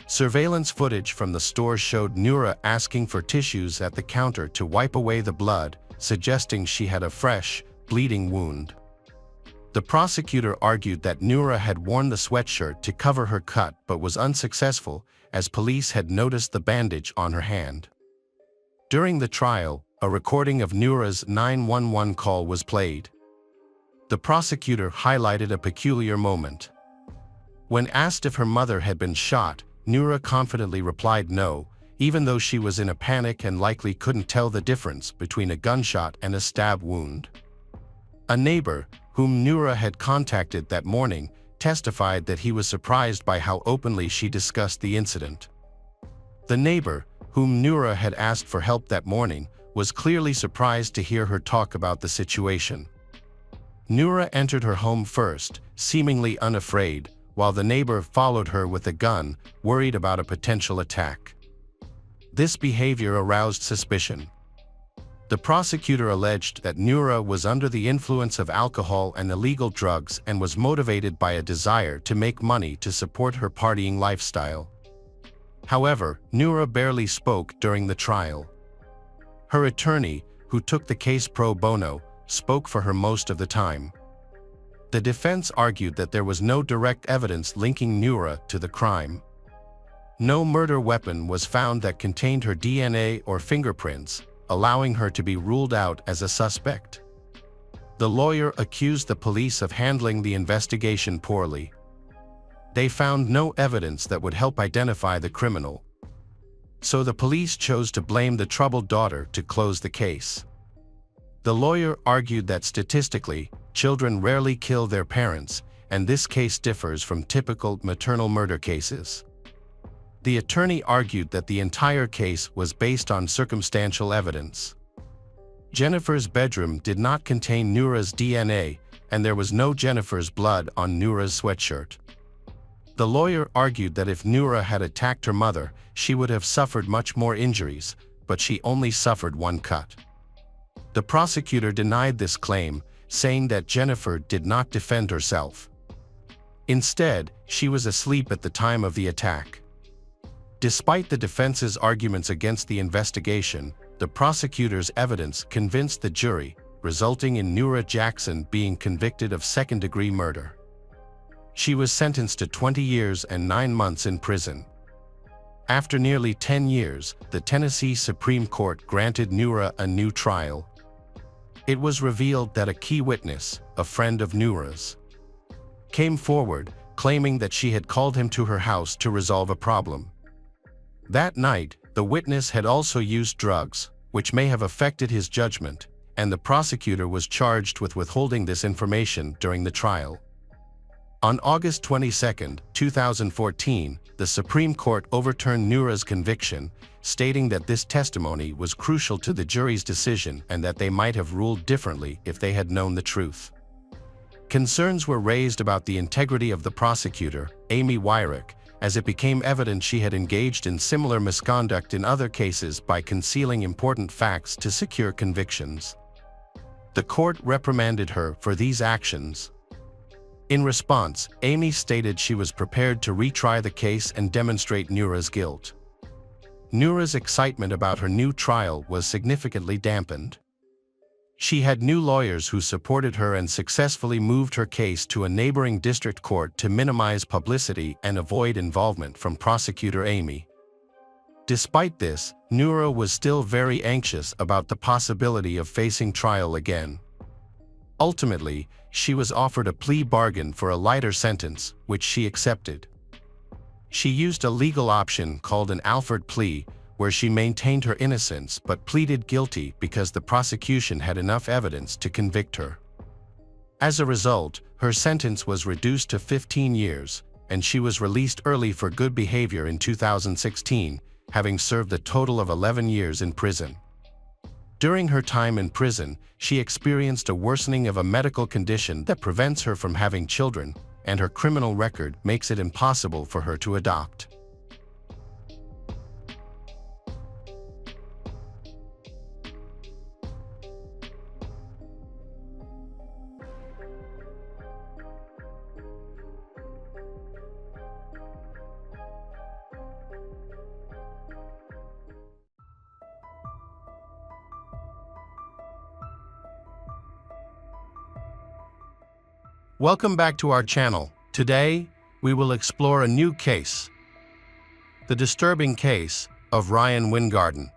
Surveillance footage from the store showed Noura asking for tissues at the counter to wipe away the blood, suggesting she had a fresh, bleeding wound. The prosecutor argued that Noura had worn the sweatshirt to cover her cut but was unsuccessful, as police had noticed the bandage on her hand. During the trial, a recording of Noura's 911 call was played. The prosecutor highlighted a peculiar moment. When asked if her mother had been shot, Noura confidently replied no, even though she was in a panic and likely couldn't tell the difference between a gunshot and a stab wound. A neighbor, whom Noura had contacted that morning, testified that he was surprised by how openly she discussed the incident. The neighbor, whom Noura had asked for help that morning, was clearly surprised to hear her talk about the situation. Noura entered her home first, seemingly unafraid, while the neighbor followed her with a gun, worried about a potential attack. This behavior aroused suspicion. The prosecutor alleged that Noura was under the influence of alcohol and illegal drugs and was motivated by a desire to make money to support her partying lifestyle. However, Noura barely spoke during the trial. Her attorney, who took the case pro bono, spoke for her most of the time. The defense argued that there was no direct evidence linking Noura to the crime. No murder weapon was found that contained her DNA or fingerprints, allowing her to be ruled out as a suspect. The lawyer accused the police of handling the investigation poorly. They found no evidence that would help identify the criminal. So the police chose to blame the troubled daughter to close the case. The lawyer argued that statistically, children rarely kill their parents, and this case differs from typical maternal murder cases. The attorney argued that the entire case was based on circumstantial evidence. Jennifer's bedroom did not contain Noura's DNA, and there was no Jennifer's blood on Noura's sweatshirt. The lawyer argued that if Noura had attacked her mother, she would have suffered much more injuries, but she only suffered one cut. The prosecutor denied this claim, saying that Jennifer did not defend herself. Instead, she was asleep at the time of the attack. Despite the defense's arguments against the investigation, the prosecutor's evidence convinced the jury, resulting in Noura Jackson being convicted of second-degree murder. She was sentenced to 20 years and 9 months in prison. After nearly 10 years, the Tennessee Supreme Court granted Noura a new trial. It was revealed that a key witness, a friend of Noura's, came forward, claiming that she had called him to her house to resolve a problem. That night, the witness had also used drugs, which may have affected his judgment, and the prosecutor was charged with withholding this information during the trial. On August 22, 2014, the Supreme Court overturned Noura's conviction, stating that this testimony was crucial to the jury's decision and that they might have ruled differently if they had known the truth. Concerns were raised about the integrity of the prosecutor, Amy Wyrick, as it became evident she had engaged in similar misconduct in other cases by concealing important facts to secure convictions. The court reprimanded her for these actions. In response, Amy stated she was prepared to retry the case and demonstrate Noura's guilt. Noura's excitement about her new trial was significantly dampened. She had new lawyers who supported her and successfully moved her case to a neighboring district court to minimize publicity and avoid involvement from prosecutor Amy. Despite this, Noura was still very anxious about the possibility of facing trial again. Ultimately, she was offered a plea bargain for a lighter sentence, which she accepted. She used a legal option called an Alford plea, where she maintained her innocence but pleaded guilty because the prosecution had enough evidence to convict her. As a result, her sentence was reduced to 15 years, and she was released early for good behavior in 2016, having served a total of 11 years in prison. During her time in prison, she experienced a worsening of a medical condition that prevents her from having children, and her criminal record makes it impossible for her to adopt. Welcome back to our channel. Today, we will explore a new case, the disturbing case of Ryan Wingarden.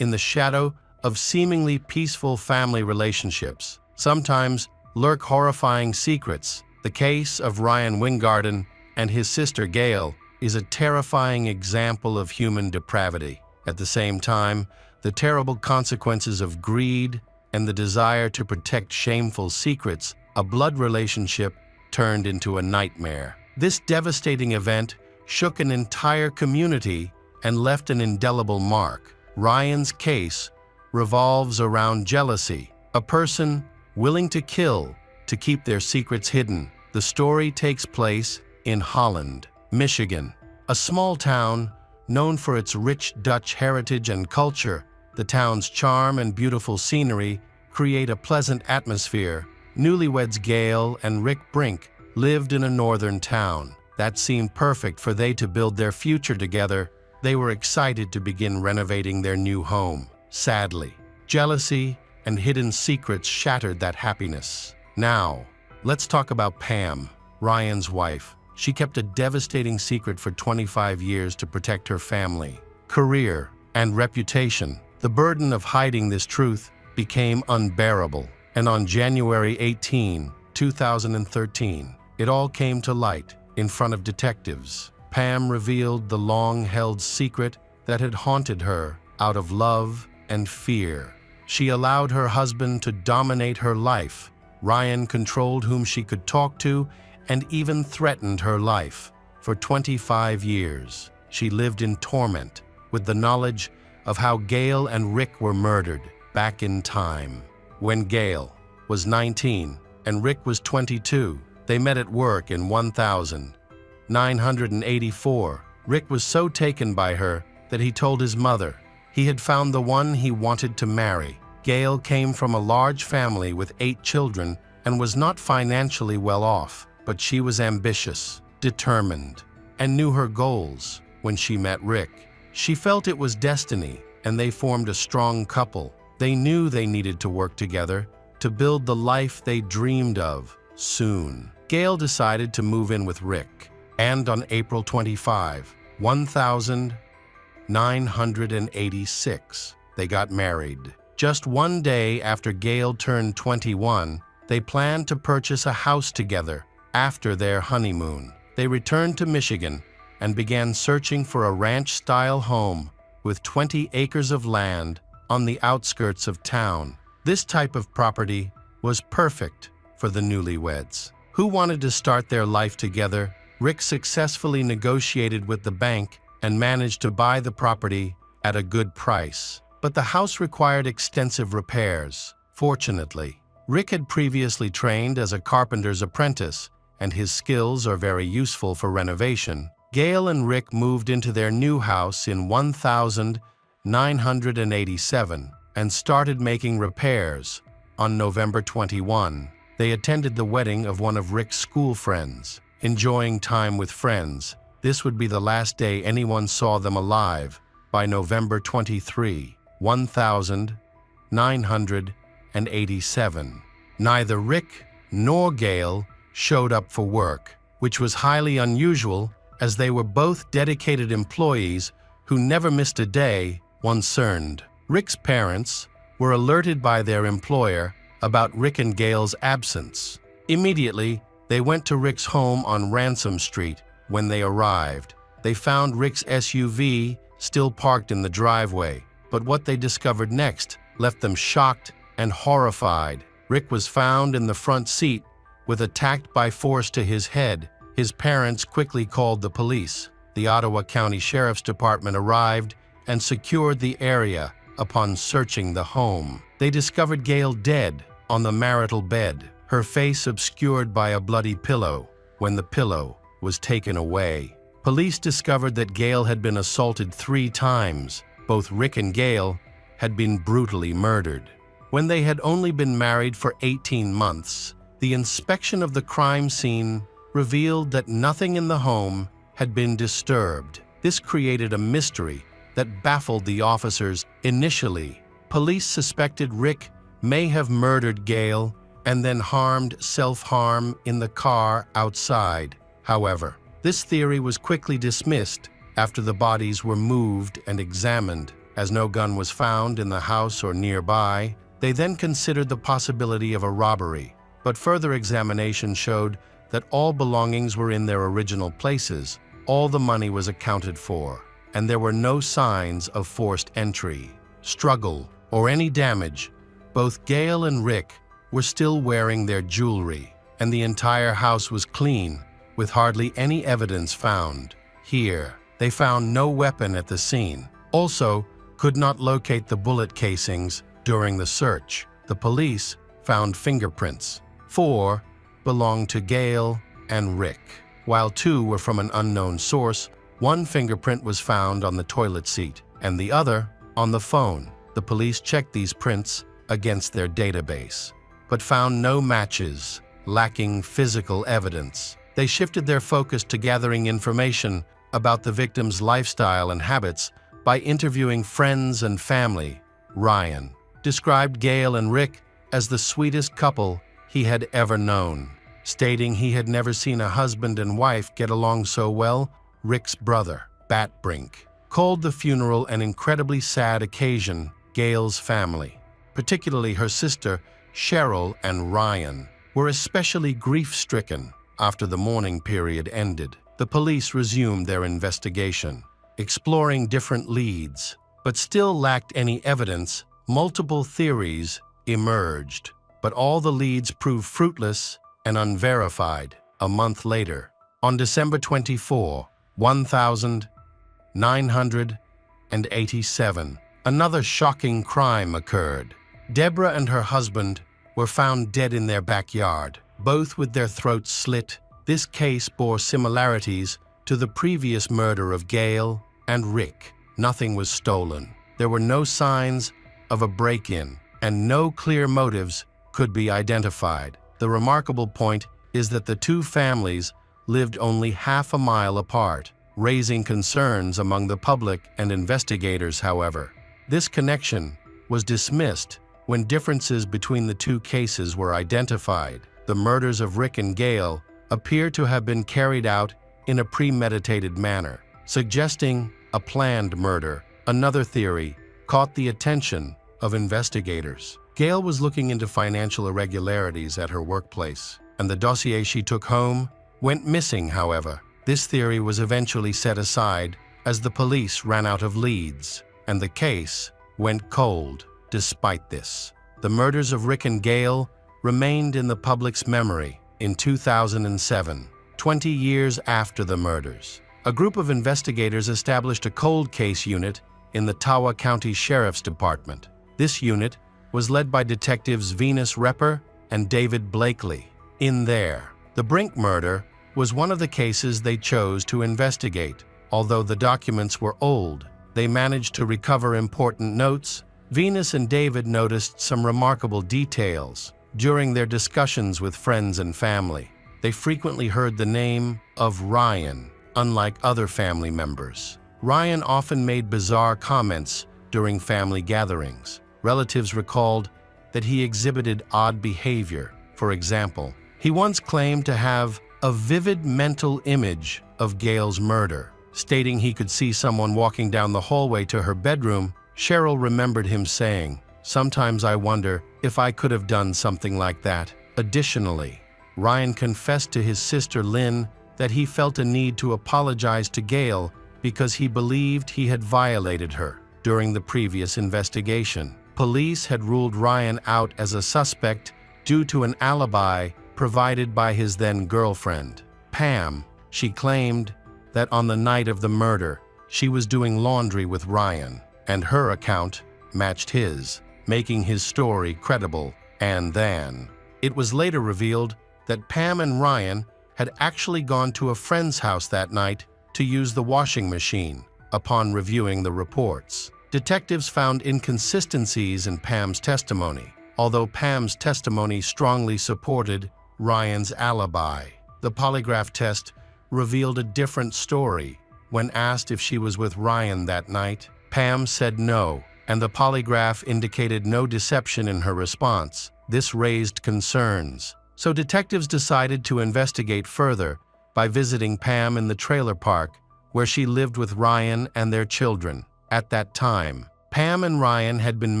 In the shadow of seemingly peaceful family relationships, sometimes lurk horrifying secrets. The case of Ryan Wingarden and his sister Gail is a terrifying example of human depravity. At the same time, the terrible consequences of greed and the desire to protect shameful secrets, a blood relationship turned into a nightmare. This devastating event shook an entire community and left an indelible mark. Ryan's case revolves around jealousy, a person willing to kill to keep their secrets hidden. The story takes place in Holland, Michigan, a small town known for its rich Dutch heritage and culture. The town's charm and beautiful scenery create a pleasant atmosphere. Newlyweds Gail and Rick Brink lived in a northern town. That seemed perfect for they to build their future together. They were excited to begin renovating their new home. Sadly, jealousy and hidden secrets shattered that happiness. Now, let's talk about Pam, Ryan's wife. She kept a devastating secret for 25 years to protect her family, career, and reputation. The burden of hiding this truth became unbearable. And on January 18, 2013, it all came to light in front of detectives. Pam revealed the long-held secret that had haunted her out of love and fear. She allowed her husband to dominate her life. Ryan controlled whom she could talk to and even threatened her life. For 25 years, she lived in torment with the knowledge of how Gail and Rick were murdered back in time. When Gail was 19 and Rick was 22, they met at work in 1984. Rick was so taken by her that he told his mother he had found the one he wanted to marry. Gail came from a large family with 8 children and was not financially well off, but she was ambitious, determined, and knew her goals. When she met Rick, she felt it was destiny, and they formed a strong couple. They knew they needed to work together to build the life they dreamed of. Soon, Gail decided to move in with Rick, and on April 25, 1986, they got married. Just one day after Gail turned 21, they planned to purchase a house together. After their honeymoon, they returned to Michigan and began searching for a ranch-style home with 20 acres of land on the outskirts of town. This type of property was perfect for the newlyweds, who wanted to start their life together. Rick successfully negotiated with the bank and managed to buy the property at a good price. But the house required extensive repairs. Fortunately, Rick had previously trained as a carpenter's apprentice, and his skills are very useful for renovation. Gail and Rick moved into their new house in 1987 and started making repairs. On November 21, they attended the wedding of one of Rick's school friends. Enjoying time with friends, this would be the last day anyone saw them alive. By November 23, 1987, neither Rick nor Gail showed up for work, which was highly unusual as they were both dedicated employees who never missed a day. Concerned, Rick's parents were alerted by their employer about Rick and Gail's absence. Immediately, they went to Rick's home on Ransom Street. When they arrived, they found Rick's SUV still parked in the driveway. But what they discovered next left them shocked and horrified. Rick was found in the front seat with attacked by force to his head. His parents quickly called the police. The Ottawa County Sheriff's Department arrived and secured the area. Upon searching the home, they discovered Gail dead on the marital bed, her face obscured by a bloody pillow. When the pillow was taken away, police discovered that Gail had been assaulted 3 times. Both Rick and Gail had been brutally murdered. When they had only been married for 18 months, the inspection of the crime scene revealed that nothing in the home had been disturbed. This created a mystery that baffled the officers. Initially, police suspected Rick may have murdered Gail and then harmed self-harm in the car outside. However, this theory was quickly dismissed after the bodies were moved and examined. As no gun was found in the house or nearby, they then considered the possibility of a robbery. But further examination showed that all belongings were in their original places, all the money was accounted for, and there were no signs of forced entry, struggle, or any damage. Both Gail and Rick were still wearing their jewelry, and the entire house was clean, with hardly any evidence found. Here, they found no weapon at the scene. Also, could not locate the bullet casings during the search. The police found fingerprints. 4 belonged to Gail and Rick, while 2 were from an unknown source. 1 fingerprint was found on the toilet seat, and the other on the phone. The police checked these prints against their database, but found no matches, lacking physical evidence. They shifted their focus to gathering information about the victim's lifestyle and habits by interviewing friends and family. Ryan described Gail and Rick as the sweetest couple he had ever known, stating he had never seen a husband and wife get along so well. Rick's brother, Batbrink, called the funeral an incredibly sad occasion. Gail's family, particularly her sister, Cheryl, and Ryan, were especially grief-stricken after the mourning period ended. The police resumed their investigation, exploring different leads, but still lacked any evidence. Multiple theories emerged, but all the leads proved fruitless and unverified. A month later, on December 24, 1987, another shocking crime occurred. Deborah and her husband were found dead in their backyard, both with their throats slit. This case bore similarities to the previous murder of Gail and Rick. Nothing was stolen. There were no signs of a break-in, and no clear motives could be identified. The remarkable point is that the two families lived only half a mile apart, raising concerns among the public and investigators. However, this connection was dismissed when differences between the two cases were identified. The murders of Rick and Gail appear to have been carried out in a premeditated manner, suggesting a planned murder. Another theory caught the attention of investigators. Gail was looking into financial irregularities at her workplace, and the dossier she took home went missing. However, this theory was eventually set aside as the police ran out of leads, and the case went cold. Despite this, the murders of Rick and Gail remained in the public's memory. In 2007, 20 years after the murders, a group of investigators established a cold case unit in the Tawa County Sheriff's Department. This unit was led by detectives Venus Repper and David Blakely. In there, the Brink murder was one of the cases they chose to investigate. Although the documents were old, they managed to recover important notes. Venus and David noticed some remarkable details. During their discussions with friends and family, they frequently heard the name of Ryan. Unlike other family members, Ryan often made bizarre comments during family gatherings. Relatives recalled that he exhibited odd behavior. For example, he once claimed to have a vivid mental image of Gail's murder, stating he could see someone walking down the hallway to her bedroom. Cheryl remembered him saying, "Sometimes I wonder if I could have done something like that." Additionally, Ryan confessed to his sister Lynn that he felt a need to apologize to Gail because he believed he had violated her during the previous investigation. Police had ruled Ryan out as a suspect due to an alibi provided by his then-girlfriend, Pam. She claimed that on the night of the murder, she was doing laundry with Ryan, and her account matched his, making his story credible. And then, it was later revealed that Pam and Ryan had actually gone to a friend's house that night to use the washing machine. Upon reviewing the reports, detectives found inconsistencies in Pam's testimony. Although Pam's testimony strongly supported Ryan's alibi, the polygraph test revealed a different story. When asked if she was with Ryan that night, Pam said no, and the polygraph indicated no deception in her response. This raised concerns, so detectives decided to investigate further by visiting Pam in the trailer park where she lived with Ryan and their children. At that time, Pam and Ryan had been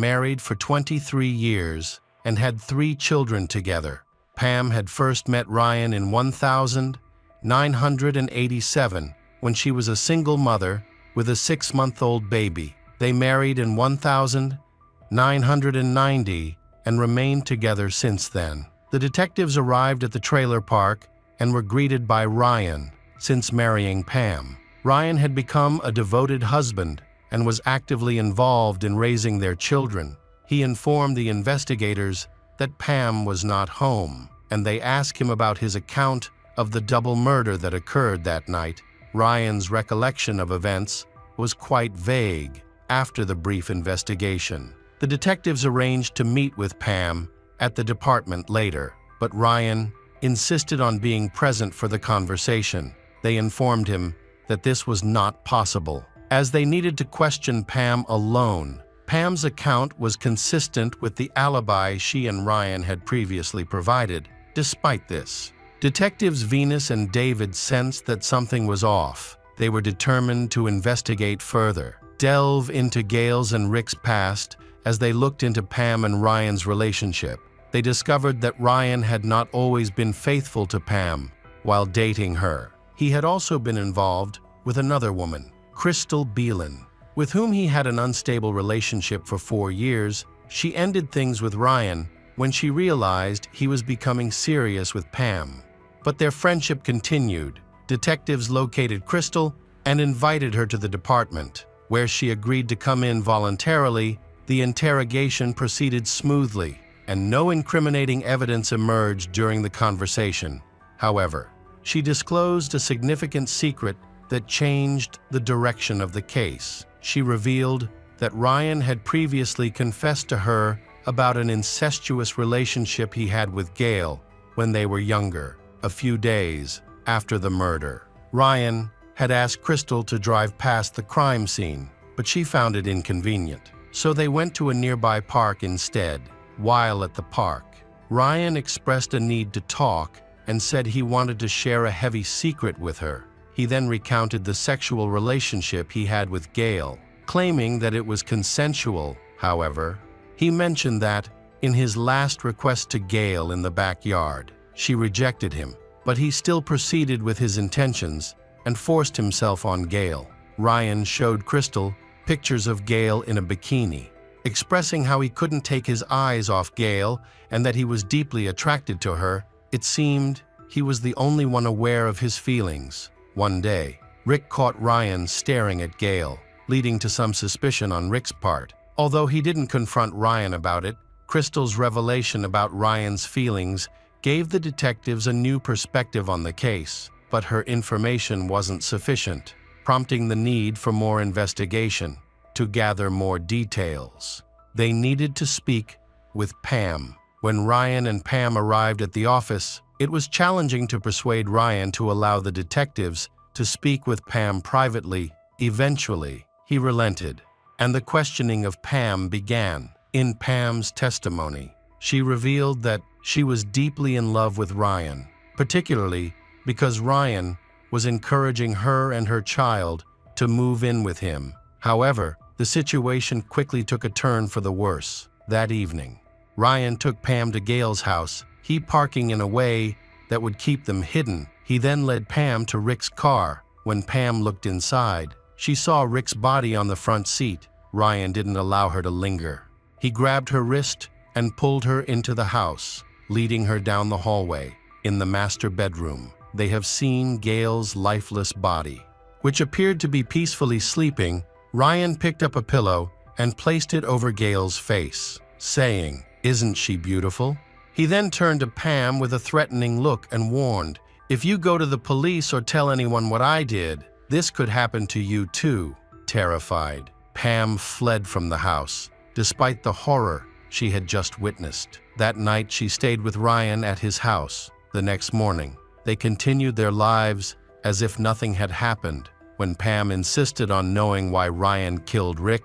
married for 23 years and had 3 children together. Pam had first met Ryan in 1987 when she was a single mother with a 6-month-old baby. They married in 1990 and remained together since then. The detectives arrived at the trailer park and were greeted by Ryan. Since marrying Pam, Ryan had become a devoted husband and was actively involved in raising their children. He informed the investigators that Pam was not home, and they asked him about his account of the double murder that occurred that night. Ryan's recollection of events was quite vague. After the brief investigation, the detectives arranged to meet with Pam at the department later, but Ryan insisted on being present for the conversation. They informed him that this was not possible, as they needed to question Pam alone. Pam's account was consistent with the alibi she and Ryan had previously provided. Despite this, Detectives Venus and David sensed that something was off. They were determined to investigate further, delve into Gail's and Rick's past. As they looked into Pam and Ryan's relationship, they discovered that Ryan had not always been faithful to Pam while dating her. He had also been involved with another woman, Crystal Beelan, with whom he had an unstable relationship for 4 years. She ended things with Ryan when she realized he was becoming serious with Pam. But their friendship continued. Detectives located Crystal and invited her to the department, where she agreed to come in voluntarily. The interrogation proceeded smoothly, and no incriminating evidence emerged during the conversation. However, she disclosed a significant secret that changed the direction of the case. She revealed that Ryan had previously confessed to her about an incestuous relationship he had with Gail when they were younger, a few days after the murder. Ryan had asked Crystal to drive past the crime scene, but she found it inconvenient, so they went to a nearby park instead. While at the park, Ryan expressed a need to talk and said he wanted to share a heavy secret with her. He then recounted the sexual relationship he had with Gail, claiming that it was consensual. However, he mentioned that, in his last request to Gail in the backyard, she rejected him, but he still proceeded with his intentions and forced himself on Gail. Ryan showed Crystal pictures of Gail in a bikini, expressing how he couldn't take his eyes off Gail and that he was deeply attracted to her. It seemed he was the only one aware of his feelings. One day, Rick caught Ryan staring at Gail, leading to some suspicion on Rick's part. Although he didn't confront Ryan about it, Crystal's revelation about Ryan's feelings gave the detectives a new perspective on the case, but her information wasn't sufficient, prompting the need for more investigation. To gather more details, they needed to speak with Pam. When Ryan and Pam arrived at the office, it was challenging to persuade Ryan to allow the detectives to speak with Pam privately. Eventually, he relented, and the questioning of Pam began. In Pam's testimony, she revealed that she was deeply in love with Ryan, particularly because Ryan was encouraging her and her child to move in with him. However, the situation quickly took a turn for the worse. That evening, Ryan took Pam to Gail's house, he parking in a way that would keep them hidden. He then led Pam to Rick's car. When Pam looked inside, she saw Rick's body on the front seat. Ryan didn't allow her to linger. He grabbed her wrist and pulled her into the house, leading her down the hallway. In the master bedroom, they have seen Gail's lifeless body, which appeared to be peacefully sleeping. Ryan picked up a pillow and placed it over Gail's face, saying, "Isn't she beautiful?" He then turned to Pam with a threatening look and warned, "If you go to the police or tell anyone what I did, this could happen to you too." Terrified, Pam fled from the house, despite the horror she had just witnessed. That night, she stayed with Ryan at his house. The next morning, they continued their lives as if nothing had happened. When Pam insisted on knowing why Ryan killed Rick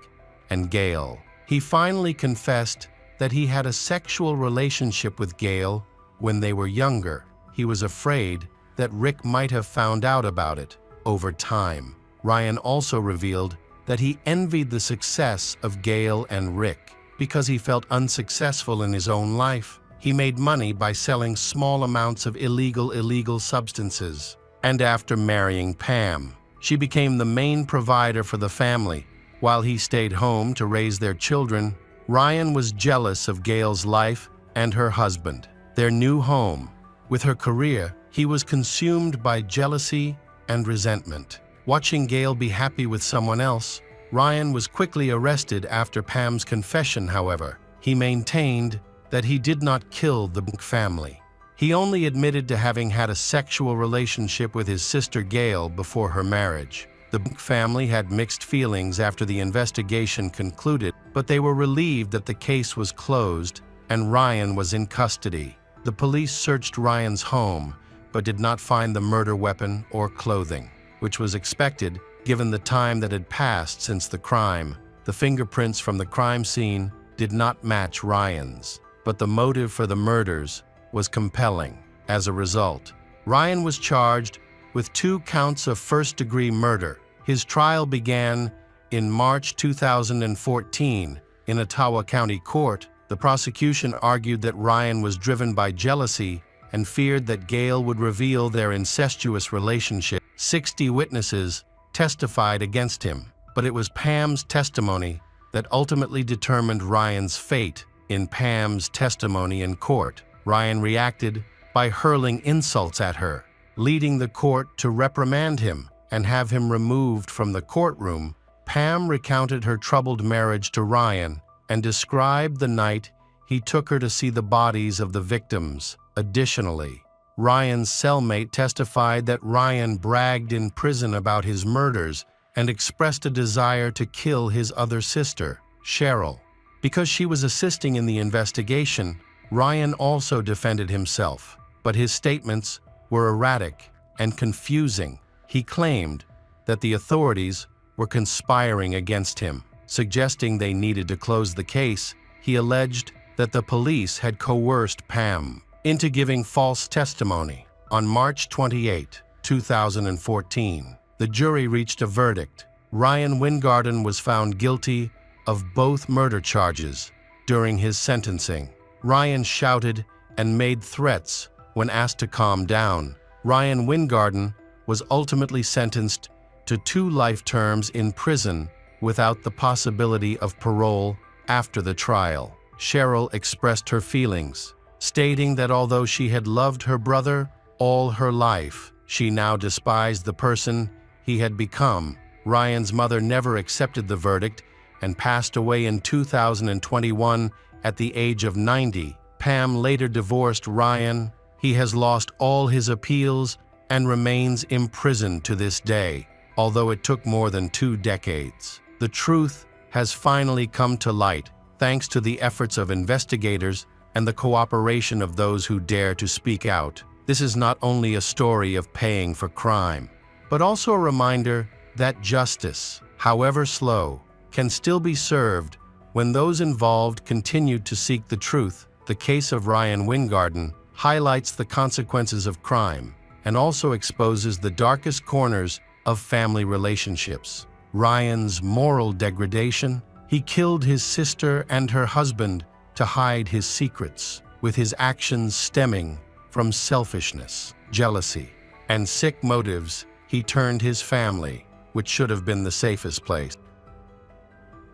and Gail, he finally confessed that he had a sexual relationship with Gail when they were younger. He was afraid that Rick might have found out about it. Over time, Ryan also revealed that he envied the success of Gail and Rick because he felt unsuccessful in his own life. He made money by selling small amounts of illegal substances. And after marrying Pam, she became the main provider for the family, while he stayed home to raise their children. Ryan was jealous of Gail's life and her husband, their new home. With her career, he was consumed by jealousy and resentment. Watching Gail be happy with someone else, Ryan was quickly arrested after Pam's confession. However, he maintained that he did not kill the family. He only admitted to having had a sexual relationship with his sister Gail before her marriage. The family had mixed feelings after the investigation concluded, but they were relieved that the case was closed and Ryan was in custody. The police searched Ryan's home, but did not find the murder weapon or clothing, which was expected given the time that had passed since the crime. The fingerprints from the crime scene did not match Ryan's, but the motive for the murders was compelling. As a result, Ryan was charged with 2 counts of first-degree murder. His trial began in March 2014 in Ottawa County Court. The prosecution argued that Ryan was driven by jealousy and feared that Gail would reveal their incestuous relationship. 60 witnesses testified against him, but it was Pam's testimony that ultimately determined Ryan's fate. In Pam's testimony in court, Ryan reacted by hurling insults at her, leading the court to reprimand him and have him removed from the courtroom. Pam recounted her troubled marriage to Ryan and described the night he took her to see the bodies of the victims. Additionally, Ryan's cellmate testified that Ryan bragged in prison about his murders and expressed a desire to kill his other sister, Cheryl. Because she was assisting in the investigation, Ryan also defended himself, but his statements were erratic and confusing. He claimed that the authorities were conspiring against him, suggesting they needed to close the case. He alleged that the police had coerced Pam into giving false testimony. On March 28, 2014, the jury reached a verdict. Ryan Weingarten was found guilty of both murder charges. During his sentencing, Ryan shouted and made threats when asked to calm down. Ryan Weingarten was ultimately sentenced to 2 life terms in prison without the possibility of parole after the trial. Cheryl expressed her feelings, stating that although she had loved her brother all her life, she now despised the person he had become. Ryan's mother never accepted the verdict and passed away in 2021 at the age of 90. Pam later divorced Ryan. He has lost all his appeals and remains imprisoned to this day, although it took more than 2 decades. The truth has finally come to light thanks to the efforts of investigators and the cooperation of those who dare to speak out. This is not only a story of paying for crime, but also a reminder that justice, however slow, can still be served when those involved continue to seek the truth. The case of Ryan Weingarten highlights the consequences of crime and also exposes the darkest corners of family relationships. Ryan's moral degradation. He killed his sister and her husband to hide his secrets, with his actions stemming from selfishness, jealousy, and sick motives. He turned his family, which should have been the safest place.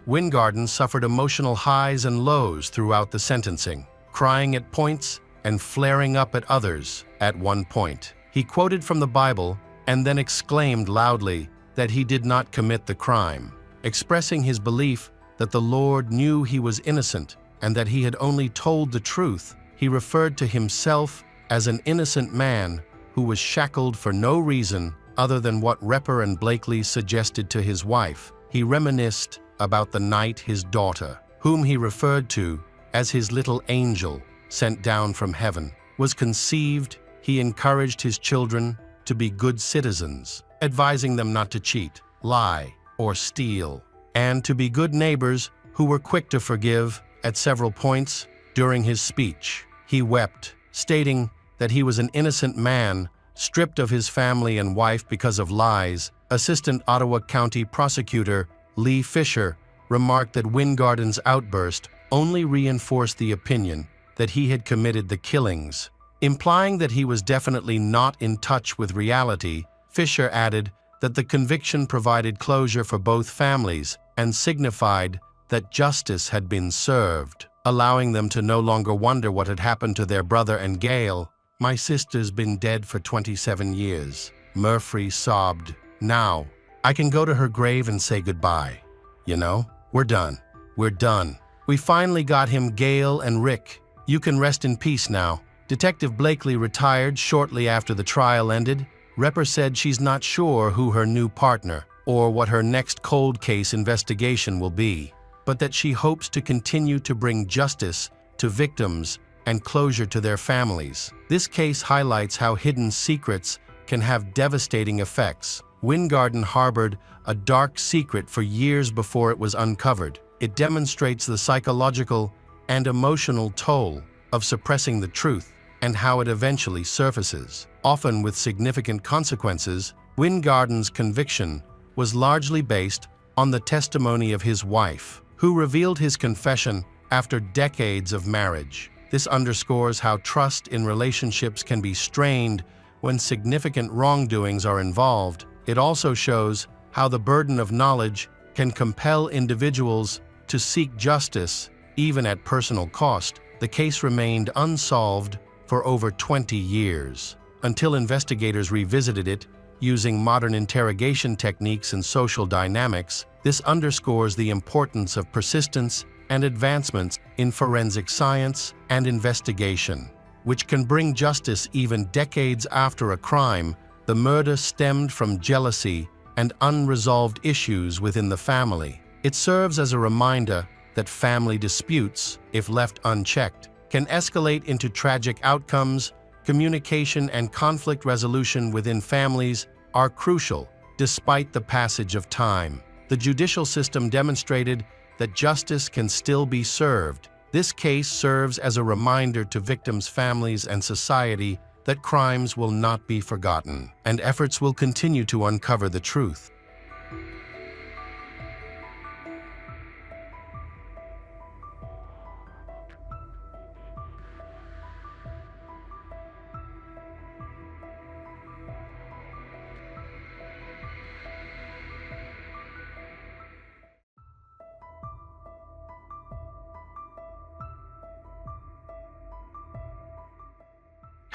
Weingarten suffered emotional highs and lows throughout the sentencing, crying at points and flaring up at others. At one point, he quoted from the Bible and then exclaimed loudly that he did not commit the crime, expressing his belief that the Lord knew he was innocent and that he had only told the truth. He referred to himself as an innocent man who was shackled for no reason other than what Repper and Blakely suggested to his wife. He reminisced about the night his daughter, whom he referred to as his little angel sent down from heaven, was conceived. He encouraged his children to be good citizens, advising them not to cheat, lie, or steal, and to be good neighbors who were quick to forgive. At several points during his speech, he wept, stating that he was an innocent man stripped of his family and wife because of lies. Assistant Ottawa County Prosecutor Lee Fisher remarked that Weingarten's outburst only reinforced the opinion that he had committed the killings, implying that he was definitely not in touch with reality. Fisher added that the conviction provided closure for both families and signified that justice had been served, allowing them to no longer wonder what had happened to their brother and Gail. "My sister's been dead for 27 years, Murphy sobbed. "Now, I can go to her grave and say goodbye. You know, we're done. We're done. We finally got him, Gail and Rick. You can rest in peace now." Detective Blakely retired shortly after the trial ended. Repper said she's not sure who her new partner or what her next cold case investigation will be, but that she hopes to continue to bring justice to victims and closure to their families. This case highlights how hidden secrets can have devastating effects. Weingarten harbored a dark secret for years before it was uncovered. It demonstrates the psychological and emotional toll of suppressing the truth and how it eventually surfaces. Often with significant consequences, Weingarten's conviction was largely based on the testimony of his wife, who revealed his confession after decades of marriage. This underscores how trust in relationships can be strained when significant wrongdoings are involved. It also shows how the burden of knowledge can compel individuals to seek justice, even at personal cost. The case remained unsolved for over 20 years, until investigators revisited it using modern interrogation techniques and social dynamics. This underscores the importance of persistence and advancements in forensic science and investigation, which can bring justice even decades after a crime. The murder stemmed from jealousy and unresolved issues within the family. It serves as a reminder that family disputes, if left unchecked, can escalate into tragic outcomes. Communication and conflict resolution within families are crucial despite the passage of time. The judicial system demonstrated that justice can still be served. This case serves as a reminder to victims' families and society that crimes will not be forgotten, and efforts will continue to uncover the truth.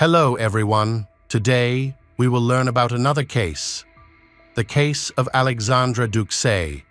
Hello, everyone. Today, we will learn about another case, the case of Alexandra Douxet.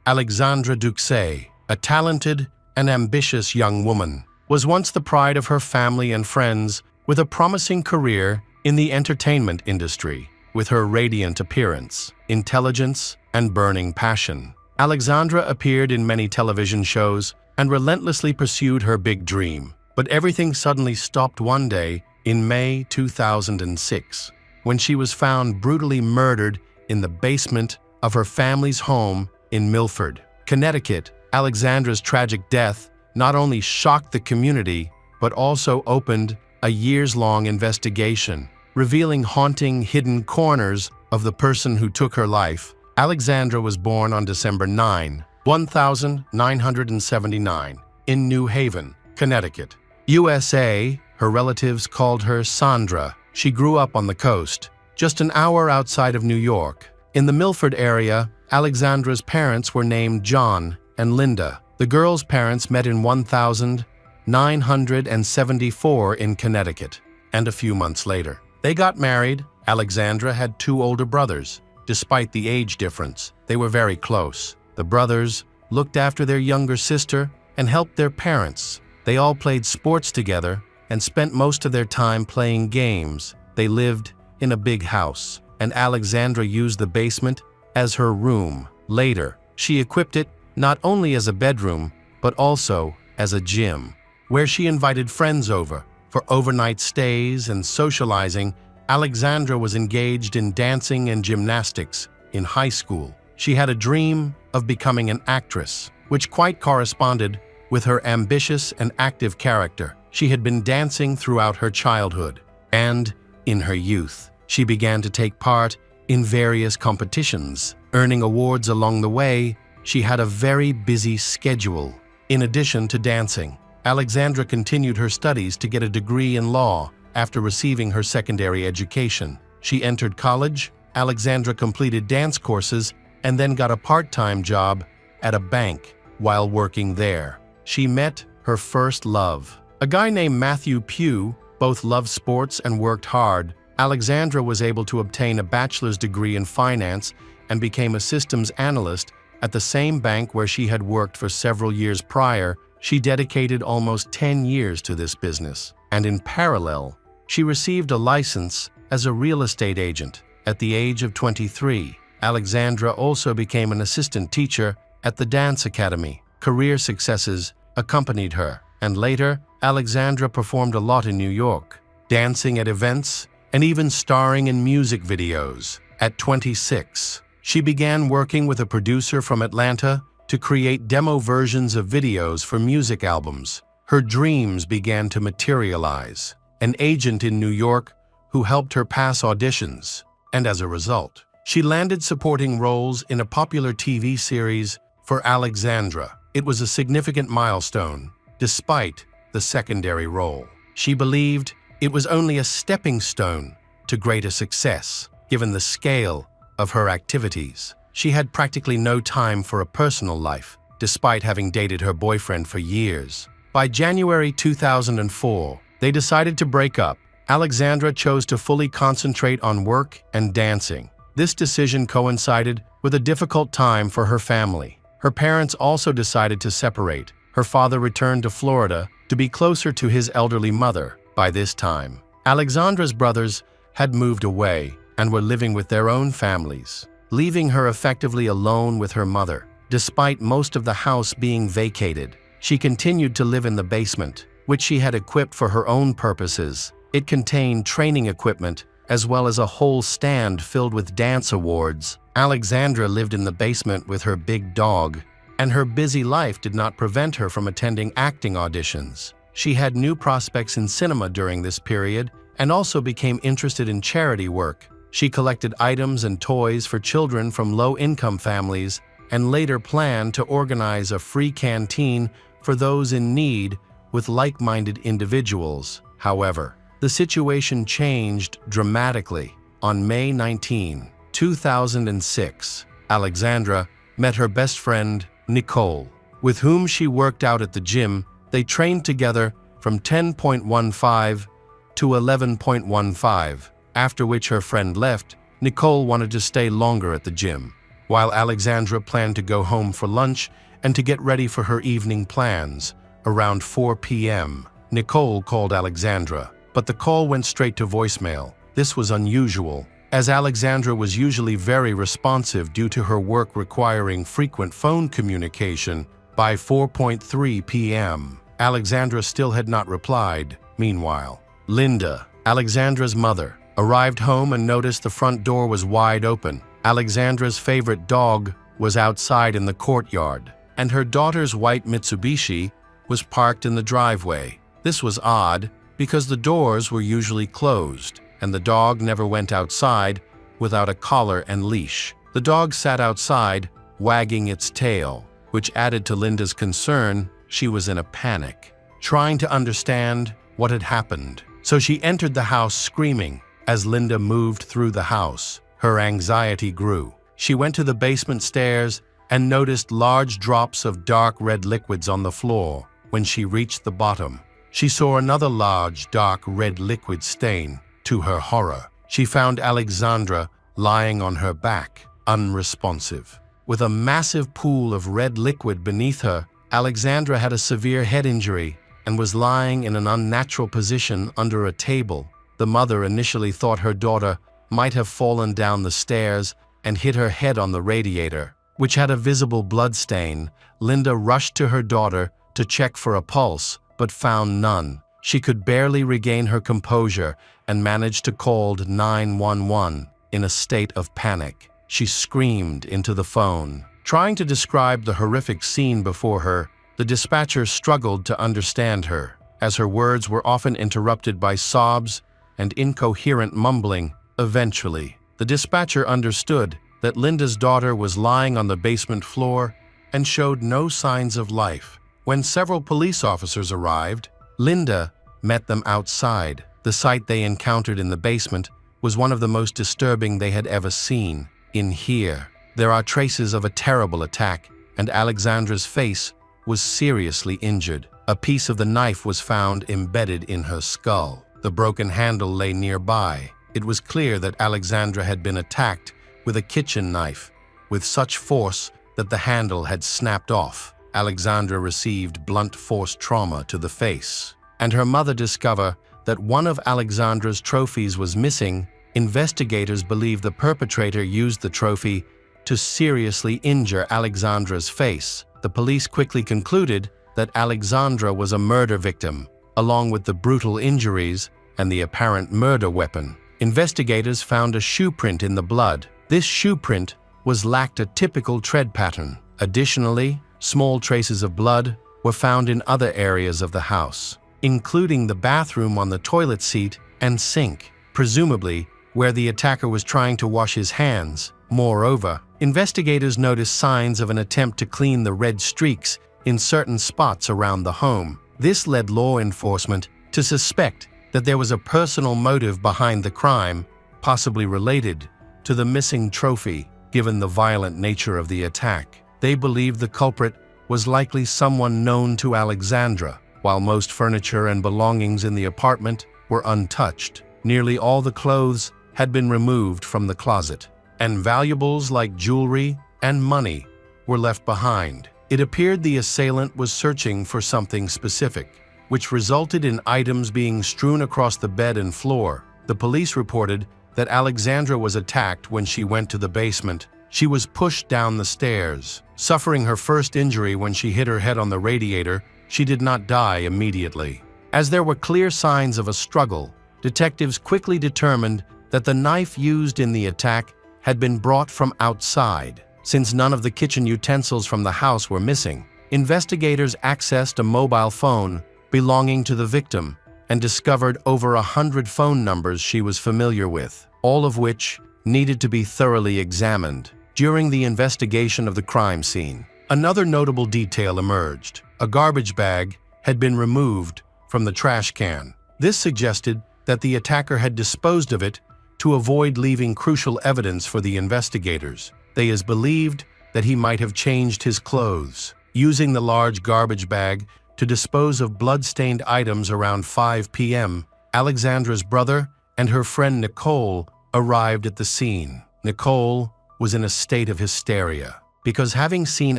Alexandra Douxet, a talented and ambitious young woman, was once the pride of her family and friends, with a promising career in the entertainment industry. With her radiant appearance, intelligence, and burning passion, Alexandra appeared in many television shows and relentlessly pursued her big dream. But everything suddenly stopped one day in May 2006, when she was found brutally murdered in the basement of her family's home in Milford, Connecticut. Alexandra's tragic death not only shocked the community, but also opened a years-long investigation, revealing haunting hidden corners of the person who took her life. Alexandra was born on December 9, 1979, in New Haven, Connecticut, USA. Her relatives called her Sandra. She grew up on the coast, just an hour outside of New York. In the Milford area, Alexandra's parents were named John and Linda. The girl's parents met in 1974 in Connecticut, and a few months later, they got married. Alexandra had two older brothers. Despite the age difference, they were very close. The brothers looked after their younger sister and helped their parents. They all played sports together and spent most of their time playing games. They lived in a big house, and Alexandra used the basement as her room. Later, she equipped it not only as a bedroom, but also as a gym, where she invited friends over for overnight stays and socializing. Alexandra was engaged in dancing and gymnastics in high school. She had a dream of becoming an actress, which quite corresponded with her ambitious and active character. She had been dancing throughout her childhood, and in her youth, she began to take part in various competitions, earning awards along the way. She had a very busy schedule. In addition to dancing, Alexandra continued her studies to get a degree in law. After receiving her secondary education, she entered college. Alexandra completed dance courses and then got a part-time job at a bank. While working there, she met her first love, a guy named Matthew Pugh. Both loved sports and worked hard. Alexandra was able to obtain a bachelor's degree in finance and became a systems analyst at the same bank where she had worked for several years prior. She dedicated almost 10 years to this business, and in parallel, she received a license as a real estate agent. At the age of 23, Alexandra also became an assistant teacher at the dance academy. Career successes accompanied her, and later, Alexandra performed a lot in New York, dancing at events and even starring in music videos. At 26, she began working with a producer from Atlanta to create demo versions of videos for music albums. Her dreams began to materialize. An agent in New York who helped her pass auditions, and as a result, she landed supporting roles in a popular TV series for Alexandra. It was a significant milestone, despite the secondary role. She believed it was only a stepping stone to greater success, given the scale of her activities. She had practically no time for a personal life, despite having dated her boyfriend for years. By January 2004, they decided to break up. Alexandra chose to fully concentrate on work and dancing. This decision coincided with a difficult time for her family. Her parents also decided to separate. Her father returned to Florida to be closer to his elderly mother. By this time, Alexandra's brothers had moved away and were living with their own families, leaving her effectively alone with her mother. Despite most of the house being vacated, she continued to live in the basement, which she had equipped for her own purposes. It contained training equipment as well as a whole stand filled with dance awards. Alexandra lived in the basement with her big dog, and her busy life did not prevent her from attending acting auditions. She had new prospects in cinema during this period and also became interested in charity work. She collected items and toys for children from low-income families and later planned to organize a free canteen for those in need with like-minded individuals. However, the situation changed dramatically. On May 19, 2006, Alexandra met her best friend, Nicole, with whom she worked out at the gym. They trained together from 10.15 to 11.15, after which her friend left. Nicole wanted to stay longer at the gym, while Alexandra planned to go home for lunch and to get ready for her evening plans. Around 4 p.m., Nicole called Alexandra, but the call went straight to voicemail. This was unusual, as Alexandra was usually very responsive due to her work requiring frequent phone communication. By 4:03 p.m., Alexandra still had not replied. Meanwhile, Linda, Alexandra's mother, arrived home and noticed the front door was wide open. Alexandra's favorite dog was outside in the courtyard, and her daughter's white Mitsubishi was parked in the driveway. This was odd because the doors were usually closed, and the dog never went outside without a collar and leash. The dog sat outside, wagging its tail, which added to Linda's concern. She was in a panic, trying to understand what had happened. So she entered the house screaming. As Linda moved through the house, her anxiety grew. She went to the basement stairs and noticed large drops of dark red liquids on the floor. When she reached the bottom, she saw another large dark red liquid stain. To her horror, she found Alexandra lying on her back, unresponsive. With a massive pool of red liquid beneath her, Alexandra had a severe head injury and was lying in an unnatural position under a table. The mother initially thought her daughter might have fallen down the stairs and hit her head on the radiator, which had a visible blood stain. Linda rushed to her daughter to check for a pulse, but found none. She could barely regain her composure and managed to call 911 in a state of panic. She screamed into the phone, trying to describe the horrific scene before her. The dispatcher struggled to understand her, as her words were often interrupted by sobs and incoherent mumbling. Eventually, the dispatcher understood that Linda's daughter was lying on the basement floor and showed no signs of life. When several police officers arrived, Linda met them outside. The sight they encountered in the basement was one of the most disturbing they had ever seen. In here, there are traces of a terrible attack, and Alexandra's face was seriously injured. A piece of the knife was found embedded in her skull. The broken handle lay nearby. It was clear that Alexandra had been attacked with a kitchen knife, with such force that the handle had snapped off. Alexandra received blunt force trauma to the face, and her mother discovered that one of Alexandra's trophies was missing. Investigators believe the perpetrator used the trophy to seriously injure Alexandra's face. The police quickly concluded that Alexandra was a murder victim, along with the brutal injuries and the apparent murder weapon. Investigators found a shoe print in the blood. This shoe print lacked a typical tread pattern. Additionally, small traces of blood were found in other areas of the house, including the bathroom on the toilet seat and sink, presumably where the attacker was trying to wash his hands. Moreover, investigators noticed signs of an attempt to clean the red streaks in certain spots around the home. This led law enforcement to suspect that there was a personal motive behind the crime, possibly related to the missing trophy. Given the violent nature of the attack, they believed the culprit was likely someone known to Alexandra. While most furniture and belongings in the apartment were untouched, nearly all the clothes had been removed from the closet, and valuables like jewelry and money were left behind. It appeared the assailant was searching for something specific, which resulted in items being strewn across the bed and floor. The police reported that Alexandra was attacked when she went to the basement. She was pushed down the stairs, suffering her first injury when she hit her head on the radiator. She did not die immediately. As there were clear signs of a struggle, detectives quickly determined that the knife used in the attack had been brought from outside. Since none of the kitchen utensils from the house were missing, investigators accessed a mobile phone belonging to the victim and discovered over 100 phone numbers she was familiar with, all of which needed to be thoroughly examined. During the investigation of the crime scene, another notable detail emerged. A garbage bag had been removed from the trash can. This suggested that the attacker had disposed of it to avoid leaving crucial evidence for the investigators. They believed that he might have changed his clothes, using the large garbage bag to dispose of blood-stained items. Around 5 p.m., Alexandra's brother and her friend Nicole arrived at the scene. Nicole was in a state of hysteria because, having seen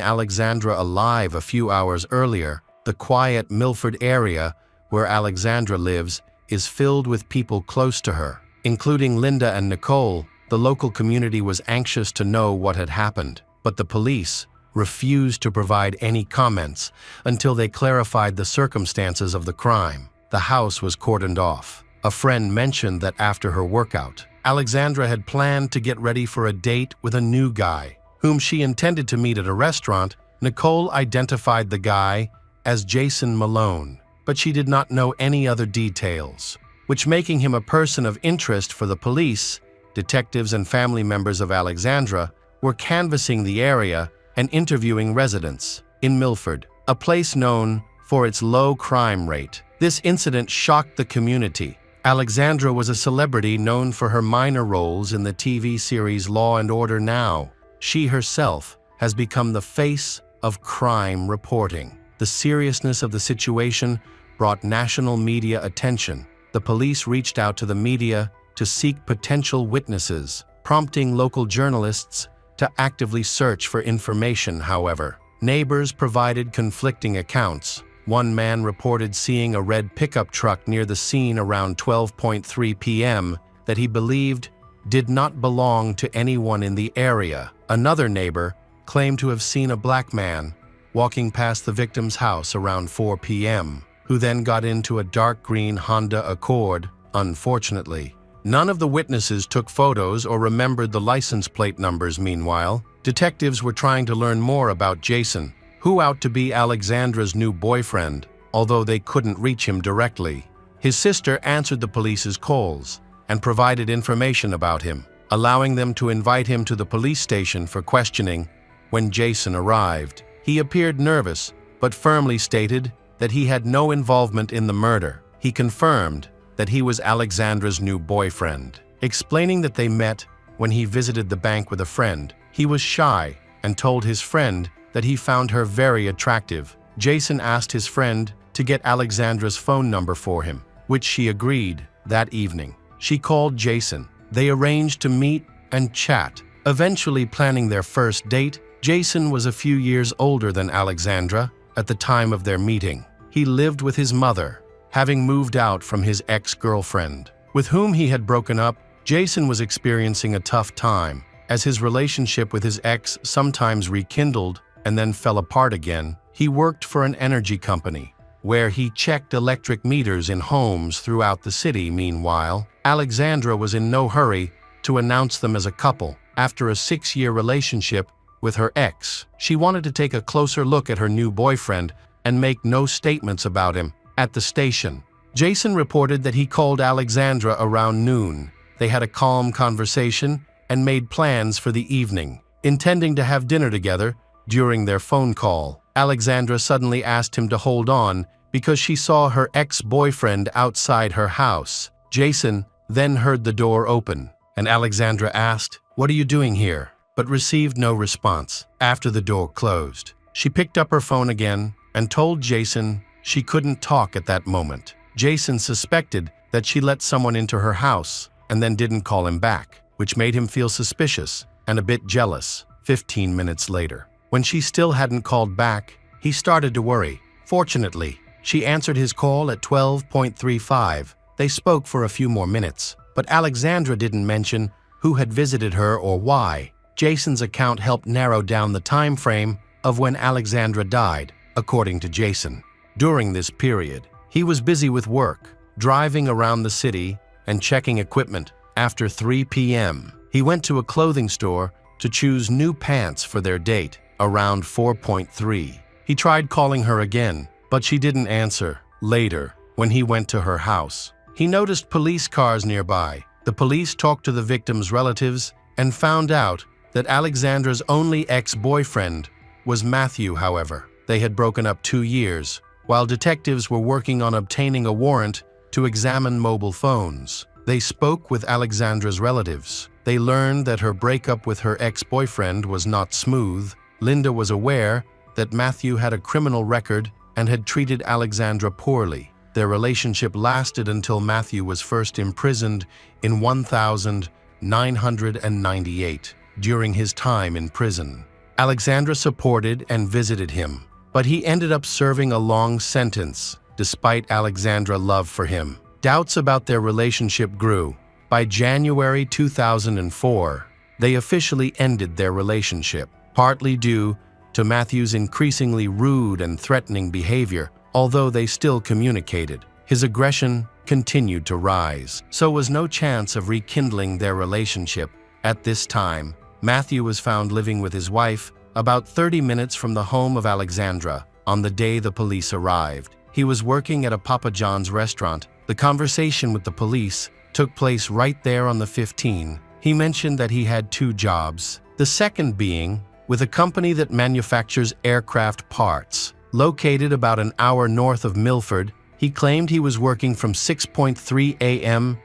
Alexandra alive a few hours earlier, the quiet Milford area where Alexandra lives is filled with people close to her, including Linda and Nicole. The local community was anxious to know what had happened, but the police refused to provide any comments until they clarified the circumstances of the crime. The house was cordoned off. A friend mentioned that after her workout, Alexandra had planned to get ready for a date with a new guy, whom she intended to meet at a restaurant. Nicole identified the guy as Jason Malone, but she did not know any other details, which making him a person of interest for the police. Detectives and family members of Alexandra were canvassing the area and interviewing residents. In Milford, a place known for its low crime rate, this incident shocked the community. Alexandra was a celebrity known for her minor roles in the TV series Law and Order Now. She herself has become the face of crime reporting. The seriousness of the situation brought national media attention. The police reached out to the media to seek potential witnesses, prompting local journalists to actively search for information. However, neighbors provided conflicting accounts. One man reported seeing a red pickup truck near the scene around 12:3 p.m. that he believed did not belong to anyone in the area. Another neighbor claimed to have seen a black man walking past the victim's house around 4 p.m., who then got into a dark green Honda Accord. Unfortunately, none of the witnesses took photos or remembered the license plate numbers. Meanwhile, detectives were trying to learn more about Jason, who out to be Alexandra's new boyfriend, although they couldn't reach him directly. His sister answered the police's calls and provided information about him, allowing them to invite him to the police station for questioning. When Jason arrived, he appeared nervous, but firmly stated that he had no involvement in the murder. He confirmed that he was Alexandra's new boyfriend, explaining that they met when he visited the bank with a friend. He was shy and told his friend that he found her very attractive. Jason asked his friend to get Alexandra's phone number for him, which she agreed. That evening, she called Jason. They arranged to meet and chat, eventually planning their first date. Jason was a few years older than Alexandra at the time of their meeting. He lived with his mother, having moved out from his ex-girlfriend, with whom he had broken up. Jason was experiencing a tough time, as his relationship with his ex sometimes rekindled and then fell apart again. He worked for an energy company, where he checked electric meters in homes throughout the city. Meanwhile, Alexandra was in no hurry to announce them as a couple. After a 6-year relationship with her ex, she wanted to take a closer look at her new boyfriend and make no statements about him. At the station, Jason reported that he called Alexandra around noon. They had a calm conversation and made plans for the evening, intending to have dinner together. During their phone call, Alexandra suddenly asked him to hold on because she saw her ex-boyfriend outside her house. Jason then heard the door open, and Alexandra asked, "What are you doing here?" but received no response. After the door closed, she picked up her phone again and told Jason she couldn't talk at that moment. Jason suspected that she let someone into her house and then didn't call him back, which made him feel suspicious and a bit jealous. 15 minutes later, when she still hadn't called back, he started to worry. Fortunately, she answered his call at 12:35. They spoke for a few more minutes, but Alexandra didn't mention who had visited her or why. Jason's account helped narrow down the time frame of when Alexandra died, according to Jason. During this period, he was busy with work, driving around the city and checking equipment. After 3 p.m., he went to a clothing store to choose new pants for their date. Around 4:3, he tried calling her again, but she didn't answer. Later, when he went to her house, he noticed police cars nearby. The police talked to the victim's relatives and found out that Alexandra's only ex-boyfriend was Matthew. However, they had broken up 2 years, while detectives were working on obtaining a warrant to examine mobile phones. They spoke with Alexandra's relatives. They learned that her breakup with her ex-boyfriend was not smooth. Linda was aware that Matthew had a criminal record and had treated Alexandra poorly. Their relationship lasted until Matthew was first imprisoned in 1998. During his time in prison, Alexandra supported and visited him, but he ended up serving a long sentence. Despite Alexandra's love for him, doubts about their relationship grew. By January 2004, they officially ended their relationship, partly due to Matthew's increasingly rude and threatening behavior. Although they still communicated, his aggression continued to rise. So was no chance of rekindling their relationship. At this time, Matthew was found living with his wife about 30 minutes from the home of Alexandra. On the day the police arrived, he was working at a Papa John's restaurant. The conversation with the police took place right there on the 15th. He mentioned that he had 2 jobs, the second being with a company that manufactures aircraft parts. Located about an hour north of Milford, he claimed he was working from 6:3 a.m.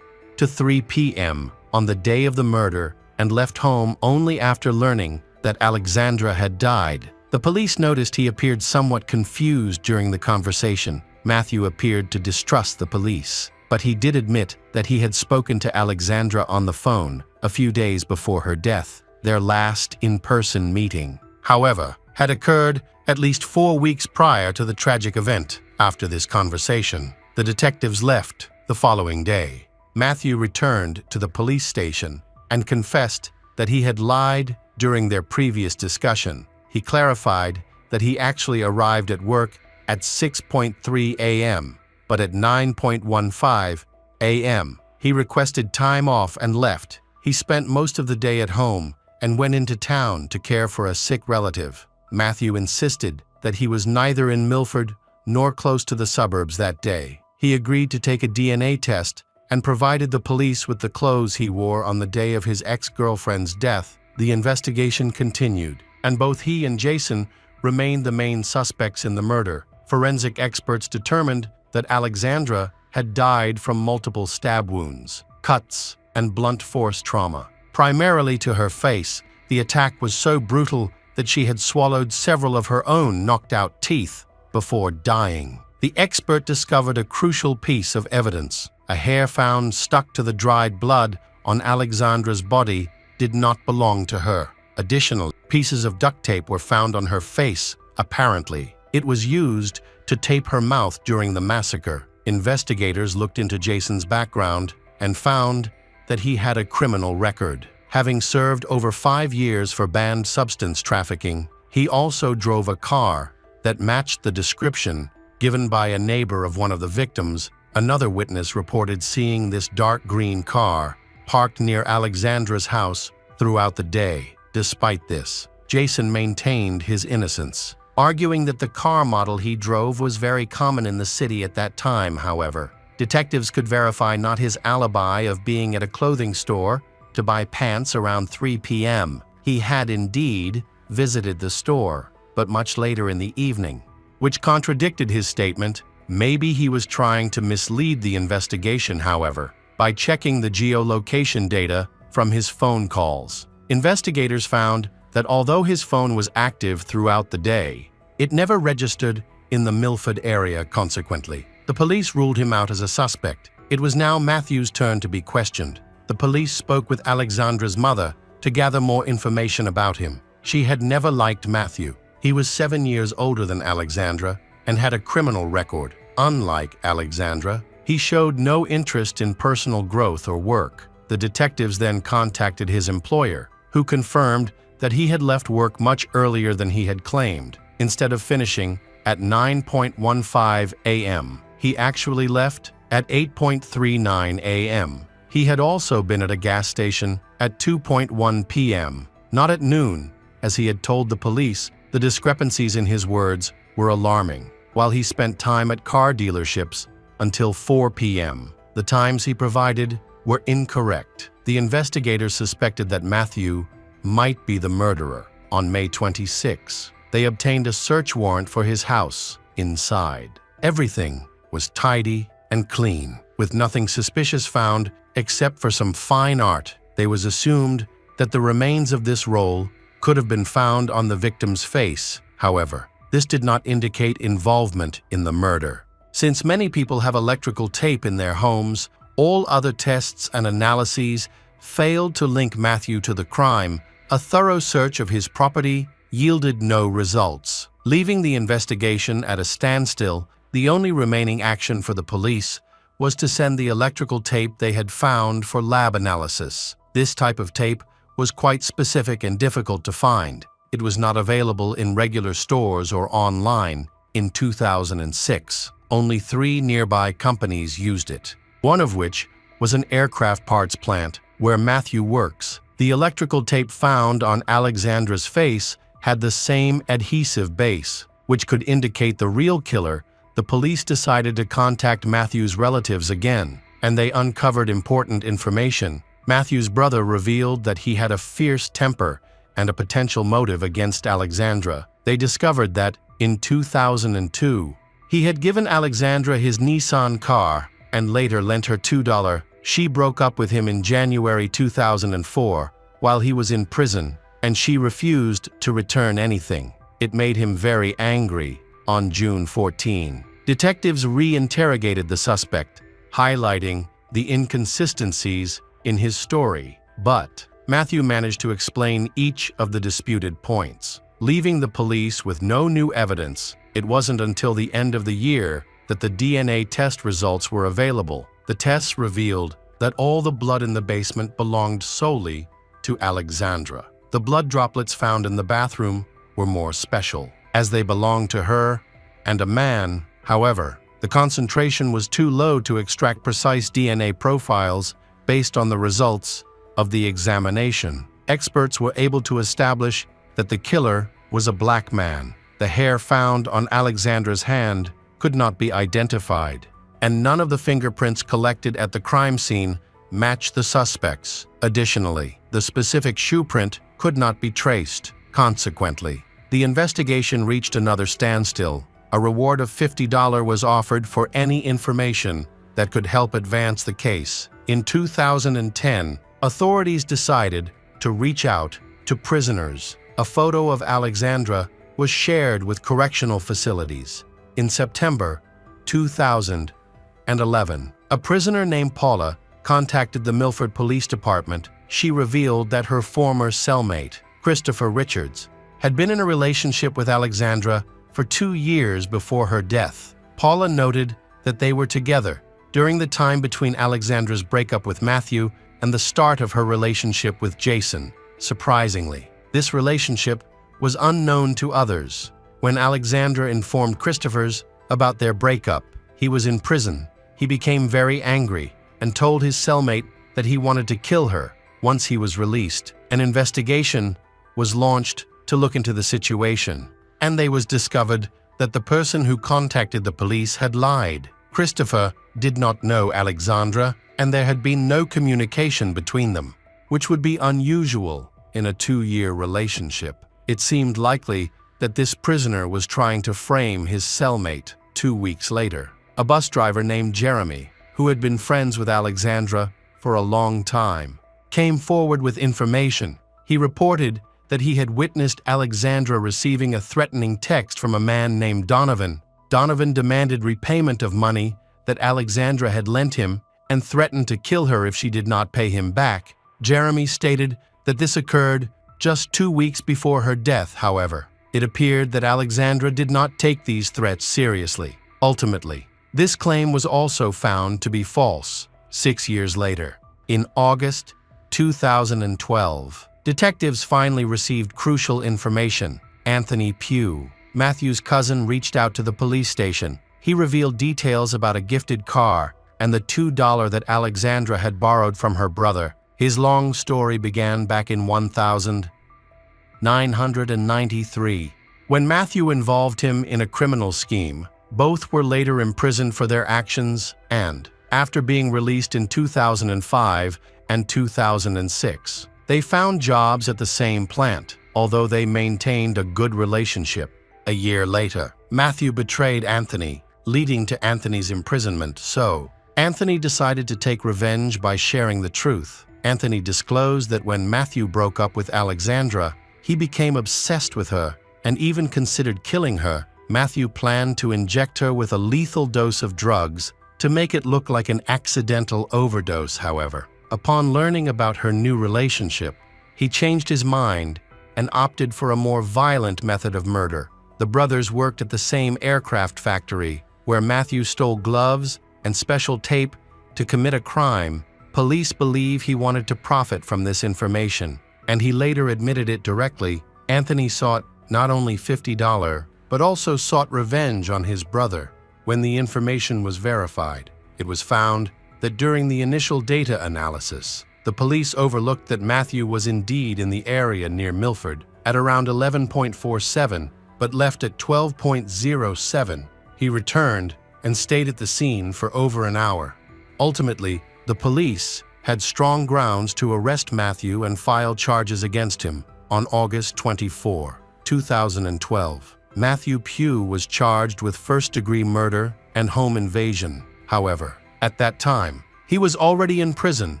to 3 p.m. on the day of the murder and left home only after learning that Alexandra had died. The police noticed he appeared somewhat confused during the conversation. Matthew appeared to distrust the police, but he did admit that he had spoken to Alexandra on the phone a few days before her death. Their last in-person meeting, however, had occurred at least 4 weeks prior to the tragic event. After this conversation, the detectives left the following day. Matthew returned to the police station and confessed that he had lied during their previous discussion. He clarified that he actually arrived at work at 6:3 a.m., but at 9:15 a.m., he requested time off and left. He spent most of the day at home and went into town to care for a sick relative. Matthew insisted that he was neither in Milford nor close to the suburbs that day. He agreed to take a DNA test and provided the police with the clothes he wore on the day of his ex-girlfriend's death. The investigation continued, and both he and Jason remained the main suspects in the murder. Forensic experts determined that Alexandra had died from multiple stab wounds, cuts, and blunt force trauma. Primarily to her face, the attack was so brutal that she had swallowed several of her own knocked-out teeth before dying. The expert discovered a crucial piece of evidence. A hair found stuck to the dried blood on Alexandra's body did not belong to her. Additional pieces of duct tape were found on her face. Apparently, it was used to tape her mouth during the massacre. Investigators looked into Jason's background and found that he had a criminal record. Having served over 5 years for banned substance trafficking, he also drove a car that matched the description given by a neighbor of one of the victims. Another witness reported seeing this dark green car parked near Alexandra's house throughout the day. Despite this, Jason maintained his innocence, arguing that the car model he drove was very common in the city at that time. However, detectives could verify not his alibi of being at a clothing store to buy pants around 3 p.m. He had indeed visited the store, but much later in the evening, which contradicted his statement. Maybe he was trying to mislead the investigation, however, by checking the geolocation data from his phone calls. Investigators found that although his phone was active throughout the day, it never registered in the Milford area. Consequently, the police ruled him out as a suspect. It was now Matthew's turn to be questioned. The police spoke with Alexandra's mother to gather more information about him. She had never liked Matthew. He was 7 years older than Alexandra and had a criminal record. Unlike Alexandra, he showed no interest in personal growth or work. The detectives then contacted his employer, who confirmed that he had left work much earlier than he had claimed. Instead of finishing at 9:15 a.m., he actually left at 8:39 a.m. He had also been at a gas station at 2:1 p.m., not at noon, as he had told the police. The discrepancies in his words were alarming. While he spent time at car dealerships until 4 p.m., the times he provided were incorrect. The investigators suspected that Matthew might be the murderer. On May 26, they obtained a search warrant for his house. Inside, everything was tidy and clean, with nothing suspicious found except for some fine art. It was assumed that the remains of this roll could have been found on the victim's face. However, this did not indicate involvement in the murder. Since many people have electrical tape in their homes, all other tests and analyses failed to link Matthew to the crime. A thorough search of his property yielded no results. Leaving the investigation at a standstill, the only remaining action for the police was to send the electrical tape they had found for lab analysis. This type of tape was quite specific and difficult to find. It was not available in regular stores or online. In 2006, only 3 nearby companies used it, one of which was an aircraft parts plant where Matthew works. The electrical tape found on Alexandra's face had the same adhesive base, which could indicate the real killer. The police decided to contact Matthew's relatives again, and they uncovered important information. Matthew's brother revealed that he had a fierce temper and a potential motive against Alexandra. They discovered that, in 2002, he had given Alexandra his Nissan car and later lent her $2. She broke up with him in January 2004 while he was in prison, and she refused to return anything. It made him very angry. On June 14, detectives re-interrogated the suspect, highlighting the inconsistencies in his story. But Matthew managed to explain each of the disputed points, leaving the police with no new evidence. It wasn't until the end of the year that the DNA test results were available. The tests revealed that all the blood in the basement belonged solely to Alexandra. The blood droplets found in the bathroom were more special, as they belonged to her and a man. However, the concentration was too low to extract precise DNA profiles based on the results of the examination. Experts were able to establish that the killer was a black man. The hair found on Alexandra's hand could not be identified, and none of the fingerprints collected at the crime scene matched the suspects. Additionally, the specific shoe print could not be traced. Consequently, the investigation reached another standstill. A reward of $50 was offered for any information that could help advance the case. In 2010, authorities decided to reach out to prisoners. A photo of Alexandra was shared with correctional facilities. In September 2011, a prisoner named Paula contacted the Milford Police Department. She revealed that her former cellmate, Christopher Richards, had been in a relationship with Alexandra for 2 years before her death. Paula noted that they were together during the time between Alexandra's breakup with Matthew and the start of her relationship with Jason. Surprisingly, this relationship was unknown to others. When Alexandra informed Christopher's about their breakup. He was in prison. He became very angry and told his cellmate that he wanted to kill her. Once he was released, an investigation was launched to look into the situation, and they was discovered that the person who contacted the police had lied. Christopher did not know Alexandra, and there had been no communication between them, which would be unusual in a 2-year relationship. It seemed likely that this prisoner was trying to frame his cellmate. 2 weeks later, a bus driver named Jeremy, who had been friends with Alexandra for a long time, came forward with information. He reported that he had witnessed Alexandra receiving a threatening text from a man named Donovan. Donovan demanded repayment of money that Alexandra had lent him and threatened to kill her if she did not pay him back. Jeremy stated that this occurred just 2 weeks before her death, however. It appeared that Alexandra did not take these threats seriously. Ultimately, this claim was also found to be false 6 years later. In August 2012, detectives finally received crucial information. Anthony Pugh, Matthew's cousin, reached out to the police station. He revealed details about a gifted car and the $2 that Alexandra had borrowed from her brother. His long story began back in 1993, when Matthew involved him in a criminal scheme. Both were later imprisoned for their actions and, after being released in 2005 and 2006, they found jobs at the same plant, although they maintained a good relationship. A year later, Matthew betrayed Anthony, leading to Anthony's imprisonment, so Anthony decided to take revenge by sharing the truth. Anthony disclosed that when Matthew broke up with Alexandra, he became obsessed with her and even considered killing her. Matthew planned to inject her with a lethal dose of drugs to make it look like an accidental overdose, however. Upon learning about her new relationship, he changed his mind and opted for a more violent method of murder. The brothers worked at the same aircraft factory where Matthew stole gloves and special tape to commit a crime. Police believe he wanted to profit from this information, and he later admitted it directly. Anthony sought not only $50, but also sought revenge on his brother. When the information was verified, it was found that during the initial data analysis, the police overlooked that Matthew was indeed in the area near Milford at around 11.47, but left at 12.07. He returned and stayed at the scene for over an hour. Ultimately, the police had strong grounds to arrest Matthew and file charges against him. On August 24, 2012, Matthew Pugh was charged with first-degree murder and home invasion. However, at that time, he was already in prison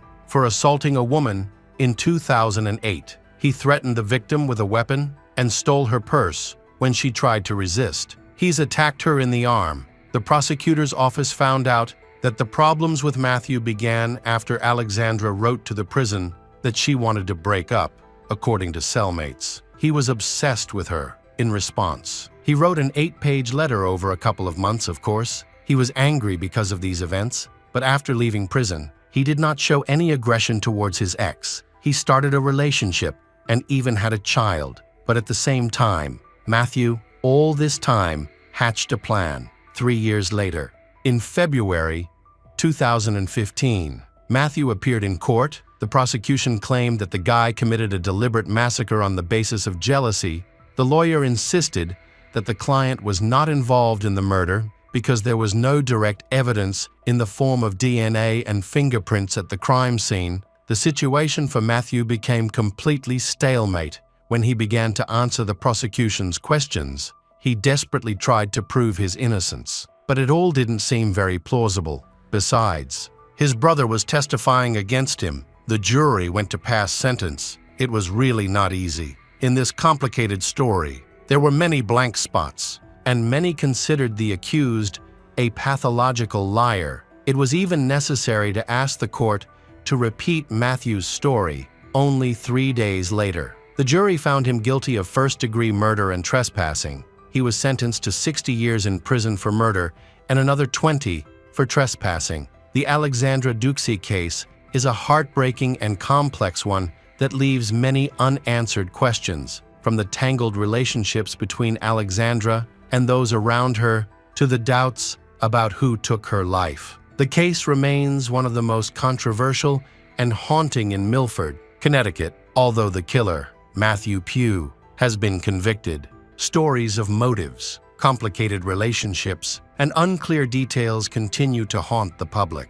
for assaulting a woman in 2008. He threatened the victim with a weapon and stole her purse when she tried to resist. He's attacked her in the arm. The prosecutor's office found out that the problems with Matthew began after Alexandra wrote to the prison that she wanted to break up. According to cellmates, he was obsessed with her. In response, he wrote an 8-page letter over a couple of months, of course. He was angry because of these events, but after leaving prison, he did not show any aggression towards his ex. He started a relationship and even had a child. But at the same time, Matthew, all this time, hatched a plan. 3 years later, in February 2015, Matthew appeared in court. The prosecution claimed that the guy committed a deliberate massacre on the basis of jealousy. The lawyer insisted that the client was not involved in the murder because there was no direct evidence in the form of DNA and fingerprints at the crime scene. The situation for Matthew became completely stalemate when he began to answer the prosecution's questions. He desperately tried to prove his innocence, but it all didn't seem very plausible. Besides, his brother was testifying against him. The jury went to pass sentence. It was really not easy. In this complicated story, there were many blank spots, and many considered the accused a pathological liar. It was even necessary to ask the court to repeat Matthew's story only 3 days later. The jury found him guilty of first-degree murder and trespassing. He was sentenced to 60 years in prison for murder and another 20 for trespassing. The Alexandra Duxie case is a heartbreaking and complex one that leaves many unanswered questions, from the tangled relationships between Alexandra and those around her to the doubts about who took her life. The case remains one of the most controversial and haunting in Milford, Connecticut, although the killer, Matthew Pugh, has been convicted. Stories of motives, complicated relationships, and unclear details continue to haunt the public.